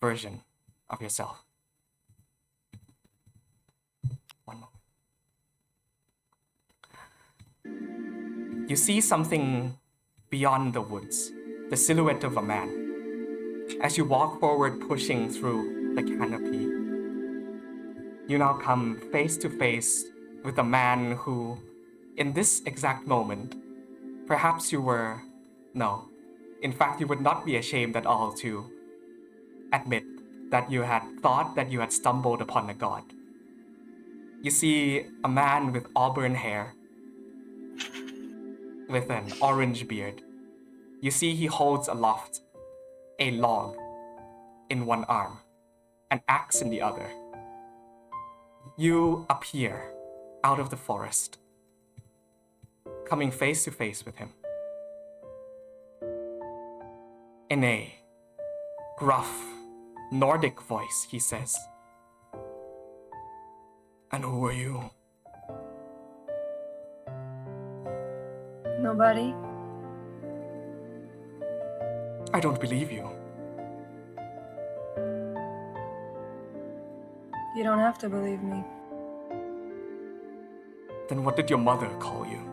Speaker 1: version of yourself. One moment. You see something beyond the woods, the silhouette of a man. As you walk forward, pushing through the canopy, you now come face to face with a man who, in this exact moment, perhaps you were, no, in fact, you would not be ashamed at all to admit that you had thought that you had stumbled upon a god. You see a man with auburn hair, with an orange beard. You see he holds aloft a log in one arm, an axe in the other. You appear out of the forest, coming face to face with him. In a gruff, Nordic voice, he says, "And who are you?"
Speaker 3: Nobody?
Speaker 1: "I don't believe you."
Speaker 3: You don't have to believe me.
Speaker 1: "Then what did your mother call you?"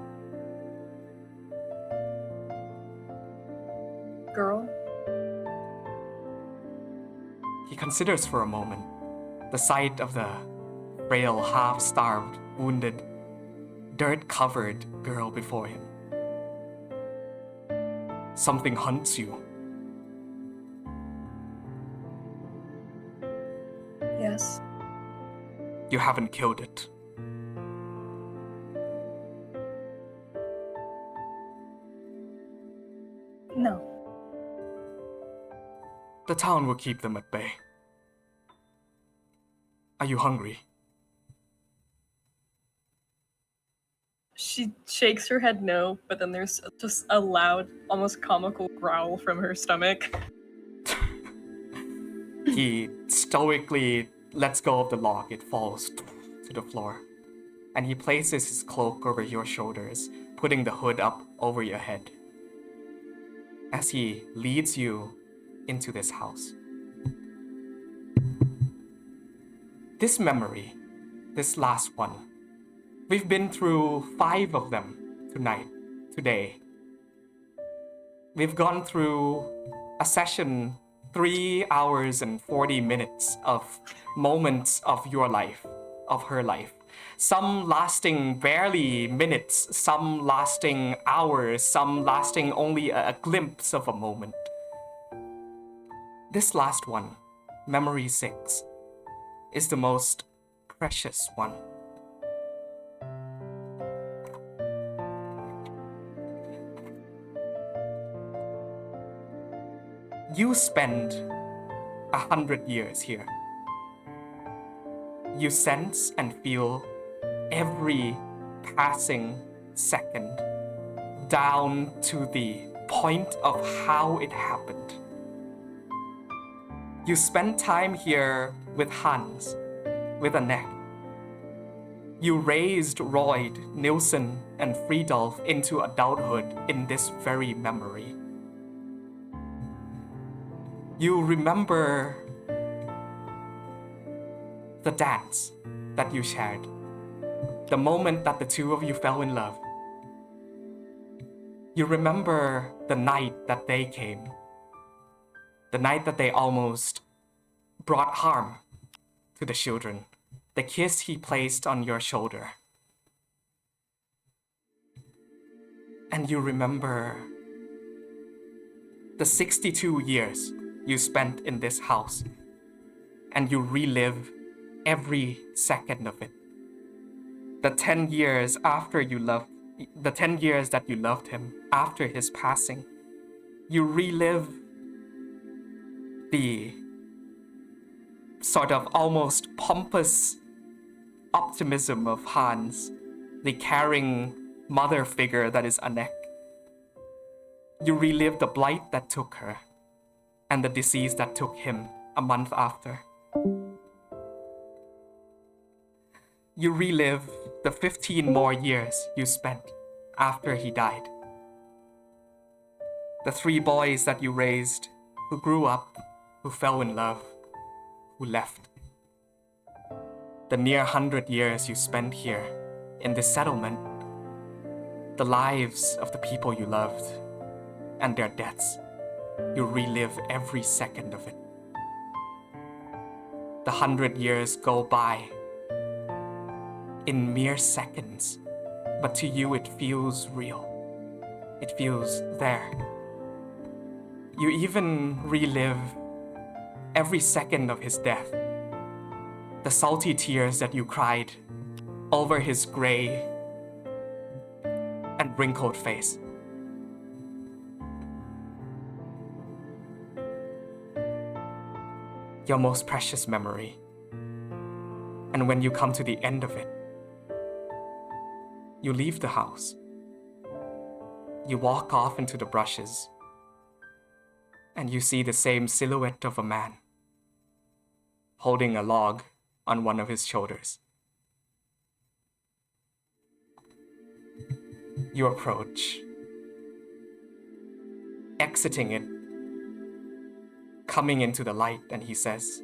Speaker 3: Girl?
Speaker 1: He considers for a moment. The sight of the frail, half-starved, wounded, dirt-covered girl before him. "Something hunts you."
Speaker 3: Yes.
Speaker 1: "You haven't killed it."
Speaker 3: No.
Speaker 1: "The town will keep them at bay. Are you hungry?"
Speaker 3: She shakes her head no, but then there's just a loud, almost comical growl from her stomach.
Speaker 1: He stoically lets go of the log. It falls to the floor. And he places his cloak over your shoulders, putting the hood up over your head, as he leads you into this house. This memory, this last one, we've been through 5 of them today. We've gone through a session 3 hours and 40 minutes of moments of your life, of her life. Some lasting barely minutes, some lasting hours, some lasting only a glimpse of a moment. This last one, Memory 6, is the most precious one. You spend 100 years here. You sense and feel every passing second down to the point of how it happened. You spend time here with Hans, with Annette. You raised Royd, Nilsson, and Friedolf into adulthood in this very memory. You remember the dance, that you shared, the moment that the two of you fell in love. You remember the night that they came, the night that they almost brought harm to the children, the kiss he placed on your shoulder. And you remember the 62 years you spent in this house, and you relive every second of it. The 10 years after the 10 years that you loved him after his passing, you relive the sort of almost pompous optimism of Hans, the caring mother figure that is Anek. You relive the blight that took her and the disease that took him a month after. You relive the 15 more years you spent after he died. The 3 boys that you raised, who grew up, who fell in love, who left. The near 100 years you spent here in this settlement. The lives of the people you loved and their deaths. You relive every second of it. The 100 years go by in mere seconds, but to you it feels real. It feels there. You even relive every second of his death. The salty tears that you cried over his gray and wrinkled face. Your most precious memory. And when you come to the end of it, you leave the house. You walk off into the brushes, and you see the same silhouette of a man holding a log on one of his shoulders. You approach, exiting it, coming into the light, and he says,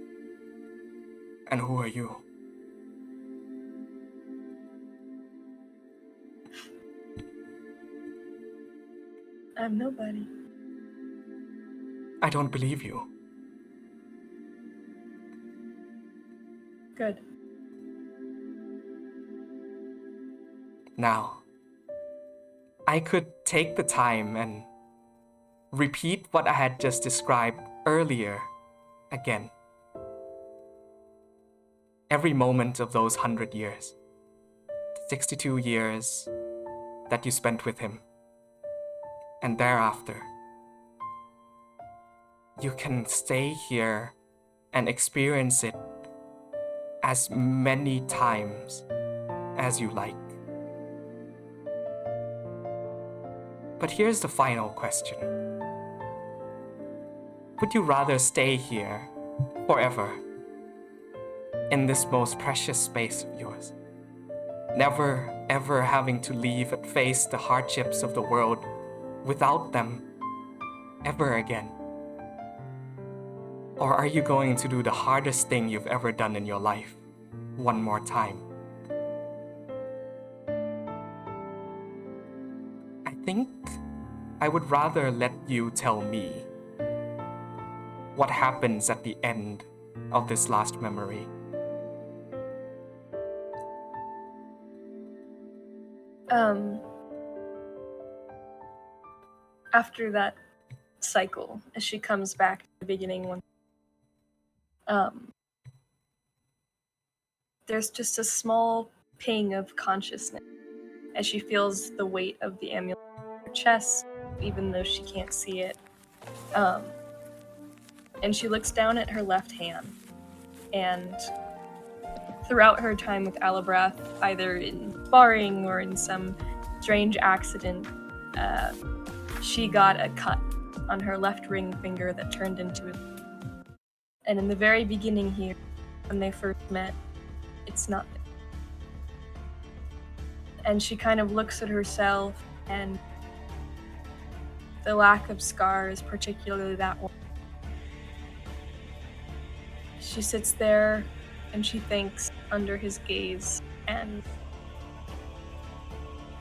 Speaker 1: "And who are you?"
Speaker 3: I'm nobody.
Speaker 1: I don't believe you.
Speaker 3: Good.
Speaker 1: Now, I could take the time and repeat what I had just described earlier again. Every moment of those 100 years, 62 years that you spent with him, and thereafter, you can stay here and experience it as many times as you like. But here's the final question. Would you rather stay here forever in this most precious space of yours, never ever having to leave and face the hardships of the world without them ever again? Or are you going to do the hardest thing you've ever done in your life one more time? I think I would rather let you tell me what happens at the end of this last memory.
Speaker 3: After that cycle, as she comes back to the beginning one, there's just a small ping of consciousness as she feels the weight of the amulet on her chest, even though she can't see it. And she looks down at her left hand, and throughout her time with Alabrath, either in sparring or in some strange accident, she got a cut on her left ring finger that turned into a... And in the very beginning here, when they first met, it's not there. And she kind of looks at herself, and the lack of scars, particularly that one. She sits there And she thinks under his gaze and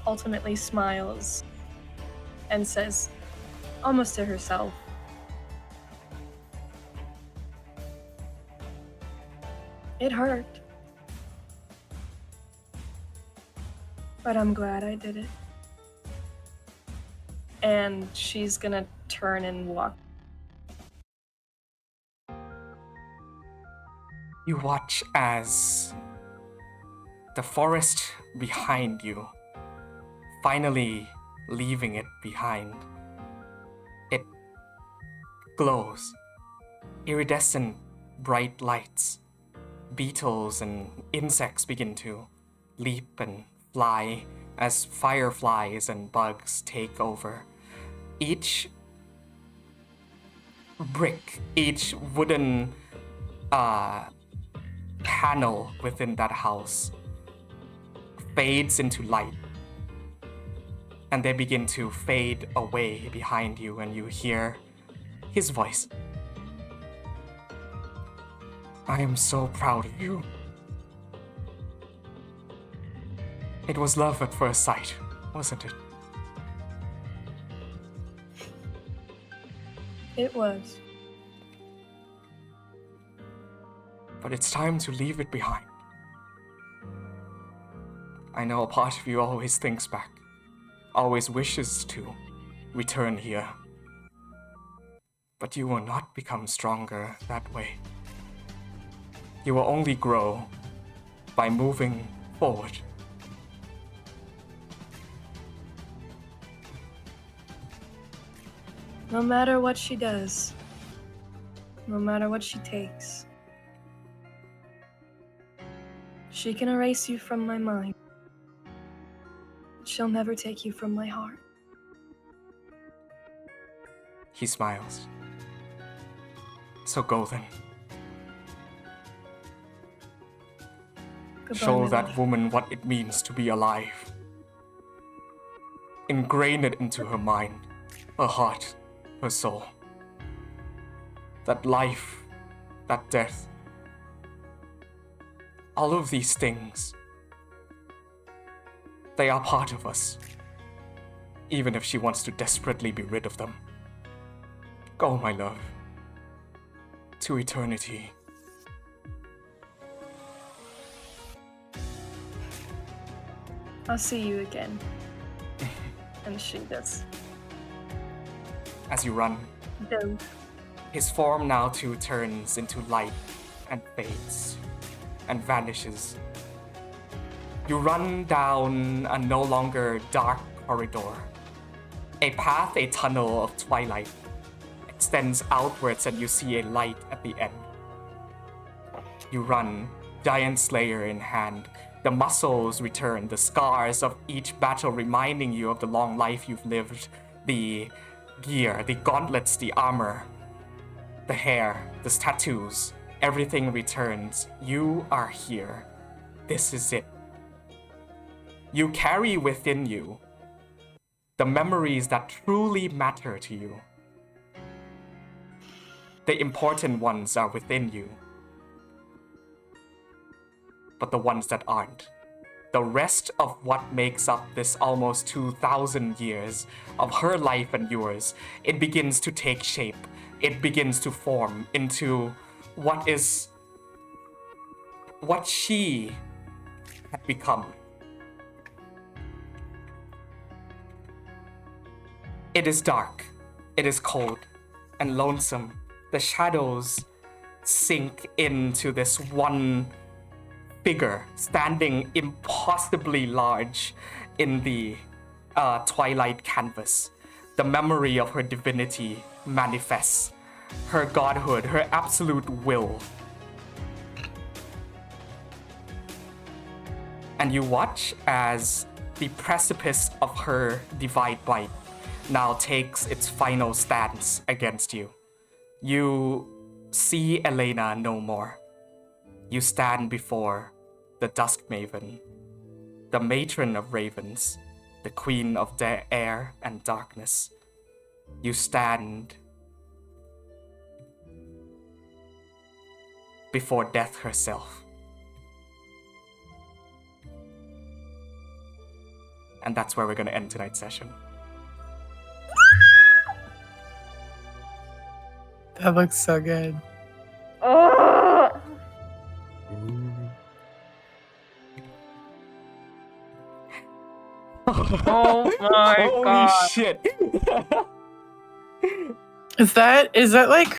Speaker 3: ultimately smiles and says, almost to herself, "It hurt. But I'm glad I did it." And she's gonna turn and walk.
Speaker 1: You watch as the forest behind you, finally leaving it behind. It glows, iridescent bright lights. Beetles and insects begin to leap and fly as fireflies and bugs take over. Each brick, each wooden panel within that house fades into light, and they begin to fade away behind you, and you hear his voice. "I am so proud of you. It was love at first sight, wasn't it?"
Speaker 3: It was.
Speaker 1: But it's time to leave it behind. I know a part of you always thinks back, always wishes to return here. But you will not become stronger that way. You will only grow by moving forward.
Speaker 3: No matter what she does, no matter what she takes, she can erase you from my mind. She'll never take you from my heart.
Speaker 1: He smiles. "So go then.
Speaker 3: Goodbye,
Speaker 1: Show
Speaker 3: my
Speaker 1: that
Speaker 3: love.
Speaker 1: woman what it means to be alive. Ingrain it into her mind, her heart, her soul. That life, that death, all of these things, they are part of us, even if she wants to desperately be rid of them. Go, my love, to eternity."
Speaker 3: I'll see you again. And she does.
Speaker 1: As you run,
Speaker 3: Go.
Speaker 1: his form now too turns into light and fades and vanishes. You run down a no longer dark corridor. A path, a tunnel of twilight extends outwards, and you see a light at the end. You run, giant slayer in hand. The muscles return, the scars of each battle reminding you of the long life you've lived, the gear, the gauntlets, the armor, the hair, the tattoos, everything returns. You are here. This is it. You carry within you the memories that truly matter to you. The important ones are within you, but the ones that aren't. The rest of what makes up this almost 2,000 years of her life and yours, it begins to take shape. It begins to form into what she had become. It is dark, it is cold and lonesome. The shadows sink into this one figure standing impossibly large in the twilight canvas. The memory of her divinity manifests, her godhood, her absolute will. And you watch as the precipice of her divine bite now takes its final stance against you. You see Elena no more. You stand before the Dusk Maven, the matron of ravens, the queen of the air and darkness. You stand before death herself, And that's where we're going to end tonight's session.
Speaker 4: That looks so good.
Speaker 3: Oh my
Speaker 1: Holy
Speaker 3: god.
Speaker 1: shit.
Speaker 4: Is that like